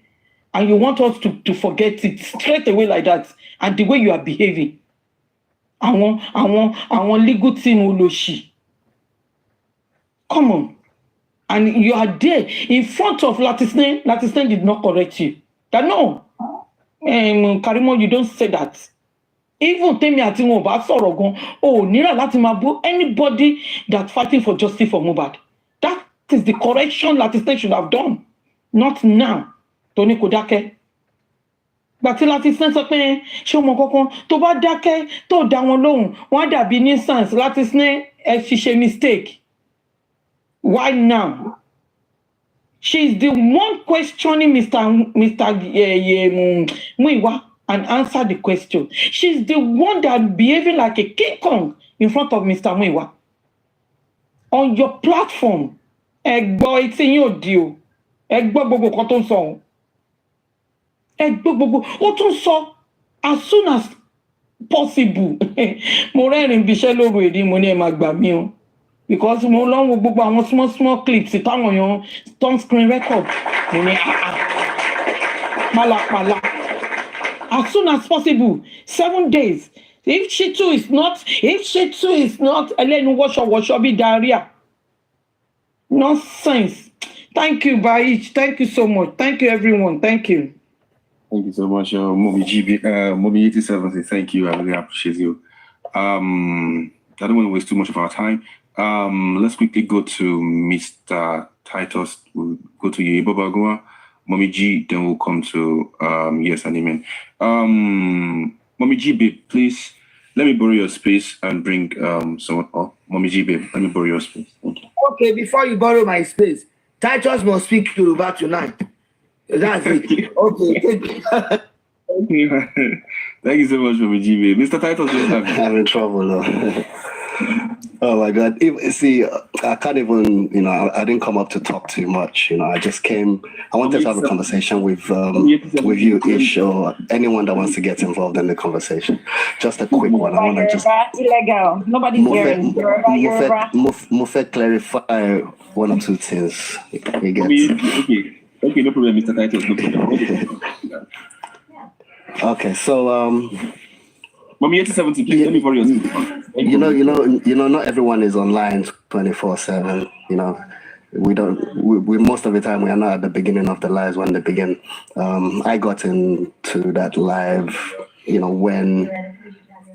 and you want us to forget it straight away like that and the way you are behaving. Àwọn legal team olóṣì. Come on. And you are there in front of Latisne. Latisne did not correct you. That no. Karimot, you don't say that. Even Temi àti wọn bá sọ̀rọ̀ gan, nira láti máa bú anybody that fighting for justice for Mohbad. That is the correction Latisne should have done. Not now. Tony kò dákẹ́. Gbàtí Latisne sọ pé ṣé o mọ kankan tó bá dákẹ́ tó dá wọn lóhùn wọ́n á dàbí nuisance Latisne ẹ fi ṣe mistake. Why now? She's the one questioning Mr. Muiwa and answer the question. She's the one that behaving like a King Kong in front of Mr. Muiwa. On your platform, it's in your deal. As soon as possible. Because mo long wo gbogbo àwọn small clips táwọn èèyàn stone screen record mo ní pala. As soon as possible, 7 days. If she too is not ẹlẹ́nu wọ́ṣọ bí diarrhea. Nonsense. Thank you, Baich. Thank you so much. Thank you, everyone. Thank you. Thank you so much, Mobi 87. Thank you. I really appreciate you. I don't want to waste too much of our time. Let's quickly go to Mr. Titus. We'll go to you, Babagua, Mommy G, then we'll come to Yes and Amen. Mommy G, babe, please let me borrow your space and bring someone up. Mommy G, babe, let me borrow your space. Thank you. Okay, before you borrow my space, Titus must speak Yoruba tonight. That's it. Okay, thank you. Thank you so much, Mommy G, babe. Mr. Titus, I'm in trouble. Oh my God. See, I can't even, I didn't come up to talk too much. I just came. I wanted to have a conversation with you, Ish, or anyone that wants to get involved in the conversation. Just a quick one. I want to just. Illegal. Nobody's hearing. Mufet clarify one or two things. You get. Okay, no problem, Mr. Titus. No problem. Okay, so Mommy 87, please let me borrow your not everyone is online 24/7. We most of the time we are not at the beginning of the lives when they begin. I got into that live, when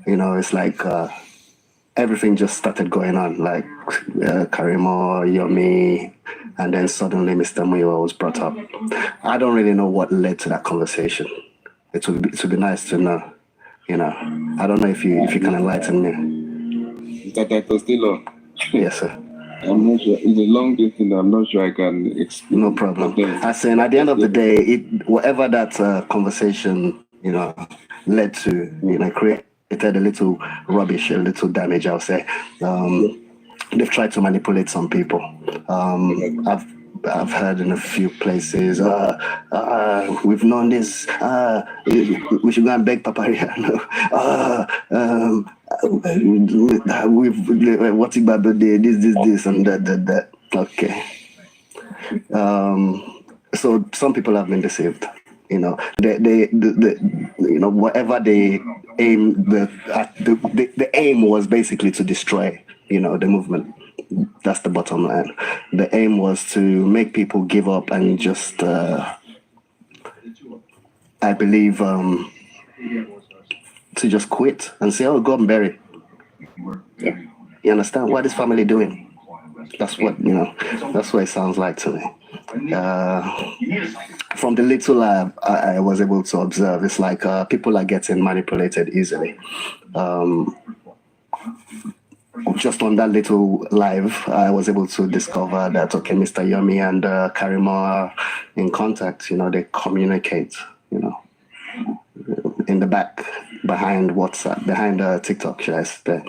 it's like everything just started going on, like Karimot, Yome, and then suddenly Mr. Muiwa was brought up. I don't really know what led to that conversation. It would be nice to know. I don't know if you can enlighten me. Mr. Titus, still on? Yes, sir. I'm not sure. It's a long distance. I'm not sure I can explain. No problem. I say, at the end of the day, whatever that conversation, led to, created a little rubbish, a little damage, I'll say. They've tried to manipulate some people. I've heard in a few places, we've known this, we should go and beg Papa Rihanna. What's it about this, and that. Okay. So some people have been deceived. Whatever they aim, the aim was basically to destroy, the movement. That's the bottom line. The aim was to make people give up and just, I believe, to just quit and say, oh, go and bury. Yeah. You understand? What is family doing? That's what, that's what it sounds like to me. From the little I was able to observe, it's like people are getting manipulated easily. Just on that little live, I was able to discover that, okay, Mr. Yome and Karimot are in contact, they communicate, in the back, behind WhatsApp, behind TikTok, should I say,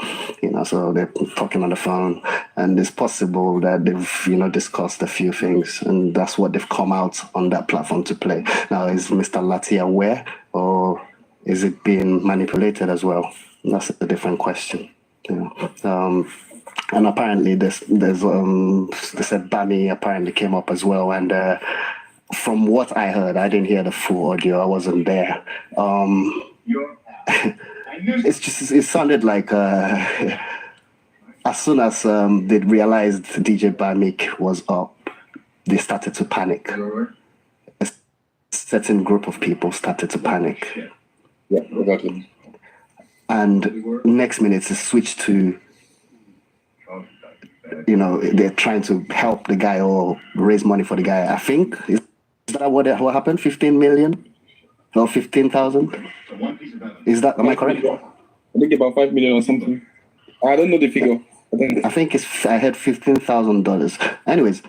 so they're talking on the phone, and it's possible that they've, discussed a few things, and that's what they've come out on that platform to play. Now, is Mr. Lati aware, or is it being manipulated as well? That's a different question. And apparently there's they said Bami apparently came up as well, and from what I heard, I didn't hear the full audio, I wasn't there. It sounded like as soon as they realized DJ Bamik was up, they started to panic. A certain group of people started to panic. Yeah, exactly. And next minute it switched to, they're trying to help the guy or raise money for the guy. I think, is that what happened? 15 million or 15,000? Is that, am I correct? I think about 5 million or something. I don't know the figure. I think I heard $15,000. Anyways,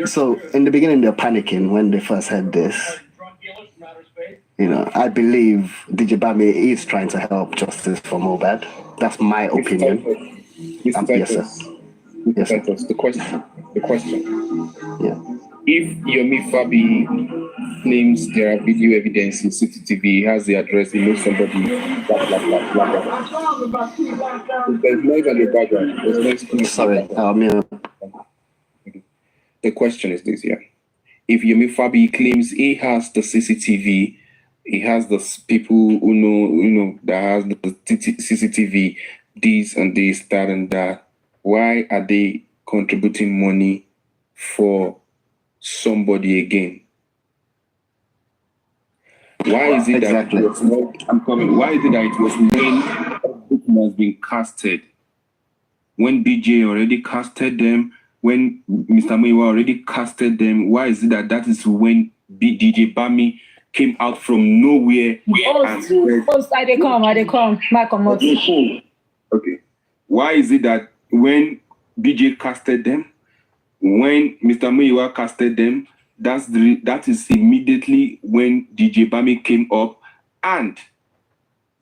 So in the beginning, they're panicking when they first heard this. I believe DJ Bami is trying to help justice for Mohbad. That's my opinion. Mr. Yes, sir. Mr. Titus, the question. Yeah. If Yome Fabiyi claims there are video evidence in CCTV, he has the address, he knows somebody, blah, blah, blah, blah, blah. There's noise on your background. Sorry. The question is this, yeah. If Yome Fabiyi claims he has the CCTV, he has the people who know, that has the CCTV, this and this, that and that, why are they contributing money for somebody again? Why is it that it was not, why is it that it was when everything has been casted? When BJ already casted them, when Mr. Muyiwa already casted them, why is it that is when DJ Bami came out from nowhere? I come. Okay. Why is it that when BJ casted them, when Mr. Muyiwa casted them, that is immediately when DJ Bami came up and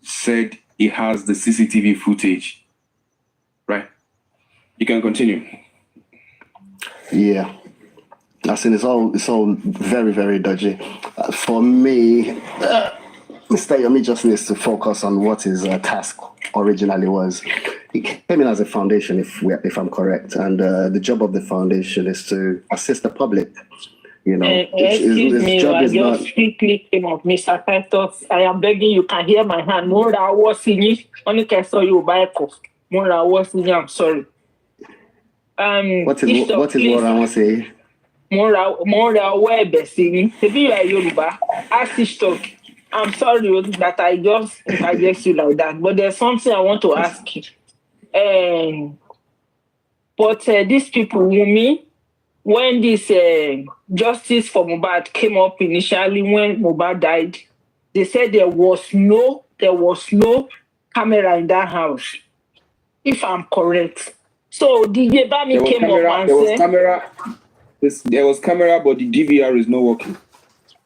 said he has the CCTV footage. Right? You can continue. Yeah. I think it's all very, very dodgy. For me, Mr. Yome just needs to focus on what his task originally was. He came in as a foundation, if I'm correct, and the job of the foundation is to assist the public. Excuse me, I just quickly came up, Mr. Titus. I am begging you can hear my hand. Mora was in it. Only can saw you by Mora was in. I'm sorry. What is what I want to say? Mora web singing. Maybe you are Yoruba. Ask talk. I'm sorry that I just interject you like that, but there's something I want to ask you. But these people, Yome, when this justice for Mohbad came up initially, when Mohbad died, they said there was no camera in that house, if I'm correct. So DJ Bami came up and said there was camera, but the DVR is not working.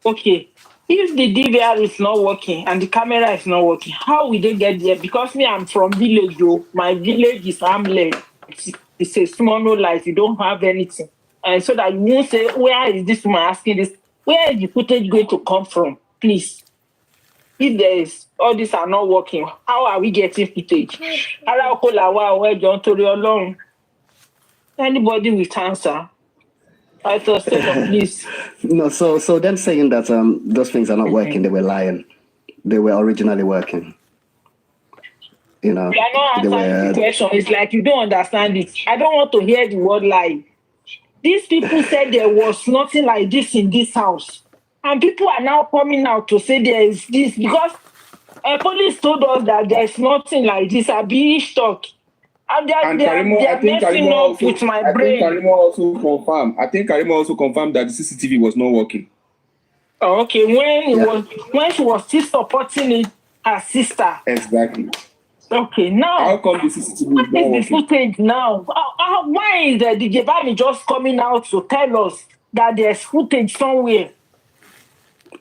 Okay. If the DVR is not working and the camera is not working, how will they get there? Because me, I'm from village, though. My village is Hamlet. It's a small no life. You don't have anything. And so that you won't say, where is this woman asking this? Where is the footage going to come from? Please. If there is, all these are not working, how are we getting footage? Anybody with answer? I thought so, please. No, so them saying that those things are not working, they were lying. They were originally working. You are not answering the question. It's like you don't understand it. I don't want to hear the word lie. These people said there was nothing like this in this house. And people are now coming out to say there is this because police told us that there's nothing like this. I be stuck. And they are messing up with my brain. I think Karimot also confirmed that the CCTV was not working. Oh, okay, when she was still supporting her sister. Exactly. Okay, now how come the CCTV is not working? The footage now? Why is the DJ Bami just coming out to tell us that there's footage somewhere?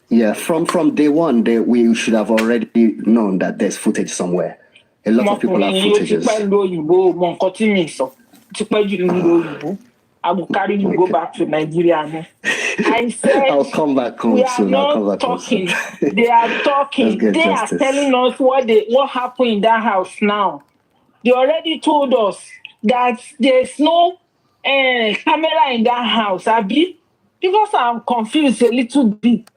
Yeah, from day one, we should have already known that there's footage somewhere. A lot of people have footages. I will carry you go back to Nigeria. I said I'll come back home soon. They are talking. They are telling us what happened in that house now. They already told us that there's no camera in that house, Abi. Because I'm confused a little bit.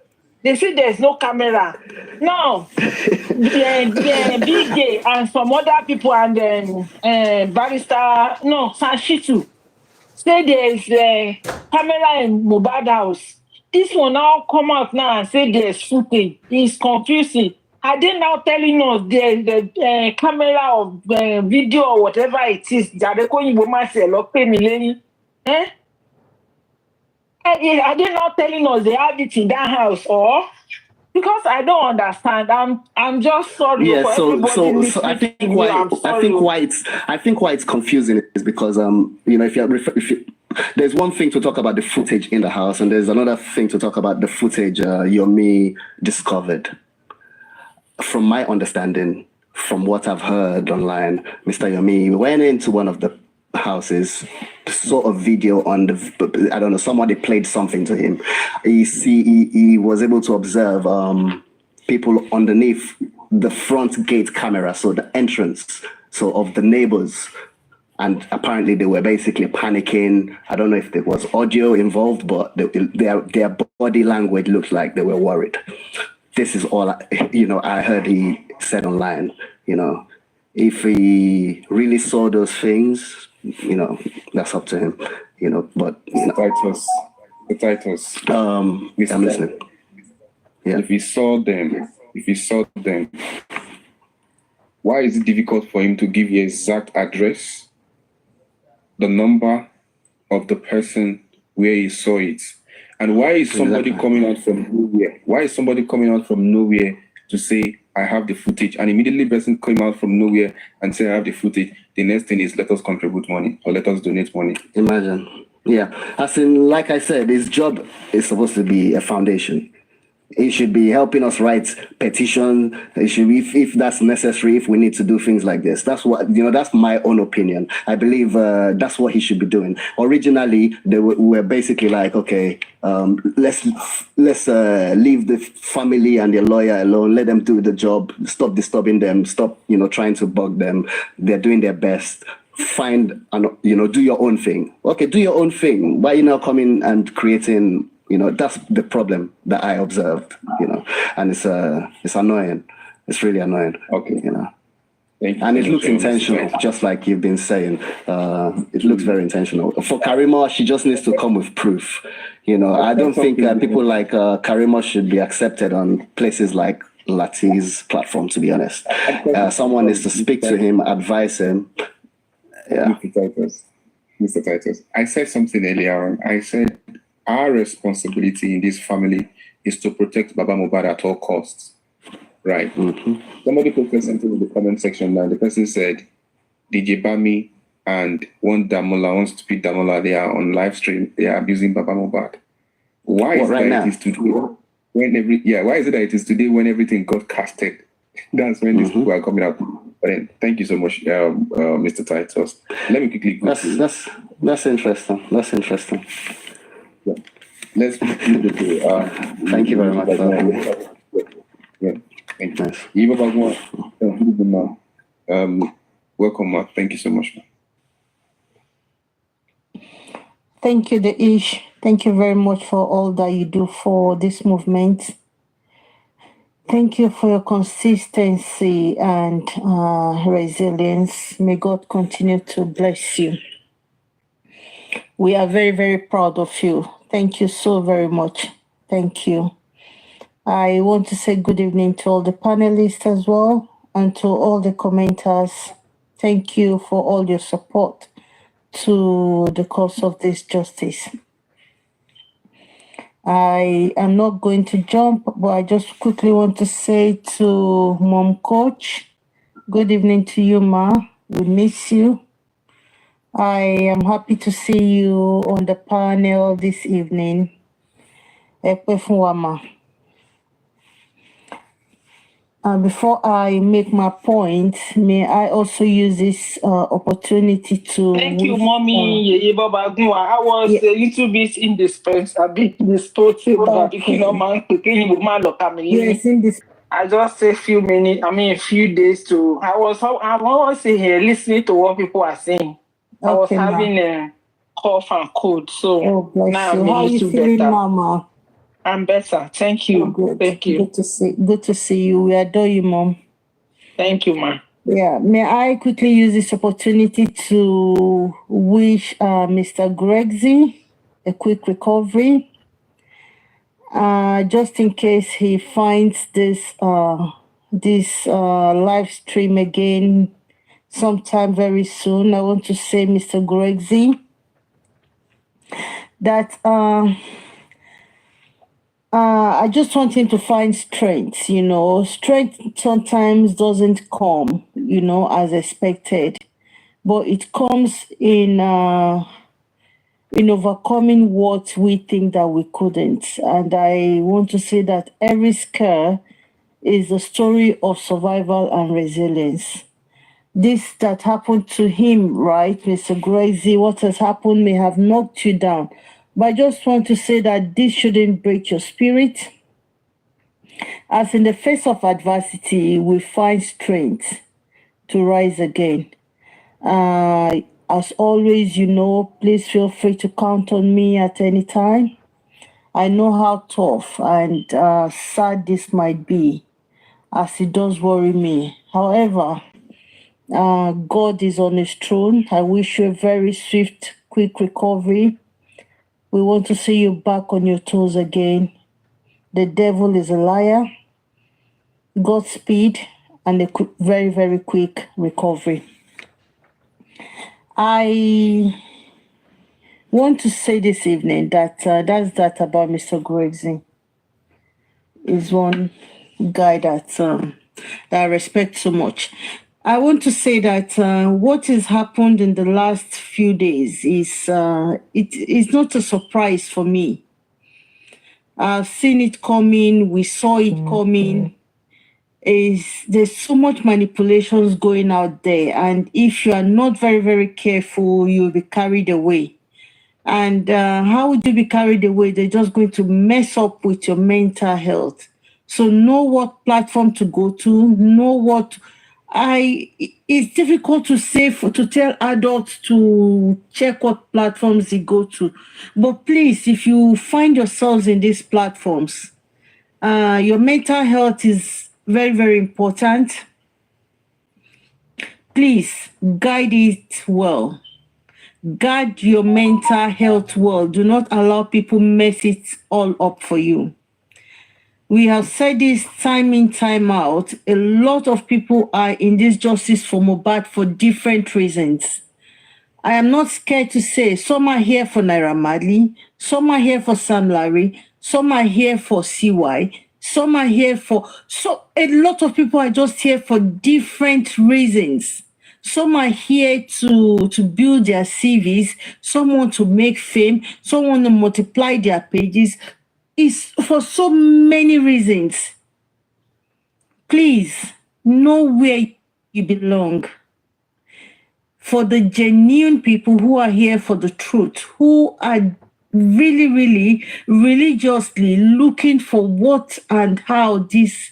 They say there's no camera. Now, BJ and some other people and Sanshitu say there's a camera in Mohbad house. This will now come out now and say there's footage. It's confusing. Are they now telling us the camera of video or whatever it is? Are they not telling us they have it in that house? Or Because I don't understand. I'm just sorry Yeah, for everybody listening to you. I'm sorry. I think why it's confusing is because there's one thing to talk about the footage in the house, and there's another thing to talk about the footage Yome discovered. From my understanding, from what I've heard online, Mr. Yome went into one of the houses, saw a video on the, I don't know, somebody played something to him. He was able to observe people underneath the front gate camera, so the entrance, so of the neighbors. And apparently they were basically panicking. I don't know if there was audio involved, but their body language looked like they were worried. This is all I heard he said online. If he really saw those things, that's up to him. But the titles. I'm listening. Yeah. If he saw them, why is it difficult for him to give you exact address, the number of the person where he saw it? And why is somebody coming out from nowhere? Why is somebody coming out from nowhere to say, I have the footage? And immediately person came out from nowhere and say, I have the footage. The next thing is, let us contribute money or let us donate money. Imagine. Yeah. As in, like I said, his job is supposed to be a foundation. He should be helping us write petition. He should, if that's necessary, if we need to do things like this. That's what, that's my own opinion. I believe that's what he should be doing. Originally, we were basically like, okay, let's leave the family and their lawyer alone. Let them do the job. Stop disturbing them. Stop, trying to bug them. They're doing their best. Find and do your own thing. Okay, do your own thing. Why are you now coming and creating? That's the problem that I observed. And it's annoying. It's really annoying. Okay. And it looks intentional, just like you've been saying. It looks very intentional. For Karimot, she just needs to come with proof. I don't think people like Karimot should be accepted on places like Lati's platform, to be honest. Someone needs to speak to him, advise him. Yeah. Mr. Titus, I said something earlier on. I said our responsibility in this family is to protect Baba Mohbad at all costs. Right. Mm-hmm. Somebody posted something in the comment section now. The person said, DJ Bami and one stupid Damola, they are on live stream. They are abusing Baba Mohbad. Why is it today? Why is it that it is today when everything got casted? That's when these people are coming out. But then, thank you so much, Mr. Titus. Let me quickly go. That's interesting. That's interesting. Yeah. Let's quickly go. Thank you very much. Yeah. Thank you. Welcome, Mark. Thank you so much. Thank you, Deish. Thank you very much for all that you do for this movement. Thank you for your consistency and resilience. May God continue to bless you. We are very, very proud of you. Thank you so very much. Thank you. I want to say good evening to all the panelists as well and to all the commenters. Thank you for all your support to the cause of this justice. I am not going to jump, but I just quickly want to say to Mom Coach, good evening to you, Ma. We miss you. I am happy to see you on the panel this evening. Before I make my point, may I also use this opportunity to... Thank you, Mommy. I was a little bit indisposable. Yes, I just say a few minutes, a few days to... I'm always here listening to what people are saying. I was having a cough and cold, so now I'm How a are you little feeling, better. Mama? I'm better. Thank you. Good. Thank you. Good to see you. We adore you, Mom. Thank you, Ma. Yeah. May I quickly use this opportunity to wish Mr. Gregzy a quick recovery. Just in case he finds this live stream again sometime very soon, I want to say, Mr. Gregzy, that I just want him to find strength, you know. Strength sometimes doesn't come, you know, as expected, but it comes in overcoming what we think that we couldn't. And I want to say that every scare is a story of survival and resilience. This that happened to him, right, Mr. Gracie, what has happened may have knocked you down. But I just want to say that this shouldn't break your spirit. As in the face of adversity, we find strength to rise again. As always, you know, please feel free to count on me at any time. I know how tough and sad this might be, as it does worry me. However, God is on his throne. I wish you a very swift, quick recovery. We want to see you back on your toes again. The devil is a liar. Godspeed and a very, very quick recovery. I want to say this evening that that's that about Mr. Gregson. He's one guy that I respect so much. I want to say that what has happened in the last few days is it is not a surprise for me. I've seen it coming. We saw it coming. There's so much manipulations going out there, and if you are not very, very careful, you'll be carried away. And how would you be carried away? They're just going to mess up with your mental health. So know what platform to go to. Know what it's difficult to say to tell adults to check what platforms they go to. But please, if you find yourselves in these platforms, your mental health is very, very important. Please guide it well. Guard your mental health well. Do not allow people mess it all up for you. We have said this time in, time out. A lot of people are in this justice for Mohbad for different reasons. I am not scared to say some are here for Naira Marley, some are here for Sam Larry, some are here for CY, some are here for... So a lot of people are just here for different reasons. Some are here to build their CVs, some want to make fame, some want to multiply their pages. It's for so many reasons. Please know where you belong. For the genuine people who are here for the truth, who are really, really religiously looking for what and how this,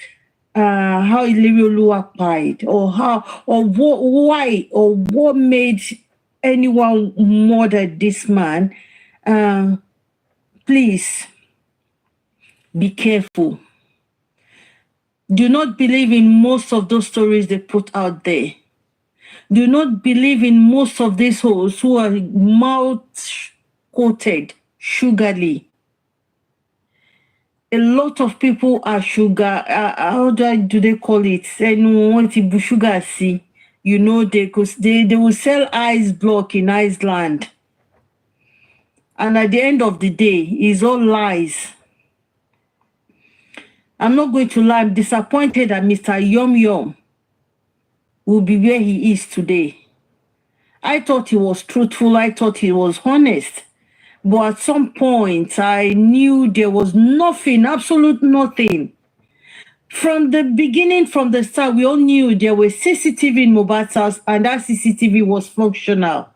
how Ilerioluwa died, or how, or what, why, or what made anyone murder this man. Please be careful. Do not believe in most of those stories they put out there. Do not believe in most of these hoes who are mouth-coated sugarly. A lot of people are sugar. How do they call it? Sugar, see. You know, they will sell ice block in Iceland. And at the end of the day, it's all lies. I'm not going to lie. I'm disappointed that Mr. Yome will be where he is today. I thought he was truthful. I thought he was honest. But at some point, I knew there was nothing, absolute nothing. From the beginning, from the start, we all knew there was CCTV in Mohbad's house, and that CCTV was functional.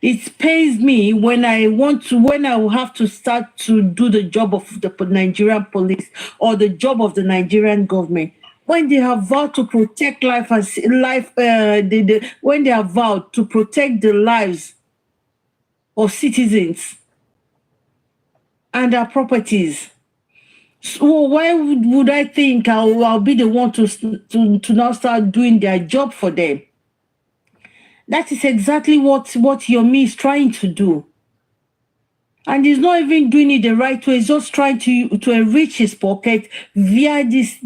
It pains me when I will have to start to do the job of the Nigerian police or the job of the Nigerian government. When they have vowed to protect life, when they have vowed to protect the lives of citizens and their properties, so why would I think I'll be the one to now start doing their job for them? That is exactly what Yome is trying to do. And he's not even doing it the right way. He's just trying to enrich his pocket via these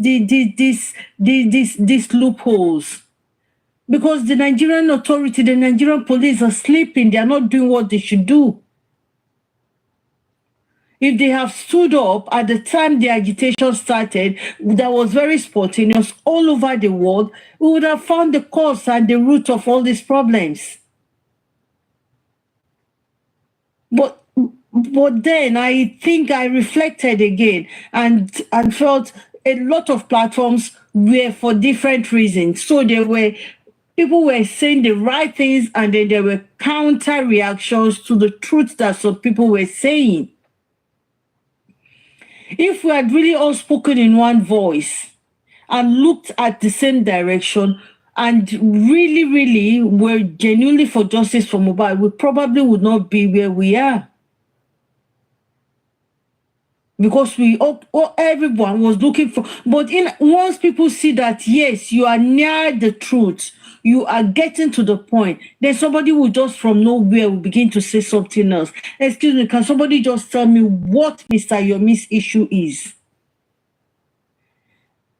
loopholes. Because the Nigerian authority, the Nigerian police are sleeping. They are not doing what they should do. if they have stood up at the time the agitation started, that was very spontaneous all over the world, we would have found the cause and the root of all these problems. But then I think I reflected again and felt a lot of platforms were for different reasons. So people were saying the right things, and then there were counter reactions to the truth that some people were saying. If we had really all spoken in one voice and looked at the same direction and really, really were genuinely for justice for Mohbad, we probably would not be where we are. Because everyone was looking for, but once people see that, yes, you are near the truth, you are getting to the point, then somebody will just from nowhere will begin to say something else. Excuse me, can somebody just tell me what Mr. Yome's issue is?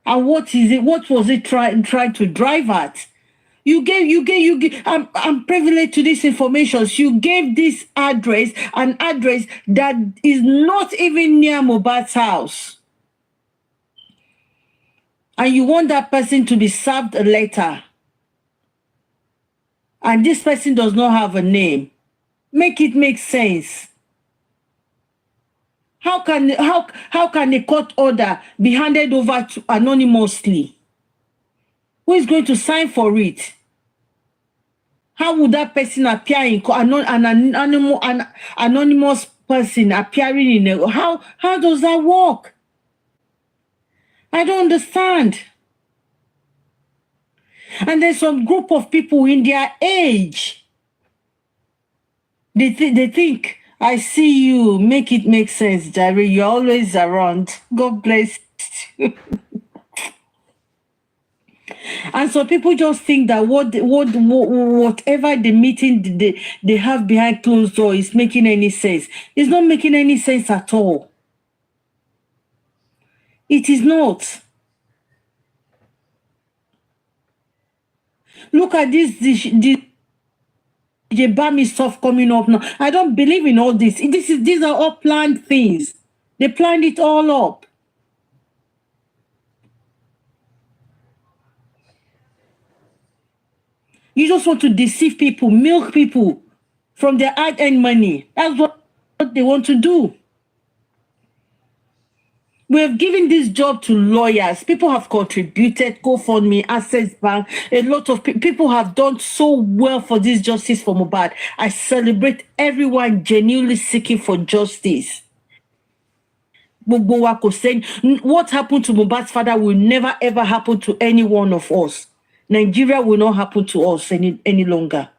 And what is it? What was it trying to drive at? You gave, I'm privileged to this information. So you gave this address, an address that is not even near Mohbad's house. And you want that person to be served a letter. And this person does not have a name. Make it make sense. How can a court order be handed over to anonymously? Who is going to sign for it? How would that person appear in an anonymous person appearing in a... How does that work? I don't understand. And there's some group of people in their age. They think, I see you, make it make sense, Jerry. You're always around. God bless you. And so people just think that whatever the meeting they have behind closed door is making any sense. It's not making any sense at all. It is not. Look at this Bami stuff coming up now. I don't believe in all this. These are all planned things. They planned it all up. You just want to deceive people, milk people from their hard-earned money. That's what they want to do. We have given this job to lawyers. People have contributed, GoFundMe, Access Bank. A lot of people have done so well for this justice for Mohbad. I celebrate everyone genuinely seeking for justice. Saying what happened to Mohbad's father will never ever happen to any one of us. Nigeria will not happen to us any longer.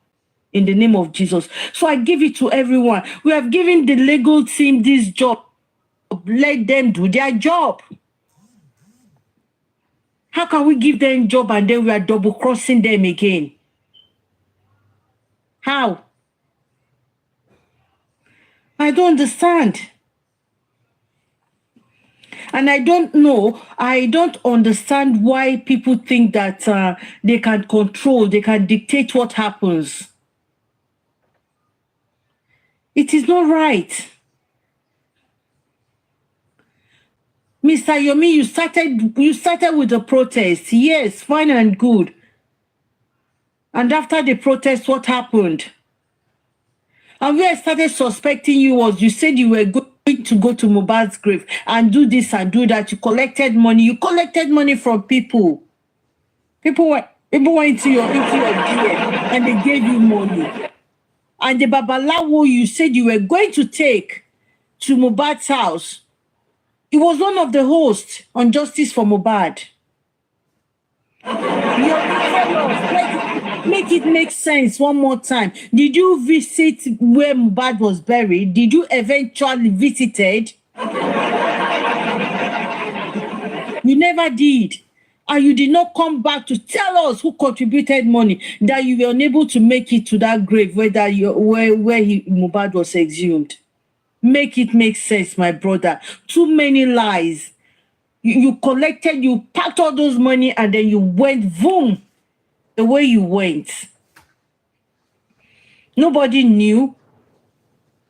In the name of Jesus. So I give it to everyone. We have given the legal team this job. Let them do their job. How can we give them a job and then we are double crossing them again? How? I don't understand. And I don't understand why people think that they can control, they can dictate what happens. It is not right. Mr. Yome, you started with the protest. Yes, fine and good. And after the protest, what happened? And where I started suspecting you was you said you were going to go to Mohbad's grave and do this and do that. You collected money. You collected money from people. People went into your DM and they gave you money. And the Babalawo you said you were going to take to Mohbad's house, he was one of the hosts on Justice for Mohbad. Make it make sense one more time. Did you visit where Mohbad was buried? Did you eventually visited? You never did. And you did not come back to tell us who contributed money, that you were unable to make it to that grave where Mohbad was exhumed. Make it make sense, my brother. Too many lies. You collected, you packed all those money, and then you went, boom, the way you went. Nobody knew.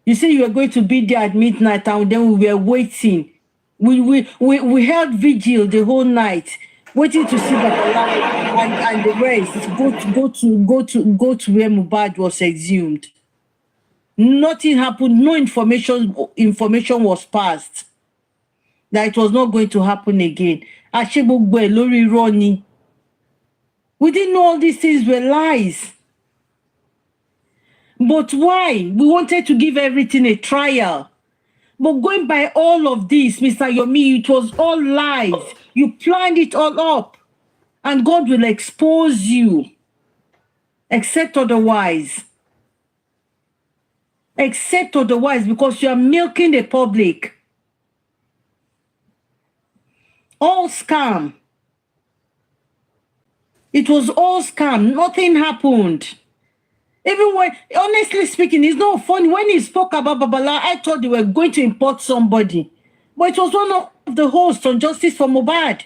You say you were going to be there at midnight, and then we were waiting. We held vigil the whole night, waiting to see Babala and the rest go to where Mohbad was exhumed. Nothing happened. No information was passed that it was not going to happen again. We didn't know all these things were lies. But why? We wanted to give everything a trial. But going by all of this, Mr. Yomi, it was all lies. You planned it all up. And God will expose you. Except otherwise. Except otherwise, because you are milking the public. All scam. It was all scam. Nothing happened. Even when, honestly speaking, it's not funny. When he spoke about Babala, I thought they were going to import somebody. But it was one of the hosts on Justice for Mohbad.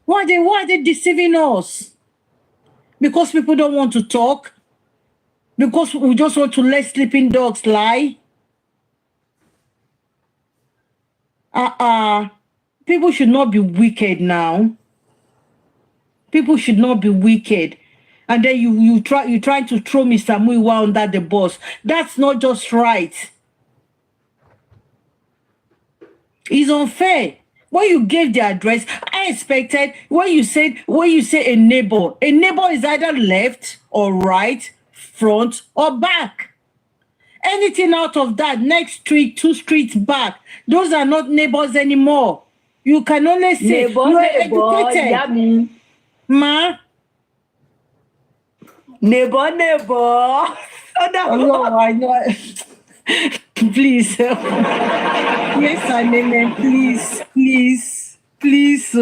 Why are they deceiving us? Because people don't want to talk? Because we just want to let sleeping dogs lie? People should not be wicked now. People should not be wicked. And then you try to throw Mr. Muiwa under the bus. That's not just right. It's unfair. When you gave the address, I expected when you say a neighbor is either left or right, front or back. Anything out of that, next street, 2 streets back, those are not neighbors anymore. You can only say you are educated. Yummy. Ma? Neighbor. Oh, no, I know. Please. Yes, Anene, please.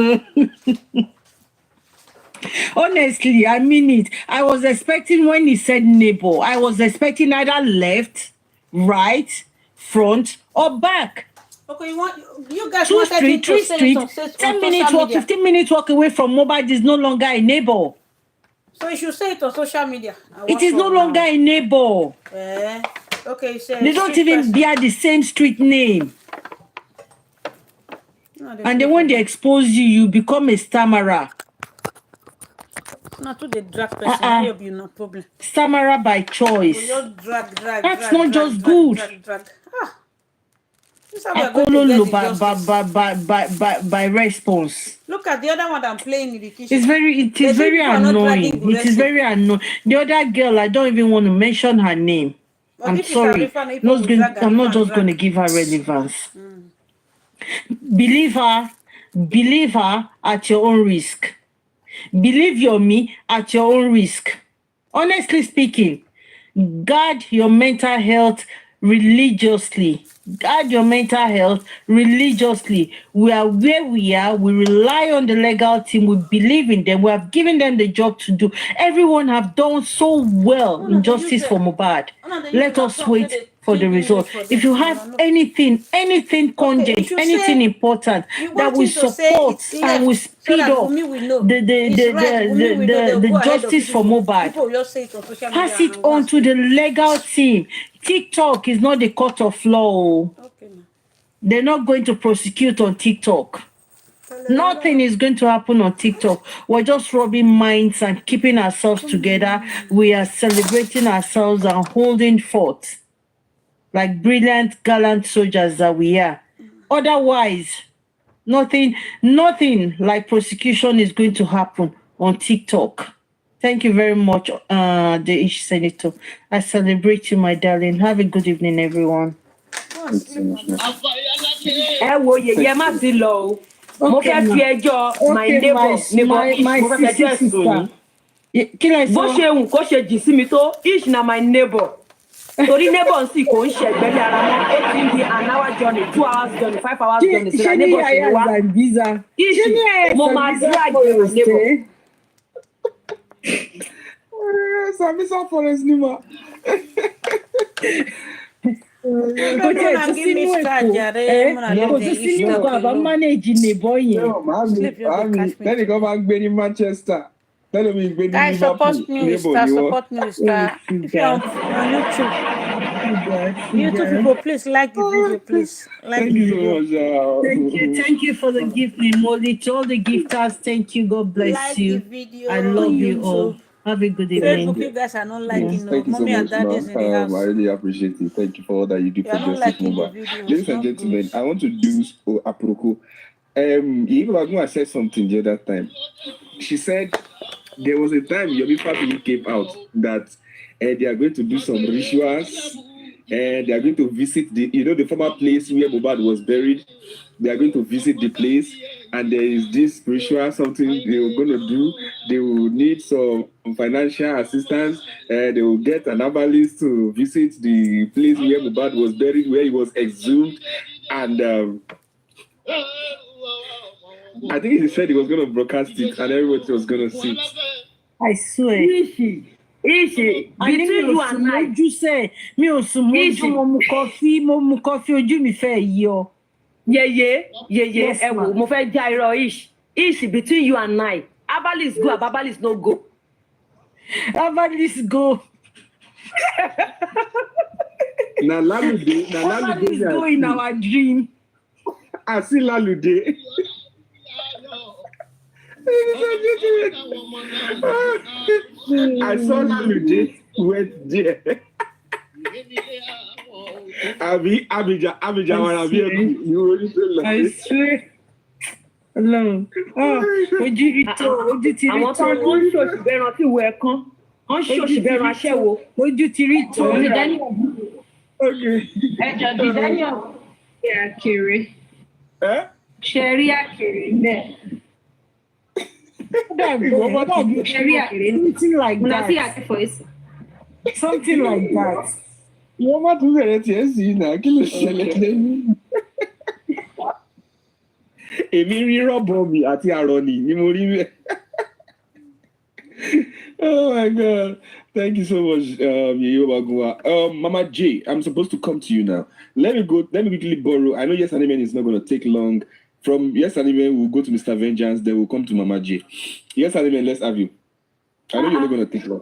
Honestly, I mean it. I was expecting when he said neighbor, I was expecting either left, right, front, or back. Okay, you guys 2 wanted street, 3 street, 10 minutes walk, 15 minutes walk away from Mohbad is no longer a neighbor. So you should say it on social media. It is no longer a neighbor. Okay, so they don't even bear the same street name. No, and then when they expose you, you become a stammerer. Not to the drag person, you no problem. Stammerer by choice. Drag. That's not just good. By response. Look at the other one I'm playing in the kitchen. It is very annoying. It is very annoying. The other girl, I don't even want to mention her name. But I'm sorry. I'm not just going to give her relevance. Believe her at your own risk. Believe Yome at your own risk. Honestly speaking, guard your mental health religiously. Guard your mental health religiously. We are where we are. We rely on the legal team. We believe in them. We have given them the job to do. Everyone have done so well in justice for Mohbad. Let us wait for the result. If you have anything content, anything important that will support and will speed up the justice for Mohbad, pass it on to the legal team. TikTok is not the court of law. Okay. They're not going to prosecute on TikTok. Nothing is going to happen on TikTok. We're just rubbing minds and keeping ourselves together. We are celebrating ourselves and holding forth like brilliant, gallant soldiers that we are. Otherwise, nothing like prosecution is going to happen on TikTok. Thank you very much, the Ish Senator. I celebrate you, my darling. Have a good evening, everyone. Okay, my neighbor, sister. Bó ṣe ń kó ṣe jì sí mi tó, Ish na my neighbor. Torí neighbor sì kò ń ṣe ẹgbẹ́ ara mọ́, ó ti ń di an hour journey, 2 hours journey, 5 hours journey. So that neighbor ṣe wá. Ish, mo máa drag my neighbor. Samisa Forest Nima. Then he come and gbé ní Manchester. Guys, support me with star. Support me with star. If you're on YouTube, YouTube people, please like the video. Please like the video. Thank you for the gift, Molly. To all the gifters, thank you. God bless Like you. the video I love on you all. YouTube. Have a good evening. Facebook, you guys are not liking. No, Thank you so mommy and much, daddy's in the house. I really appreciate it. Thank you for all that you do You for are not Justice liking the Mohbad. video. Ladies and gentlemen, I want to do aproko. Even said something the other time. She said there was a time Yomi Fabiyi came out that they are going to do some rituals. They are going to visit the former place where Mohbad was buried. They are going to visit the place, and there is this spiritual something they were going to do. They will need some financial assistance. They will get an herbalist to visit the place where Mohbad was buried, where he was exhumed, and I think he said he was going to broadcast it, and everybody was going to see it. I swear. Ishi, between you and I. You say me osumoju mo mu coffee ojú mi fẹ́ yọ. Yeah. Mo fẹ́ já irọ́ Ishi, between you and I. Abalis go, Abalis no go. Abalis go. Na Lalude go in our dream. I see Lalude. I saw Lalude went there. Abidjan, I swear. Hello. Ojú ti rí àwọn tó ń ṣòṣì bẹ́ran tí ìwé ẹ̀kan wọ́n ṣòṣì bẹ́ran aṣẹ́wó. Ojú ti rí tó. Ẹjọ́ di Daniel ṣe àkèrè. Ṣe rí àkèrè bẹ́ẹ̀. Something like that. Something like that. Wọ́n má tún bẹ̀rẹ̀ tiẹ̀ sí iná kí ló ṣẹlẹ̀ lẹ́yìn. Èmi rí rọ́bọ̀ mi àti àrọ̀nì ni mo rí bẹ́ẹ̀. Oh my God. Thank you so much, Yeyobagunwa. Mama J, I'm supposed to come to you now. Let me quickly borrow. I know Yes Anime is not going to take long. From Yes Anime, we'll go to Mr. Vengeance, then we'll come to Mama J. Yes Anime, let's have you. I know you're not going to take long.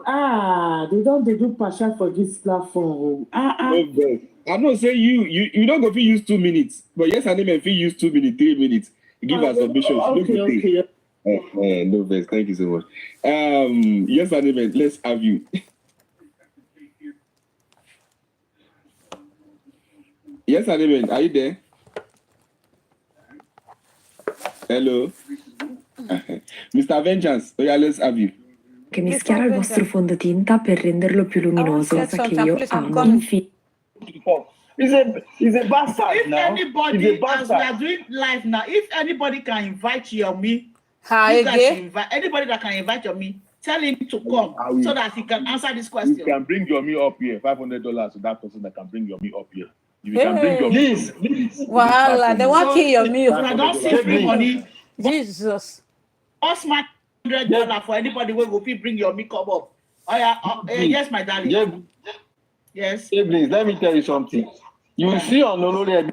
They don't do partial for this platform. No, I'm not saying you don't go to use 2 minutes, but Yes Anime, if you use 2 minutes, 3 minutes, give us submission. Okay. No best. Thank you so much. Yes Anime, let's have you. Yes Anime, are you there? Hello. Mr. Vengeance, let's have you. Che mischiara il vostro fondotinta per renderlo più luminoso, cosa che io amo. He's a bastard now. Anybody, he's a bastard. as we are doing live now, if anybody can invite Yomi, anybody that can invite Yomi, tell him to come so that he can answer this question. You can bring Yomi up here, $500 to that person that can bring Yomi up here. You can bring Yomi. Please. Wow, they want to kill Yomi. I don't see free money. Jesus. Us my $100 for anybody who will bring Yomi come up. Yes, my darling. Yes. Siblings, let me tell you something. You see on Olori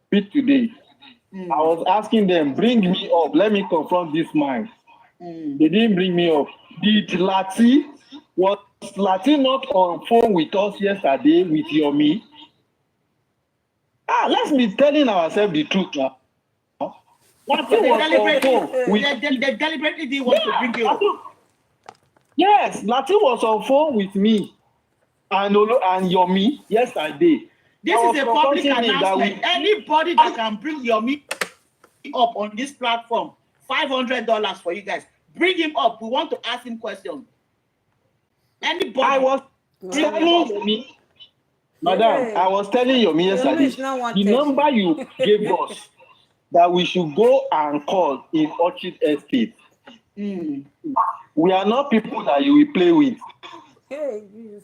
bit today. I was asking them, bring me up. Let me confront this man. They didn't bring me up. Was Lati not on phone with us yesterday with Yomi? Let's be telling ourselves the truth now. They deliberately didn't want to bring you up. Yes, Lati was on phone with me and Yomi yesterday. This is a public announcement. Anybody that can bring Yomi up on this platform, $500 for you guys. Bring him up. We want to ask him questions. Anybody. I was telling Yomi, Madam, I was telling Yomi yesterday, the number you gave us that we should go and call in Orchard Estate. We are not people that you will play with.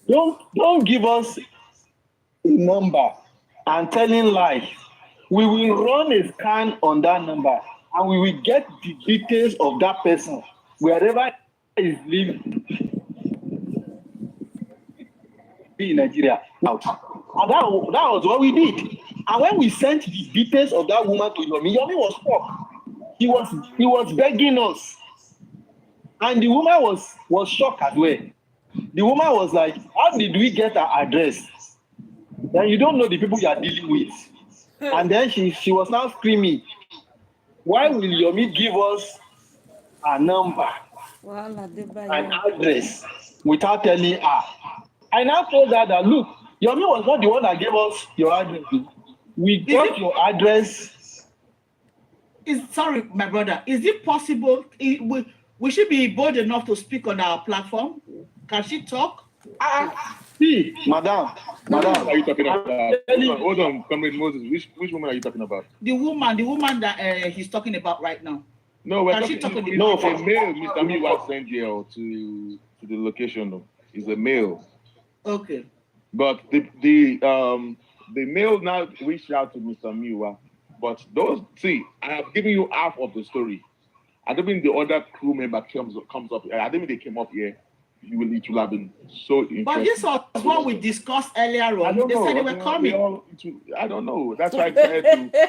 Don't give us a number and telling lies. We will run a scan on that number and we will get the details of that person wherever he is living in Nigeria. And that was what we did. And when we sent the details of that woman to Yomi, Yomi was poor. He was begging us. And the woman was shocked as well. The woman was like, how did we get her address? Then you don't know the people you are dealing with. And then she was now screaming, why will Yomi give us a number, an address, without telling her? I now told her that, look, Yomi was not the one that gave us your address. We got your address. Sorry, my brother. Is it possible? Will she be bold enough to speak on our platform? Can she talk? See, madam. What are you talking about? Hold on, Comrade Moses. Which woman are you talking about? The woman that he's talking about right now. No, we're Can talking. she talk No, for male, Mr. Miwa sent here to the location. No, it's a male. Okay. But the male now reached out to Mr. Miwa. But I have given you half of the story. I don't mean the other crew member comes up. I don't mean they came up here. It will have been so interesting. But this was what we discussed earlier on. They said they were coming. I don't know. That's why I said to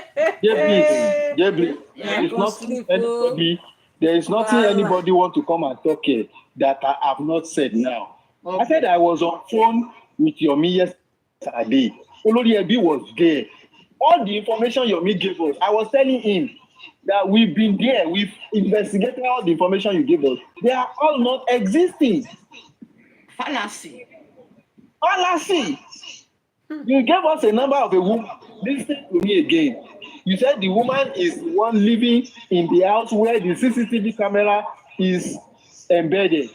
There is nothing anybody want to come and talk here that I have not said now. Okay. I said I was on phone with Yomi yesterday. Olori Ebi was there. All the information Yomi gave us, I was telling him that we've been there, we've investigated all the information you gave us. They are all not existing. Fallacy. You gave us a number of a woman. Listen to me again. You said the woman is the one living in the house where the CCTV camera is embedded.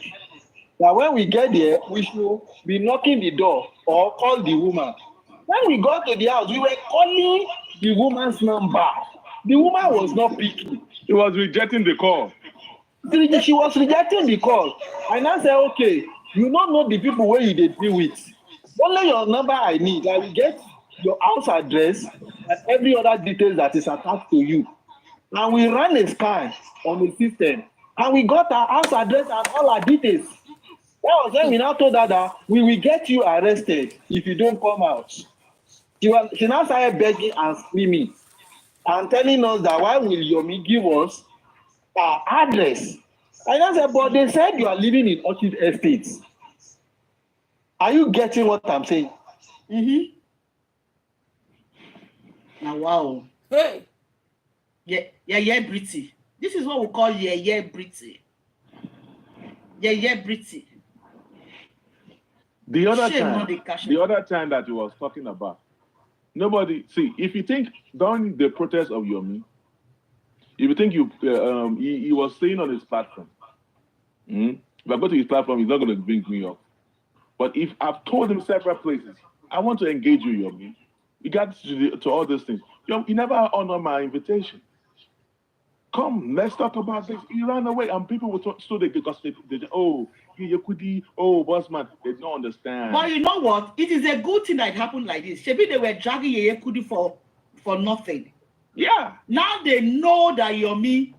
Now, when we get there, we should be knocking the door or call the woman. When we got to the house, we were calling the woman's number. The woman was not picking. She was rejecting the call. She was rejecting the call. I now say, okay, you don't know the people where you deal with. Only your number I need. I will get your house address and every other details that is attached to you. And we ran a scan on the system. And we got our house address and all our details. That was when we now told her that we will get you arrested if you don't come out. She now started begging and screaming and telling us that why will Yomi give us our address? I now said, but they said you are living in Orchid Estates. Are you getting what I'm saying? Mm-hmm. Now, wow. Hey. Yeah, Britty. This is what we call Britty. Britty. The other time that he was talking about, nobody, if you think during the protest of Yomi, if you think he was saying on his platform, if I go to his platform, he's not going to bring me up. But if I've told him several places, I want to engage you, Yomi. You got to all these things. You never honor my invitation. Come, let's talk about this. He ran away, and people were so they gossip. Bossman, they don't understand. But you know what? It is a good thing that it happened like this. Maybe they were dragging Yeye Kudi for nothing. Yeah. Now they know that Yomi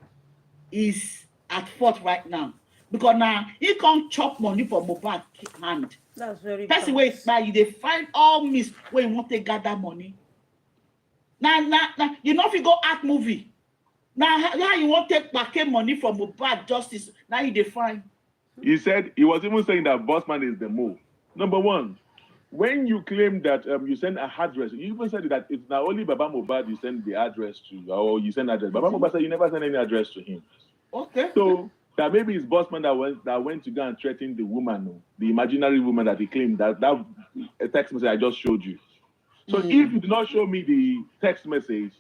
is at fault right now. Because now he can't chop money for Mohbad hand. That's very That's the way it's by they find all miss where you want to gather money. Now, you know if you go act movie. Now you want to take back money from Mohbad justice. Now you define. He was even saying that Bossman is the move. Number one, when you claim that you send a address, you even said that it's not only Baba Mohbad you send the address to, or you send address. Baba Mohbad said you never send any address to him. Okay. So that maybe it's Bossman that went to go and threaten the woman, the imaginary woman that he claimed that a text message I just showed you. So if you did not show me the text message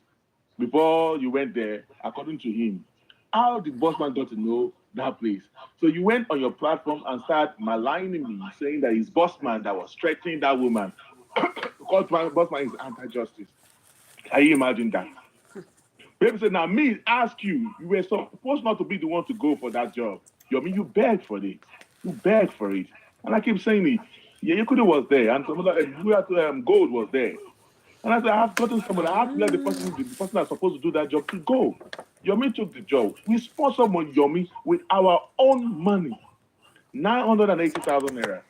before you went there, according to him, how did Bossman got to know that place? So you went on your platform and started maligning me, saying that it's Bossman that was threatening that woman. Because Bossman is anti-justice. Can you imagine that? People said, now me ask you were supposed not to be the one to go for that job. You begged for it. You begged for it. And I keep saying it. Yeah, Yekude was there, and some other Gold was there. And I said, I have gotten somebody. I have to let the person that's supposed to do that job to go. Yomi took the job. We sponsored Yomi with our own money. 980,000 naira.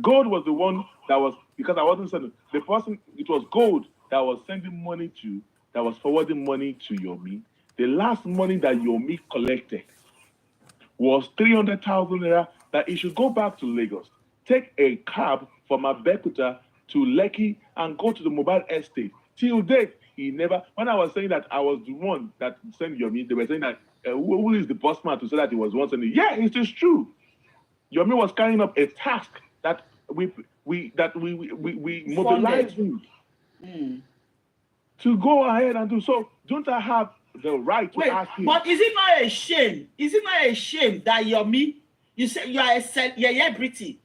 Gold was the one that was, because I wasn't sending, the person, it was Gold that was sending money to, that was forwarding money to Yomi. The last money that Yomi collected was 300,000 naira that he should go back to Lagos, take a cab from Abeokuta to Lekki and go to the Mohbad estate. Till date, he never. When I was saying that I was the one that sent Yomi, they were saying that who is the boss man to say that he was once sending? Yeah, it is true. Yomi was carrying up a task that we mobilized him to go ahead and do. So don't I have the right to ask him? But is it not a shame? Is it not a shame that Yomi, you say you are a celebrity?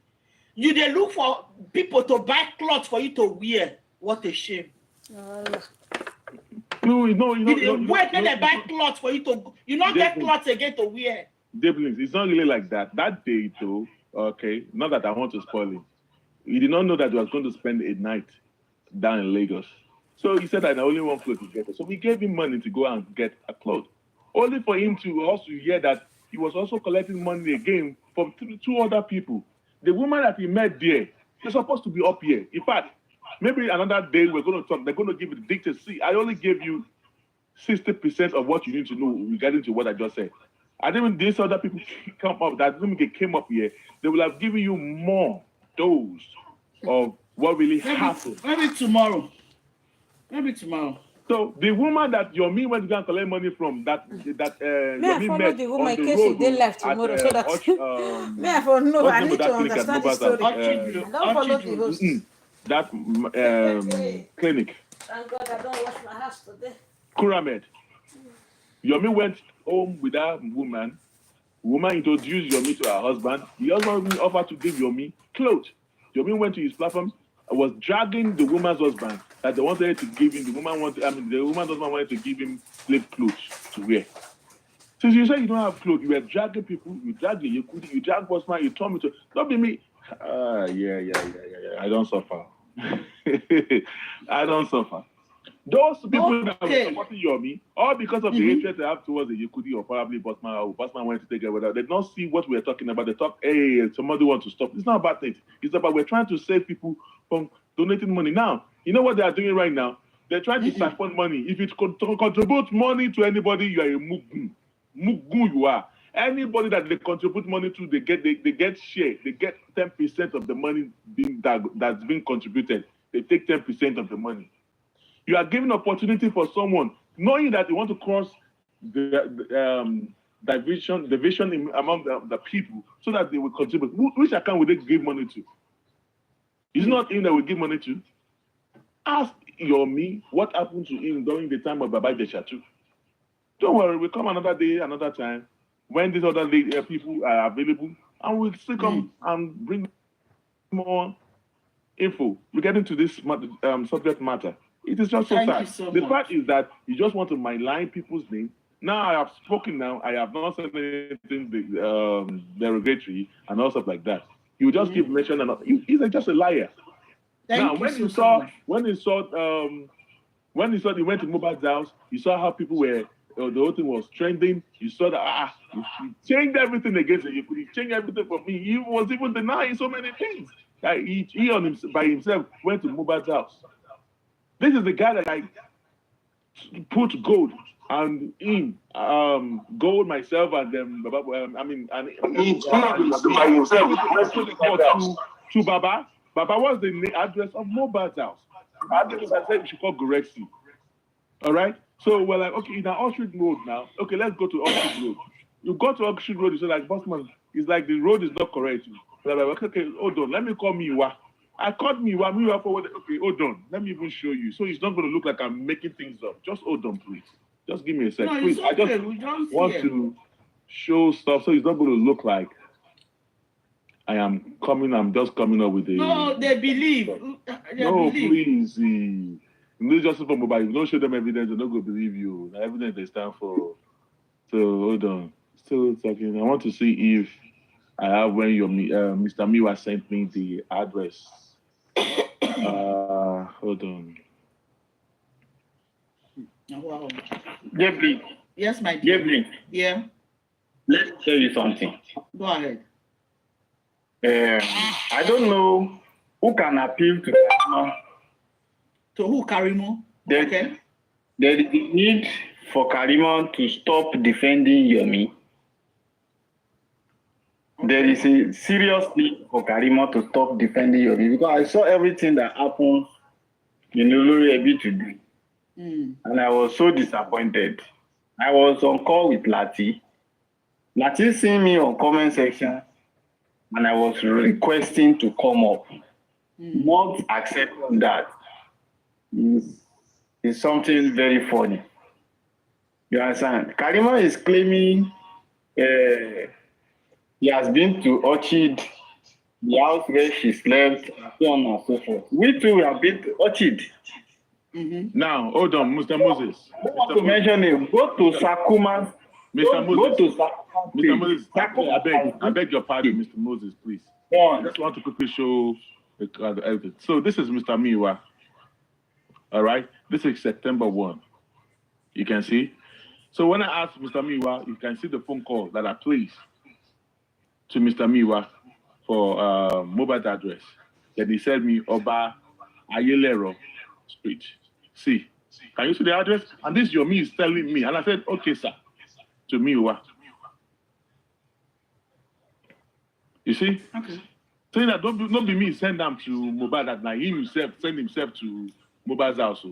You they look for people to buy clothes for you to wear. What a shame. No. Wait till they buy clothes for you to. You not get clothes again to wear. Deblins, it's not really like that. That day, though, okay, not that I want to spoil it. He did not know that he was going to spend a night down in Lagos. So he said that I only want clothes to get it. So we gave him money to go and get a clothes. Only for him to also hear that he was also collecting money again from two other people. The woman that he met there, they're supposed to be up here. In fact, maybe another day we're going to talk. They're going to give you the dictates. See, I only gave you 60% of what you need to know regarding to what I just said. I think these other people come up, that came up here, they will have given you more dose of what really happened. Maybe tomorrow. So the woman that Yomi went to go and collect money from, that Yomi met the woman on in the case road they left tomorrow, so that may I for know. I need to understand the story. I don't follow the host. That clinic. Thank God I don't wash my house today. Kuramed. Yomi went home with that woman. Woman introduced Yomi to her husband. The husband offered to give Yomi clothes. Yomi went to his platform and was dragging the woman's husband that they wanted to give him. The woman's husband wanted to give him slave clothes to wear. Since you said you don't have clothes, you were dragging people, you dragged the Yekudi, you dragged Bossman, you told me to. Don't be me. Yeah. I don't suffer. I don't suffer. Those people that were supporting Yomi, all because of the hatred they have towards the Yekudi or probably Bossman, or Bossman wanted to take it without, they don't see what we're talking about. They talk, hey, somebody wants to stop. It's not about it. It's about we're trying to save people from donating money. Now, you know what they are doing right now? They're trying to siphon money. If it contributes money to anybody, you are a mugu. Mugu you are. Anybody that they contribute money to, they get share. They get 10% of the money that's being contributed. They take 10% of the money. You are giving opportunity for someone, knowing that you want to cross the division among the people, so that they will contribute. Which account will they give money to? It's not him that will give money to. Ask Yomi what happened to him during the time of Baba Deshatu. Don't worry, we'll come another day, another time, when these other people are available, and we'll still come and bring more info regarding to this subject matter. It is just so sad. The fact is that you just want to malign people's names. Now I have spoken now. I have not said anything derogatory and all stuff like that. You just keep mentioning. He's just a liar. When he went to Mohbad's house, you saw how people were. The whole thing was trending. You saw that he changed everything against you. He changed everything for me. He was even denying so many things. He by himself went to Mohbad's house. This is the guy that I put gold and in gold myself and them. By himself to Baba. Baba was the address of Mohbad's house. Address I said we should call Gorexi. All right. So we're like, okay, in our Oxford Road now. Okay, let's go to Oxford Road. You go to Oxford Road. You say like, Bossman, it's like the road is not correct. Like, okay, hold on. Let me call Miwa. I called Miwa forward. Okay, hold on. Let me even show you. So it's not going to look like I'm making things up. Just hold on, please. Just give me a second. No, please. Okay. I just want to show stuff so it's not going to look like I'm just coming up with a... No, they believe. Please. You just for mobile. If you don't show them evidence, they're not going to believe you. The evidence they stand for. So hold on. Still talking. I want to see if I have when your Mr. Miwa sent me the address. Hold on. Wow. Gabriel. Yes, my dear. Gabriel. Yeah. Let's tell you something. Go ahead. I don't know who can appeal to Karimot. To who, Karimot? Okay. There is a need for Karimot to stop defending Yomi. there is a serious need for Karimot to stop defending Yomi because I saw everything that happened in Olori Ebi today. And I was so disappointed. I was on call with Lati. Lati seen me on comment section and I was requesting to come up. Not accepting that is something very funny. You understand? Karimot is claiming he has been to Orchid, the house where she slept, and so on and so forth. We too have been to Orchid. Now, hold on, Mr. Moses. I don't want to mention him. Go to Sakuma. Mr. Go Moses. to Sakuma. Mr. Moses, I beg your pardon, Mr. Moses, please. I just want to quickly show the evidence. So this is Mr. Miwa. All right, this is September 1. You can see. So when I asked Mr. Miwa, you can see the phone call that I placed to Mr. Miwa for mobile address. Then he said me Oba Ayelero Street. See, can you see the address? And this Yomi is telling me, and I said, okay, sir, to Miwa. You see? Okay. Saying that don't be me send them to Mohbad at night. He himself send himself to Mohbad's house.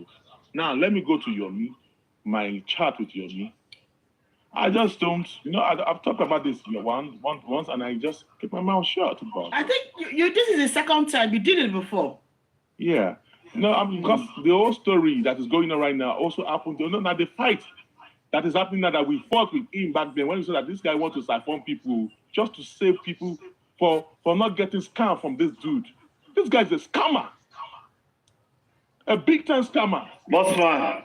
Now let me go to Yomi, my chat with Yomi. I just don't, I've talked about this once, and I just keep my mouth shut about it. I think you this is the second time you did it before. Yeah. No, because the whole story that is going on right now also happened. Now the fight that is happening now that we fought with him back then when we saw that this guy wants to siphon people just to save people for not getting scammed from this dude. This guy's a scammer. A big time scammer. Bossman.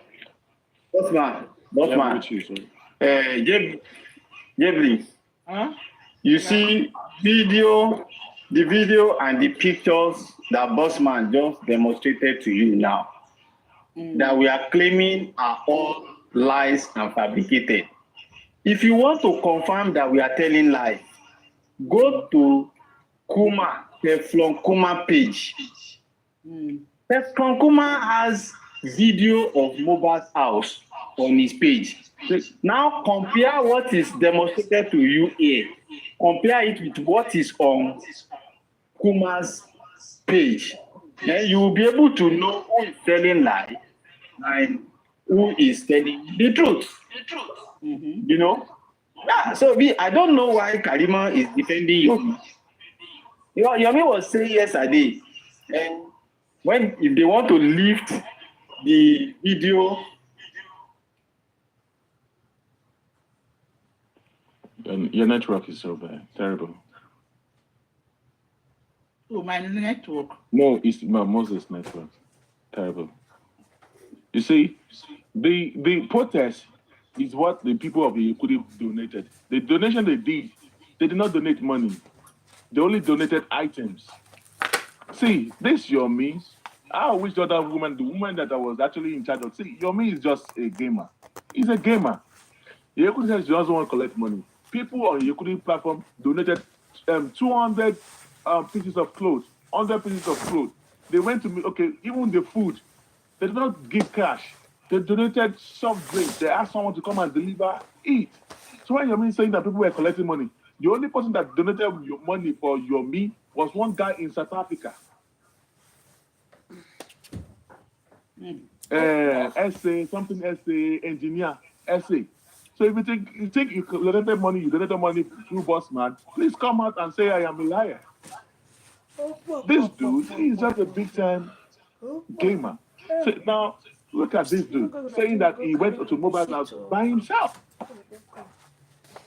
Jebli. Huh? You see the video and the pictures that Bossman just demonstrated to you now that we are claiming are all lies and fabricated. If you want to confirm that we are telling lies, go to Teflon Kuma page. Teflon Kuma has video of Mohbad's house on his page. Now compare what is demonstrated to you here. Compare it with what is on Kuma's page. Then you will be able to know who is telling lie and who is telling the truth. You know? Yeah, so I don't know why Karimot is defending Yomi. Yomi was saying yesterday, and if they want to lift the video. And your network is so bad, terrible. Oh, my network. No, it's Moses' network, terrible. You see, the protest is what the people of the Yekudi donated. The donation they did not donate money. They only donated items. See, this Yomi, I wish the other woman, the woman that I was actually in charge of, see, Yomi is just a gamer. He's a gamer. Yekudi says she doesn't want to collect money. People on Yekudi platform donated 200 pieces of clothes, 100 pieces of clothes. They went to me, okay, even the food, they did not give cash. They donated soft drinks. They asked someone to come and deliver, eat. So when Yomi is saying that people were collecting money, the only person that donated your money for Yomi was one guy in South Africa. Engineer, essay. So if you think you donated money through Bossman, please come out and say I am a liar. This dude, he's just a big time gamer. So now look at this dude saying that he went to Mohbad's house by himself.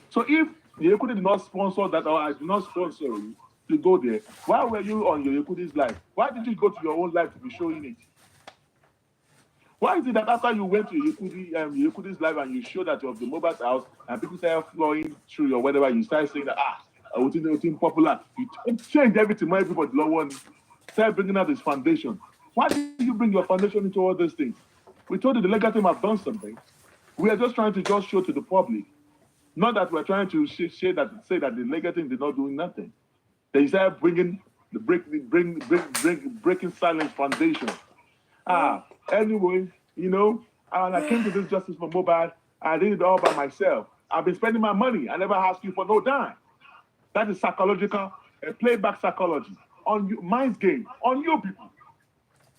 So if Yekudi did not sponsor that, or I did not sponsor you to go there, why were you on your Yekudi's life? Why did you go to your own life to be showing it? Why is it that after you went to Yekudi's live and you showed that you're of the Mohbad's house and people started flowing through your whatever, you started saying that, everything popular, you change everything, my everybody don't want, start bringing out this foundation. Why did you bring your foundation into all those things? We told you the legal team have done something. We are just trying to show to the public. Not that we're trying to say that the legal team did not do nothing. They started bringing breaking silence foundation. Anyway, and I came to this justice for Mohbad. I did it all by myself. I've been spending my money. I never asked you for no dime. That is psychological, playback psychology on you, mind game on you people.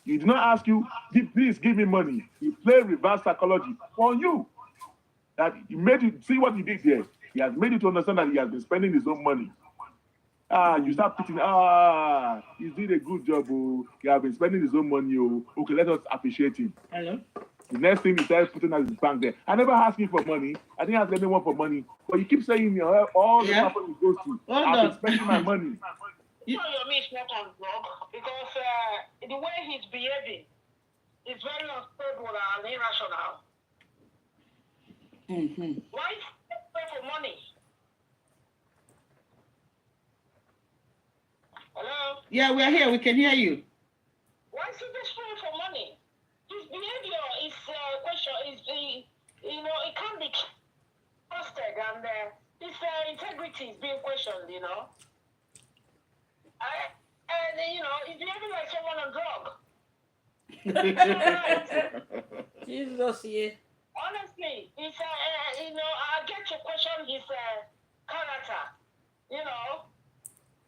He did not ask you, please give me money. He played reverse psychology on you. That he made you see what he did there. He has made you to understand that he has been spending his own money. You start putting, he's doing a good job. Oh. He has been spending his own money. Oh. Okay, let us appreciate him. Hello? The next thing he started putting at his bank there. I never asked him for money. I didn't ask anyone for money. But you keep saying all the people he goes to, I've been spending my money. Yome is not on drug because the way he's behaving is very unstable and irrational. Why is he pay for money? Hello? Yeah, we are here. We can hear you. Why is he desperate for money? His behavior is it can't be trusted, and his integrity is being questioned, And he's behaving like someone on drug. Jesus, yeah. Honestly, it's I get to question his character.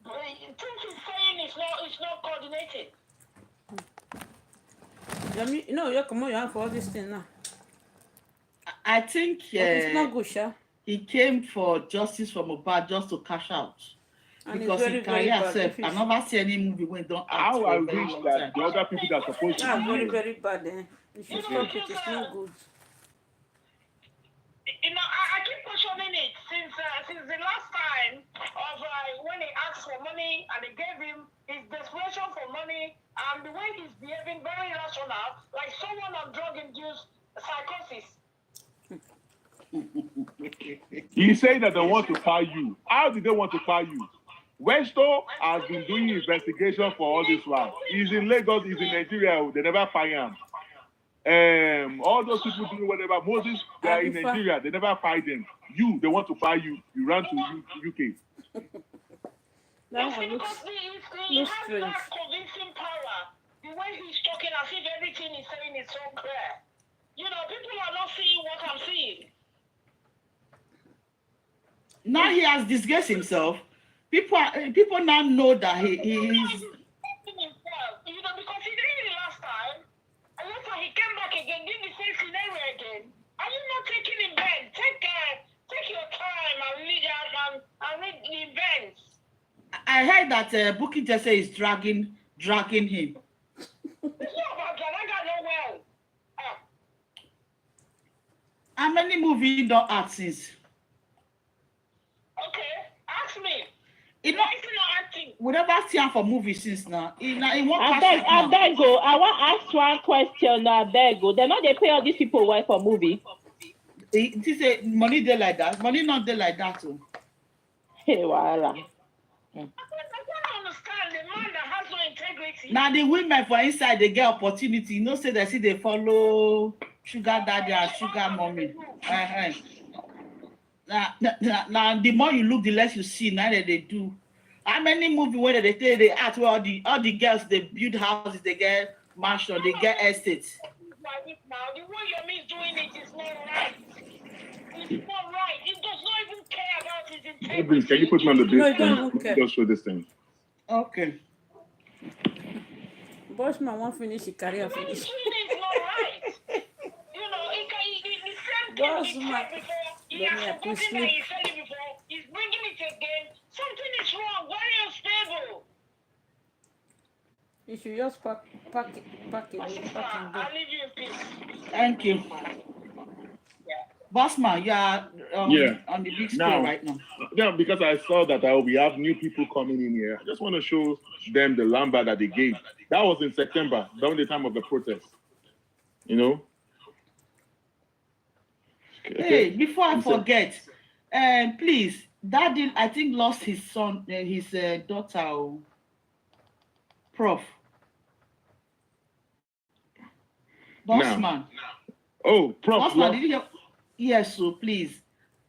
Things he's saying is not coordinated. You come on, you have for this thing now. I think it's not good, sure. He came for justice from Mohbad just to cash out. And because he carry herself. I never see any movie when don't act. How I wish that the other people that are supposed to. That's very, very bad. If you stop it, it's not good. I keep questioning it since the last time of when he asked for money and they gave him his desperation for money and the way he's behaving very irrational, like someone on drug-induced psychosis. You say that they want to fire you. How did they want to fire you? Westo has been doing investigation for all this while. He's in Lagos, he's in Nigeria. They never fire him. All those people doing whatever. Moses, they are in Nigeria. They never fire them. They want to fire you. You run to UK. Yes, because he has that convincing power. The way he's talking as if everything he's saying is so clear. People are not seeing what I'm seeing. Now he has disgraced himself. People now know that he is. Because he did it last time, and later he came back again, did the same scenario again. Are you not taking events? Take your time and read the events. I heard that Bukky Jesse is dragging him. It's not about Galaga no well. How many movies don't act since? Okay, ask me. We never see him for movies since now. I beg go. I want to ask one question. I beg go. They know they pay all these people well for movie. This say money they like that. Money not they like that too. Hey, voila. I don't understand the man that has no integrity. Now the women for inside they get opportunity. Say they see they follow sugar daddy and sugar mommy. Now the more you look, the less you see. Now that they do. How many movies where they act where all the girls they build houses, they get mansion, they get estates. Now the way Yome is doing it is not right. It's not right. He does not even care about his integrity. Can you put me on the base? No, I don't care. Just show this thing. Okay. Bossman won't finish his career. What he's doing is not right. The same thing he said before. He has forgotten that he said it before. He's bringing it again. Something is wrong. Very unstable. You should just pack it. I'll leave you in peace. Thank you. Bossman, you are on the big screen right now. Yeah, because I saw that we have new people coming in here. I just want to show them the lamba that they gave. That was in September, during the time of the protest. Hey, before I forget, please, Daddy, I think lost his son, his daughter, Prof. Bossman. Oh, Prof. Bossman, did you hear? Yes, so please,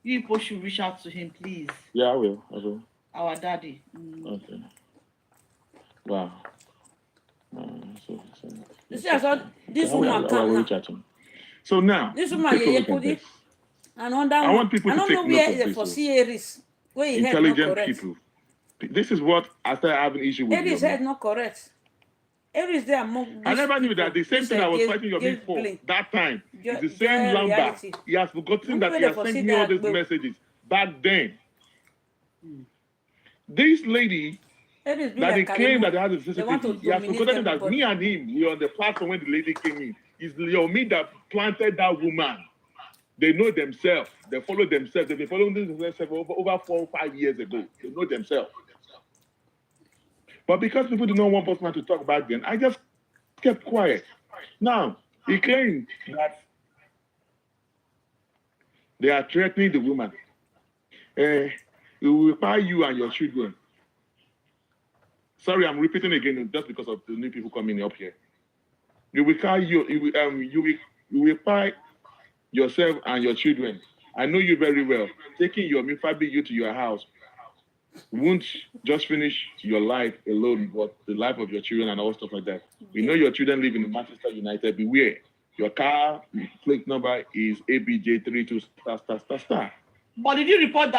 you people should reach out to him, please. Yeah, I will. Our daddy. Okay. Wow. You see, I saw this woman come now. So now, this woman, I want people to take note of this. Intelligent people. This is what I started having issue with. Eddie's head not correct. Eddie's there among I never knew that the same thing I was fighting your for that time is the same number. He has forgotten that he has sent me all these messages back then. This lady that he claimed that he has a CCTV, he has forgotten that me and him, we were on the platform when the lady came in. It's Yome that planted that woman. They know themselves. They follow themselves. They've been following themselves over 4 or 5 years ago. They know themselves. But because people did not want Postman to talk back then, I just kept quiet. Now, he claimed that they are threatening the woman. We will buy you and your children. Sorry, I'm repeating again just because of the new people coming up here. You will buy you will buy yourself and your children. I know you very well. Taking your Fabiyi to your house won't just finish your life alone, but the life of your children and all stuff like that. We know your children live in Manchester United. Beware. Your car plate number is ABJ32 *****. But did you report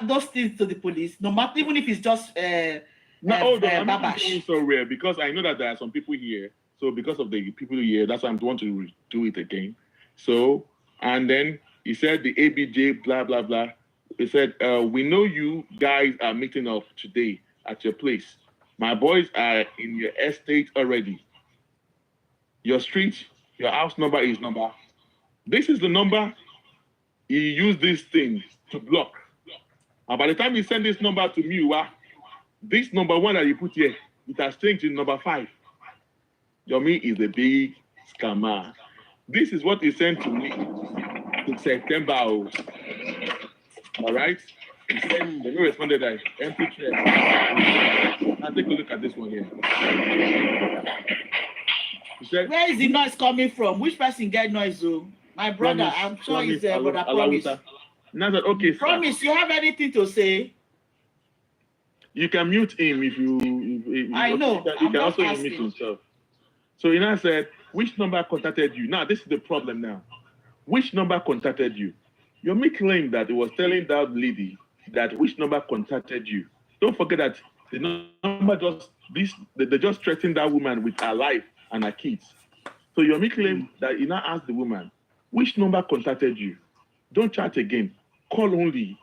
those things to the police? No matter, even if it's just hold on. I'm not being so rare because I know that there are some people here. So because of the people here, that's why I want to do it again. So, and then he said the ABJ blah blah blah. He said, we know you guys are meeting up today at your place. My boys are in your estate already. Your street, your house number is number. This is the number he used this thing to block. And by the time he sent this number to me, this number 1 that he put here, it has changed to number 5. Yome is a big scammer. This is what he sent to me in September. All right? He said, they responded that empty chair. Now take a look at this one here. He said, where is the noise coming from? Which person get noise, though? My brother, I'm sure it's brother Promise. Now that, okay, Promise, you have anything to say? You can mute him if you I know. He can also mute himself. So he now said, which number contacted you? Now, this is the problem now. Which number contacted you? Yome claimed that he was telling that lady that which number contacted you. Don't forget that the number they just threatened that woman with her life and her kids. So Yome claimed that he now asked the woman, which number contacted you? Don't chat again. Call only.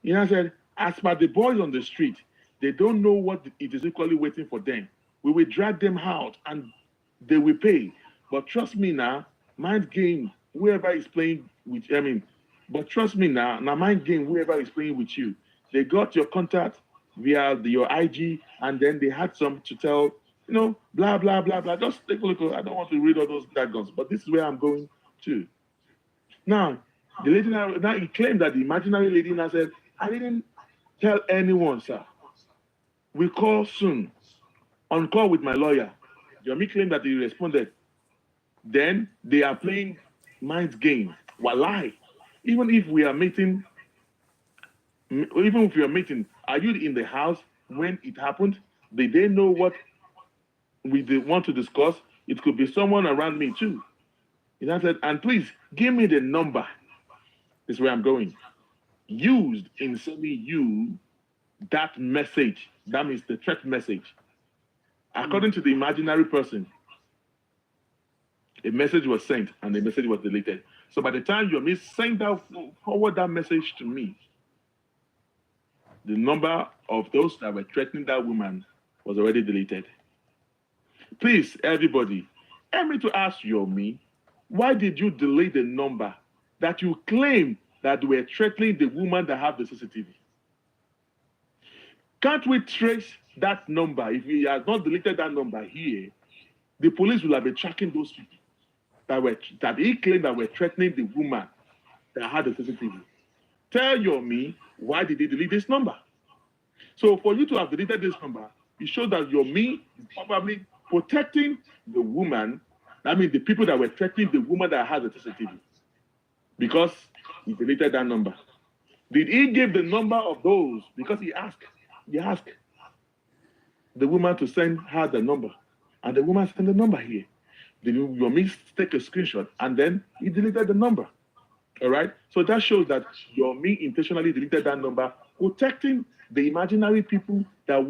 He now said, as per the boys on the street, they don't know what it is equally waiting for them. We will drag them out and they will pay. But trust me now, mind game, whoever is playing with, but trust me now, mind game, whoever is playing with you, they got your contact via your IG, and then they had some to tell, blah, blah, blah, blah. Just take a look. I don't want to read all those jargons, but this is where I'm going to. Now, the lady now he claimed that the imaginary lady now said, I didn't tell anyone, sir. We'll call soon. On call with my lawyer. Yome claimed that he responded. Then they are playing mind game. Wallahi. Even if we are meeting, are you in the house when it happened? Did they know what we want to discuss? It could be someone around me too. And I said, and please give me the number. This is where I'm going. Used in sending you that message. That means the threat message. According to the imaginary person, a message was sent and the message was deleted. So by the time Yome sent forward that message to me, the number of those that were threatening that woman was already deleted. Please, everybody, help me to ask Yome, why did you delete the number that you claim that were threatening the woman that have the CCTV? Can't we trace that number? If he has not deleted that number here, the police will have been tracking those people that he claimed that were threatening the woman that had the CCTV. Tell Yome, why did he delete this number? So for you to have deleted this number, it shows that Yome is probably protecting the woman. I mean, the people that were threatening the woman that had the CCTV, because he deleted that number. Did he give the number of those? Because he asked the woman to send her the number, and the woman sent the number here. Did Yome take a screenshot and then he deleted the number? All right. So that shows that Yome intentionally deleted that number, protecting the imaginary people that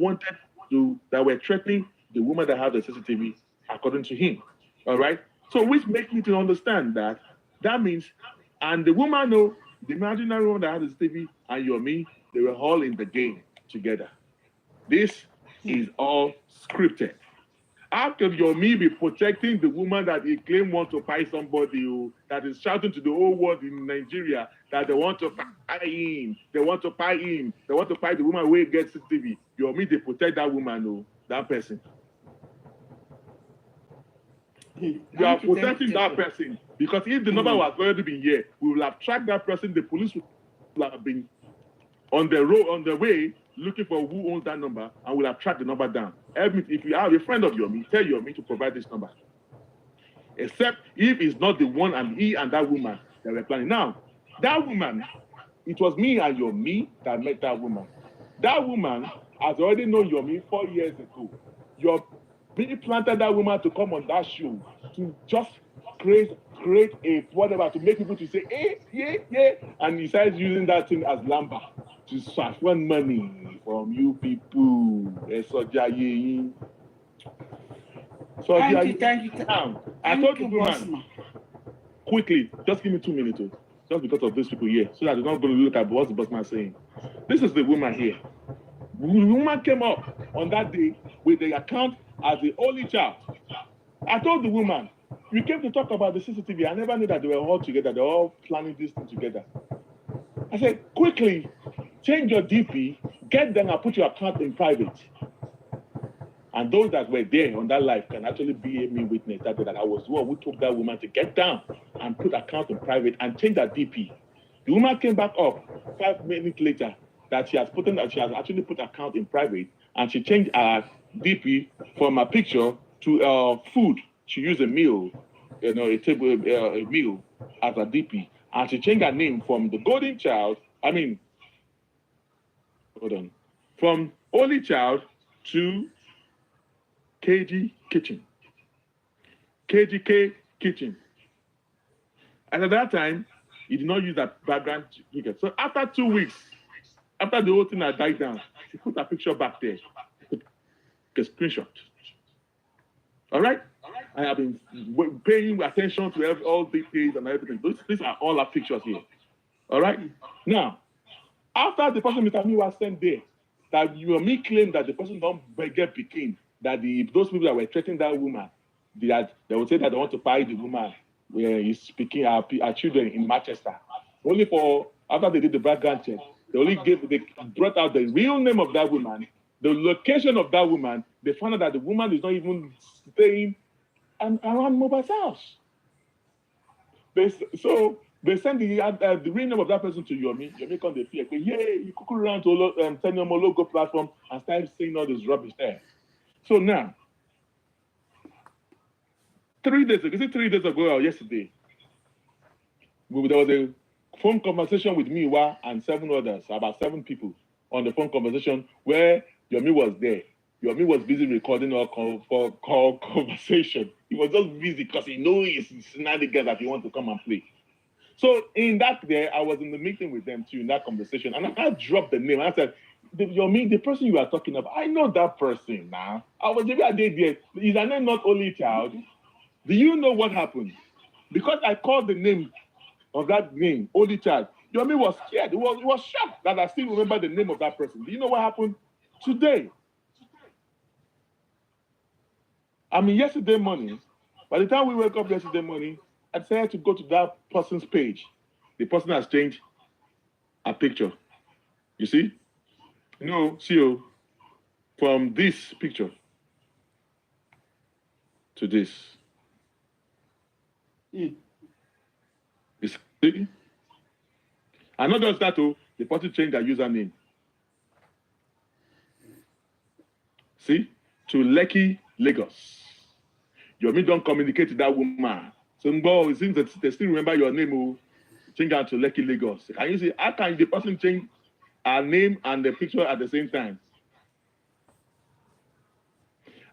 that were threatening the woman that had the CCTV, according to him. All right. So which makes me to understand that means, and the woman know the imaginary one that had the CCTV and Yome, they were all in the game together. This is all scripted. How can Yome be protecting the woman that he claimed want to buy somebody that is shouting to the whole world in Nigeria that they want to buy him, they want to buy him, they want to buy the woman where gets CCTV? Yome, they protect that woman, that person. You are protecting that person because if the number was already been here, we will have tracked that person. The police will have been on the way looking for who owns that number, and will have tracked the number down. If you are a friend of Yome, tell Yome to provide this number. Except if it's not the one and he and that woman that were planning. Now, that woman, it was me and Yome that met that woman. That woman has already known Yome 4 years ago. Yome planted that woman to come on that show to just create a whatever to make people to say, yeah, and he starts using that thing as lamba to siphon money from you people. Thank you. Now, I told the woman, quickly, just give me 2 minutes, just because of these people here, so that they're not going to look at what's the boss man saying. This is the woman here. The woman came up on that day with the account as the only child. I told the woman, we came to talk about the CCTV. I never knew that they were all together. They're all planning this thing together. I said, quickly, change your DP, get them and put your account in private. And those that were there on that live can actually be a me witness that I was the one who took that woman to get down and put account in private and change that DP. The woman came back up 5 minutes later that she has actually put account in private, and she changed her DP from a picture to food. She used a meal, a meal as a DP, and she changed her name from the Golden Child. From Only Child to KG Kitchen. KGK Kitchen. And at that time, he did not use that background ticket. So after 2 weeks, after the whole thing had died down, she put a picture back there. A screenshot. All right? I have been paying attention to all these things and everything. These are all our pictures here. All right? Now, after the person Mr. was sent there, that Yome claimed that the person don't get picking, that those people that were threatening that woman, they would say that they want to buy the woman where he's speaking our children in Manchester. Only for after they did the background check, they brought out the real name of that woman, the location of that woman. They found out that the woman is not even staying around Mohbad's house. So they send the real name of that person to Yome. Yome come the fear. Yeah, you could around to Tenyomo logo platform and start saying all this rubbish there. So now, 3 days ago, is it 3 days ago or yesterday? There was a phone conversation with me and 7 others, about 7 people on the phone conversation where Yome was there. Yome was busy recording our call conversation. He was just busy because he knows he's not the guy that he wants to come and play. So in that day, I was in the meeting with them too, in that conversation, and I dropped the name. I said, Yome, the person you are talking about, I know that person now. I was maybe I did there. Is her name not Only Child? Do you know what happened? Because I called the name of that name, Only Child, Yome was scared. He was shocked that I still remember the name of that person. Do you know what happened? Today, yesterday morning, by the time we woke up yesterday morning, I decided to go to that person's page. The person has changed a picture. You see? From this picture to this. You see? And not just that, the person changed their username. See? To Lekki, Lagos. Yome don't communicate to that woman. So, it seems that they still remember your name, change out to Lekki, Lagos. Can you see, how can the person change her name and the picture at the same time?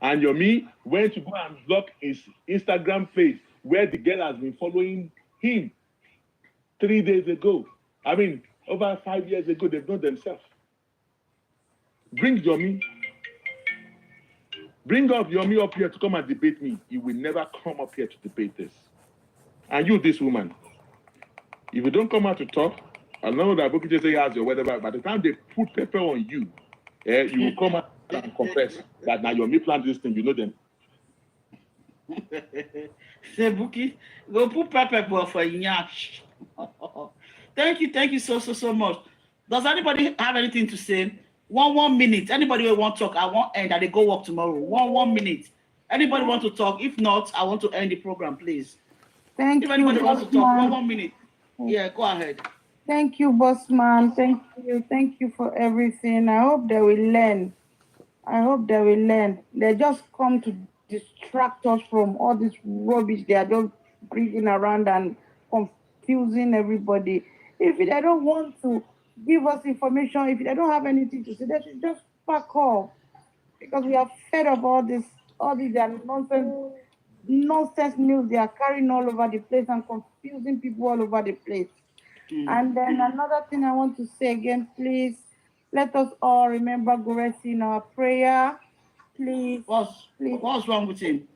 And Yome went to go and block his Instagram page where the girl has been following him 3 days ago. Over 5 years ago, they've known themselves. Bring Yomi. Bring up Yomi up here to come and debate me. He will never come up here to debate this. And you, this woman, if you don't come out to talk, I know that Bukky just say he has your whatever. By the time they put pepper on you, you will come out and confess that now Yomi planned this thing. You know them. Say Bukky, go put pepper for Nyash. Thank you so much. Does anybody have anything to say? One minute. Anybody will want to talk? I want end and they go work tomorrow. One minute. Anybody want to talk? If not, I want to end the program, please. Thank if you. Anybody wants to talk, Man. 1 minute. Yeah, go ahead. Thank you, boss man. Thank you for everything. I hope they will learn. They just come to distract us from all this rubbish they are just bringing around and confusing everybody. If they don't want to give us information, if they don't have anything to say, they should just back off. Because we are fed of all these nonsense news they are carrying all over the place and confusing people all over the place. And then another thing I want to say again, please, let us all remember Goresi in our prayer. Please. What's wrong with him?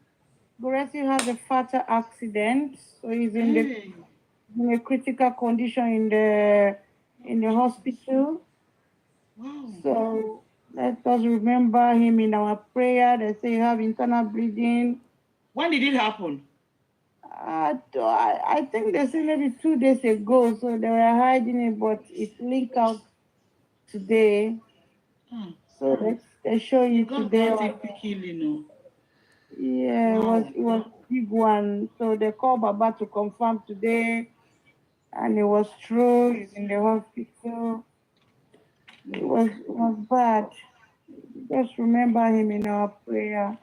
Goresi has a fatal accident, so he's in a critical condition in the hospital. Wow. So let us remember him in our prayer. They say you have internal bleeding. When did it happen? I think they said maybe 2 days ago, so they were hiding it, but it leaked out today. So they show you today. Yeah, wow. it was a big one. So they called Baba to confirm today, and it was true. He's in the hospital. It was bad. Just remember him in our prayer.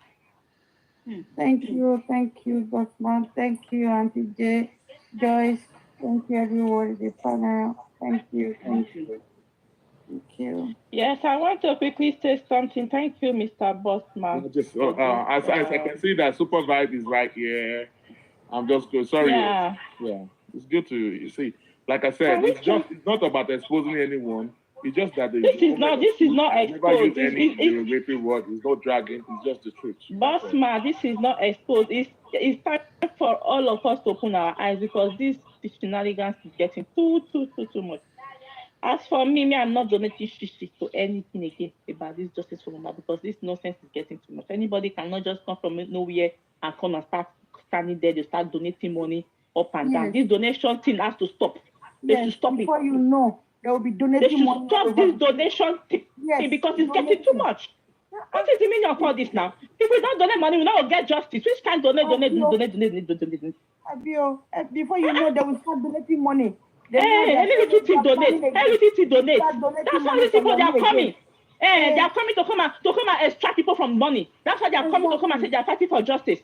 Thank you, Bossman. Thank you, Auntie Joyce. Thank you, everyone, the panel. Thank you. Yes, I want to quickly say something. Thank you, Mr. Bossman. As I can see that Super Vibe is right here. I'm just good. Sorry. Yeah. It's good to you see. Like I said, it's not about exposing anyone. It's just that this is not exposed. Never use any derogatory word. It's not dragging. It's just the truth. Bossman, this is not exposed. It's time for all of us to open our eyes because this shenanigans is getting too much. As for me, I'm not donating shit to anything again about this justice for Mohbad because this nonsense is getting too much. Anybody cannot just come from nowhere and come and start standing there. They start donating money up and down. This donation thing has to stop. They should stop before it. You know, they will be donating money. They should stop this donation thing because it's getting too much. What is the meaning of all this now? If we don't donate money, we don't get justice. Which kind donate? Before you know, they will start donating money. Everything to donate. That's why these people they are coming. They are coming to come and extract people from money. That's why they are coming to come and say they are fighting for justice.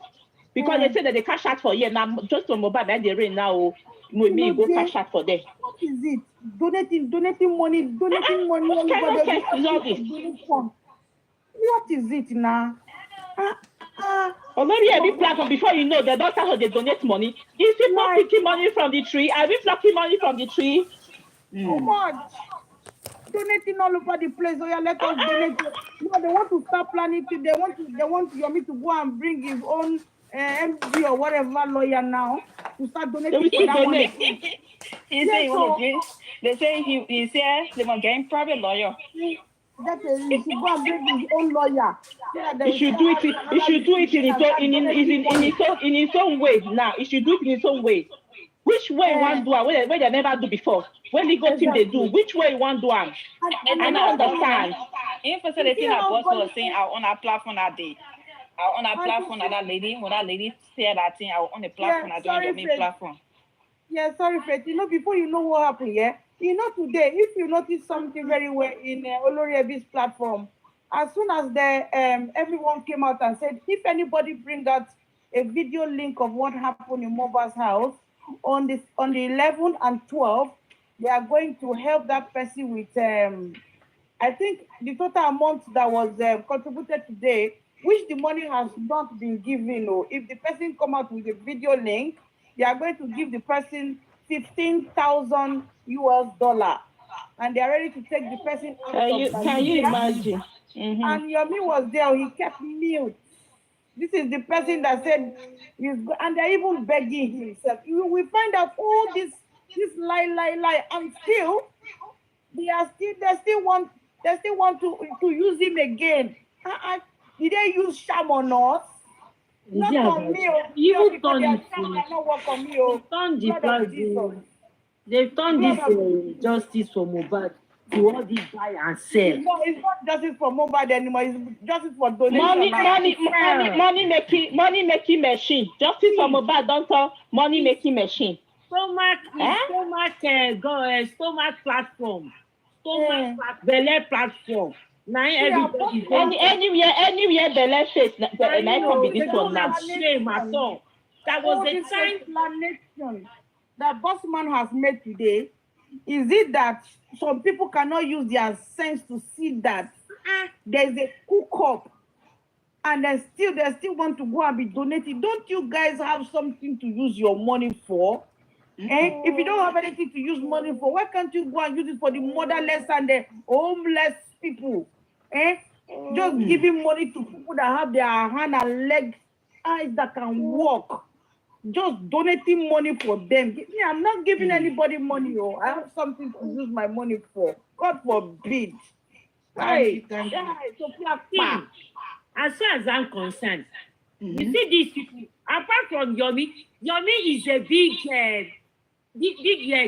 Because they say that they cash out for now. Just on Mohbad and they rain now. Me go cash out for them. What is it? Donating money. What kind of sense is all this? What is it now? Already every platform before you know the doctor how they donate money. Is people picking money from the tree? Are we plucking money from the tree? So much. Donating all over the place. Oh yeah, let us donate. No, they want to start planning. They want Yomi to go and bring his own MD or whatever lawyer now to start donating for that money. He said he want to bring. They say he said they want to get private lawyer. That he should go and bring his own lawyer. He should do it in his own way now. He should do it in his own way. Which way you want to do it? Where they never do before. When legal team they do, which way you want to do it? I don't understand. Even for the thing that boss was saying on our platform that day. On our platform that lady, when that lady said that thing, on the platform, I don't get me platform. Yeah, sorry, Fred. Before you know what happened, today, if you notice something very well in Oloriebi's platform, as soon as everyone came out and said, if anybody bring out a video link of what happened in Mohbad's house on the 11th and 12th, they are going to help that person with, I think the total amount that was contributed today, which the money has not been given. Or if the person come out with a video link, they are going to give the person $15,000 US. and they are ready to take the person out Can of you Nigeria. imagine? And Yomi was there, he kept mute. This is the person that said, and they're even begging himself. We find out all this lie, and still they still want to use him again. Did they use sham on us? Not on me, even because their turn sham it, cannot work on me. they've turned this justice for Mohbad to all this buy and sell. No, it's not justice for Mohbad anymore. It's justice for donation. Money making machine. Justice for Mohbad, don't talk money making machine. Stomach platform. Belle platform. Now everybody anywhere Belle face, can be this one now. Shame at all. That was the time explanation that Bossman has made today. Is it that some people cannot use their sense to see that there's a cook up and they still want to go and be donated? Don't you guys have something to use your money for? If you don't have anything to use money for, why can't you go and use it for the motherless and the homeless people? Just giving money to people that have their hand and leg, eyes that can walk. Just donating money for them. I'm not giving anybody money. I have something to use my money for. God forbid. Hey, as far as I'm concerned, you see these people, apart from Yomi is a big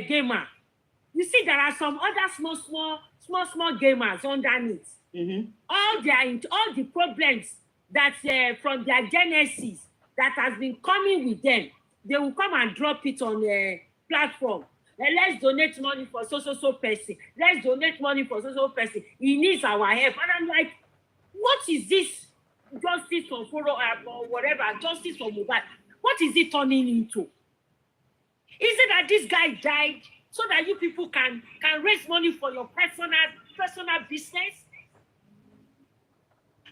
gamer. You see, there are some other small gamers underneath. All the problems that from their genesis that has been coming with them, they will come and drop it on the platform. Let's donate money for so person. Let's donate money for so person. He needs our help. And I'm like, what is this justice for Foro or whatever, justice for Mohbad? What is it turning into? Is it that this guy died so that you people can raise money for your personal business?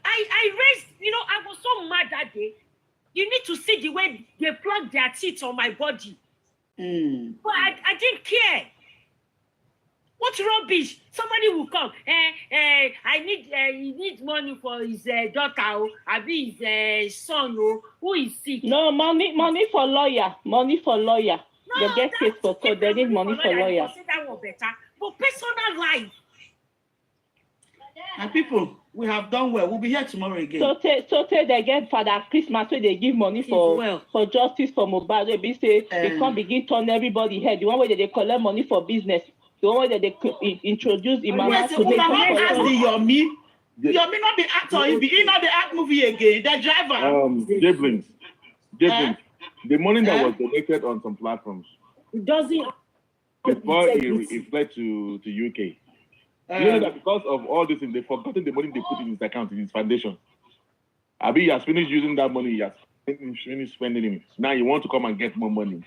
I raised, I was so mad that day. You need to see the way they plug their teeth on my body. But I didn't care. What rubbish? Somebody will come. He needs money for his daughter, his son, who is sick. No, money for lawyer. Money for lawyer. No, they get case for court. They need money for lawyer. That one better. But personal life. And people, we have done well. We'll be here tomorrow again. So they get Father Christmas, so they give money for justice for Mohbad. They say they can't begin turn everybody head. The one way that they collect money for business. The one way that they introduce Imama to the Yomi. Yomi not the actor. He not the act movie again. The driver. Jablins. The money that was donated on some platforms. It doesn't. Before it fled to UK. You know that because of all this, they've forgotten the money they put in his account, in his foundation. Abi has finished using that money, he has finished spending it. Now you want to come and get more money.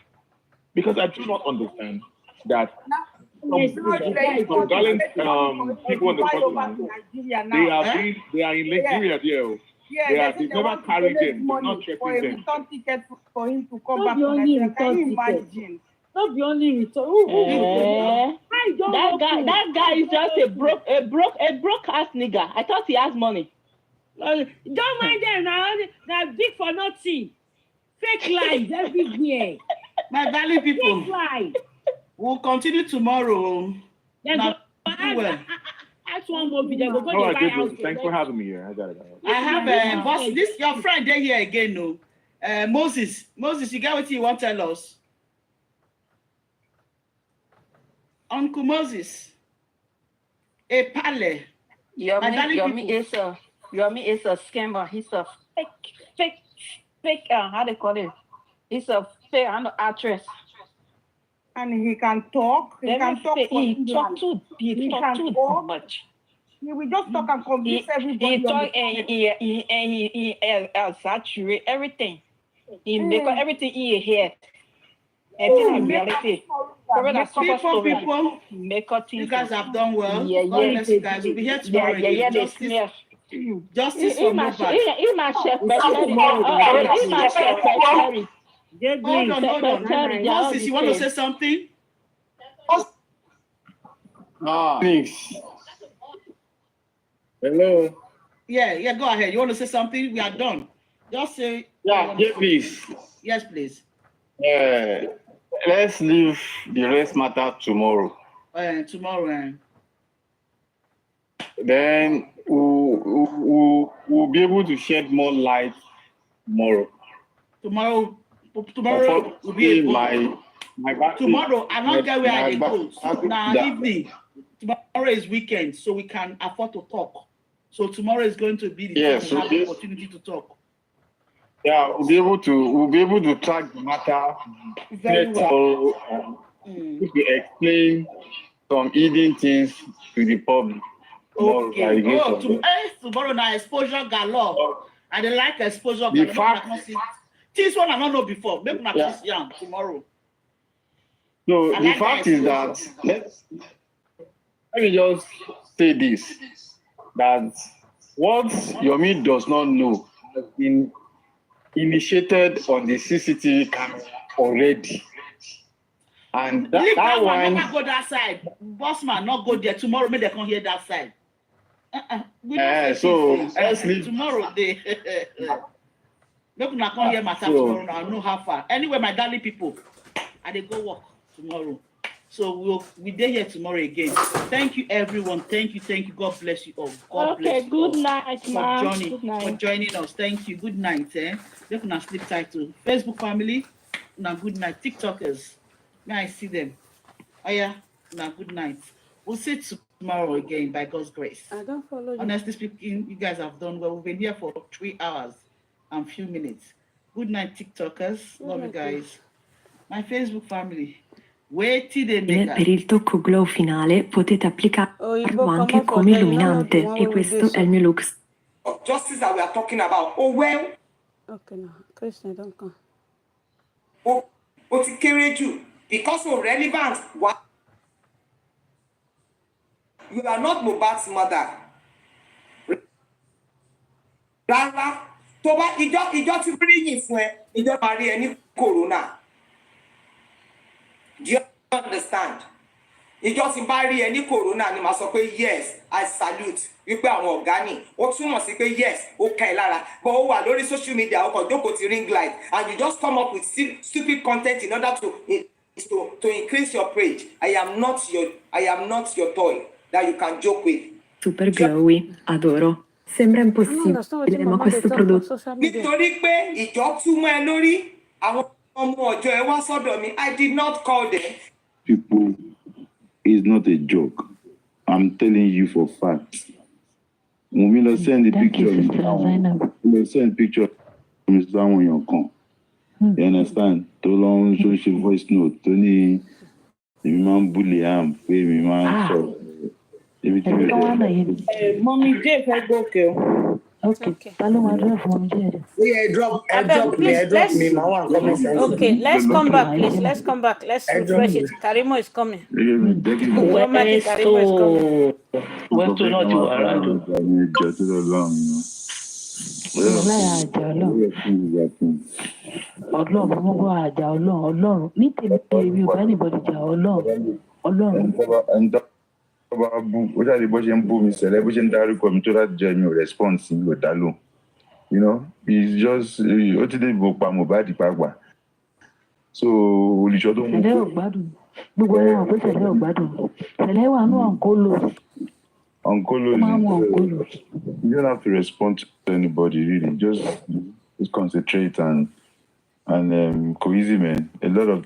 Because I do not understand that some gallant people on the continent, they are in Nigeria there. They never carry them, they're not checking them. Ticket for him to come back to Nigeria. Can you imagine? Not the only return. That guy is just a broke ass nigga. I thought he has money. Don't mind them now. They're big for nothing. Fake lies everywhere. My value people. Fake lies. We'll continue tomorrow. That's one more video. Go to buy house. Thanks for having me here. I got it. I have boss. This your friend there here again. No, Moses, you got what you want to tell us? Uncle Moses, a pale. Yomi is a scammer. He's a fake. How they call it? He's a fake actress. And he can talk. He can talk too much. He will just talk and convince everybody. He talk and he saturate everything. He make everything in your head. And in reality, people, you guys have done well. God bless you guys. We'll be here tomorrow again. Justice for Mohbad. Hold on. Moses, you want to say something? Thanks. Hello. Yeah, go ahead. You want to say something? We are done. Just say. Yeah, please. Yes, please. Let's leave the rest matter tomorrow. Tomorrow. Then we'll be able to shed more light tomorrow. Tomorrow will be tomorrow. I not get where I go. Now evening. Tomorrow is weekend, so we can afford to talk. So tomorrow is going to be the time we have the opportunity to talk. Yeah, we'll be able to track the matter very well. To explain some hidden things to the public. Okay. Tomorrow now exposure galore. I don't like exposure galore. The fact, this one I don't know before. Maybe not tomorrow. So the fact is that let me just say this, that what Yome does not know has been initiated on the CCTV camera already. And that one not go that side. Boss man, not go there. Tomorrow, maybe they can hear that side. So let's leave tomorrow. They maybe not come hear matter tomorrow. Now I know how far. Anyway, my darling people, and they go work tomorrow. So we'll be here tomorrow again. Thank you, everyone. Thank you. God bless you all. God bless you good night, ma'am. For joining us. Thank you. Good night. They can sleep tight too. Facebook family, now good night. TikTokers, may I see them? Oh yeah, now good night. We'll see you tomorrow again by God's grace. I don't follow you. Honestly speaking, you guys have done well. We've been here for 3 hours and few minutes. Good night, TikTokers. Love you guys. My Facebook family. Per il tocco glow finale potete applicarlo anche come illuminante e questo è il mio look. Justice that we are talking about. Oh well. Okay, no. Christian, don't come. Oh, but it carried you because of relevance. What? You are not Mohbad's mother. Rárá, tó bá ìjọ ti rí yìn fún ẹ, ìjọ máa rí ẹ ní corona. Do you understand? Ìjọ tí bá rí ẹ ní corona ni màá sọ pé yes, I salute. Wípé àwọn ọ̀gá ni, ó túmọ̀ sí pé yes, ó ká ẹ lára. But ó wà lórí social media, ó kàn jókòó ti ring light and you just come up with stupid content in order to increase your page. I am not your toy that you can joke with. Super glowy, adoro. Sembra impossibile, ma questo prodotto... Nítorí pé ìjọ túmọ̀ ẹ lórí, àwọn ọmọ ọjọ́ ẹ wá sọ́dọ̀ mi, I did not call them. People, it's not a joke. I'm telling you for fact. When we send the picture, we send picture of Mr. Yonkan. You understand? To long social voice note, Tony, the man bully him, pay me man so. Mommy J, go okay. Okay. Yeah, drop me. Okay, let's come back, please. Let's come back. Let's refresh it. Karimot is coming. Ó jáde bó ṣe ń bú mi ṣẹlẹ̀ bó ṣe ń dárúkọ mi tó láti jẹ́ mi ò response mi ò dá lóhùn. You know, it's just ó ti dé ìbò pa Mohbad pàápàá. So olùṣọ́ tó mú kó. Gbogbo ẹ̀rọ ọ̀pẹ tẹ̀lé ọ̀gbádùn. Tẹ̀lé wà ní ọ̀nkólò. You don't have to respond to anybody really. Just concentrate and cohesive, man. A lot of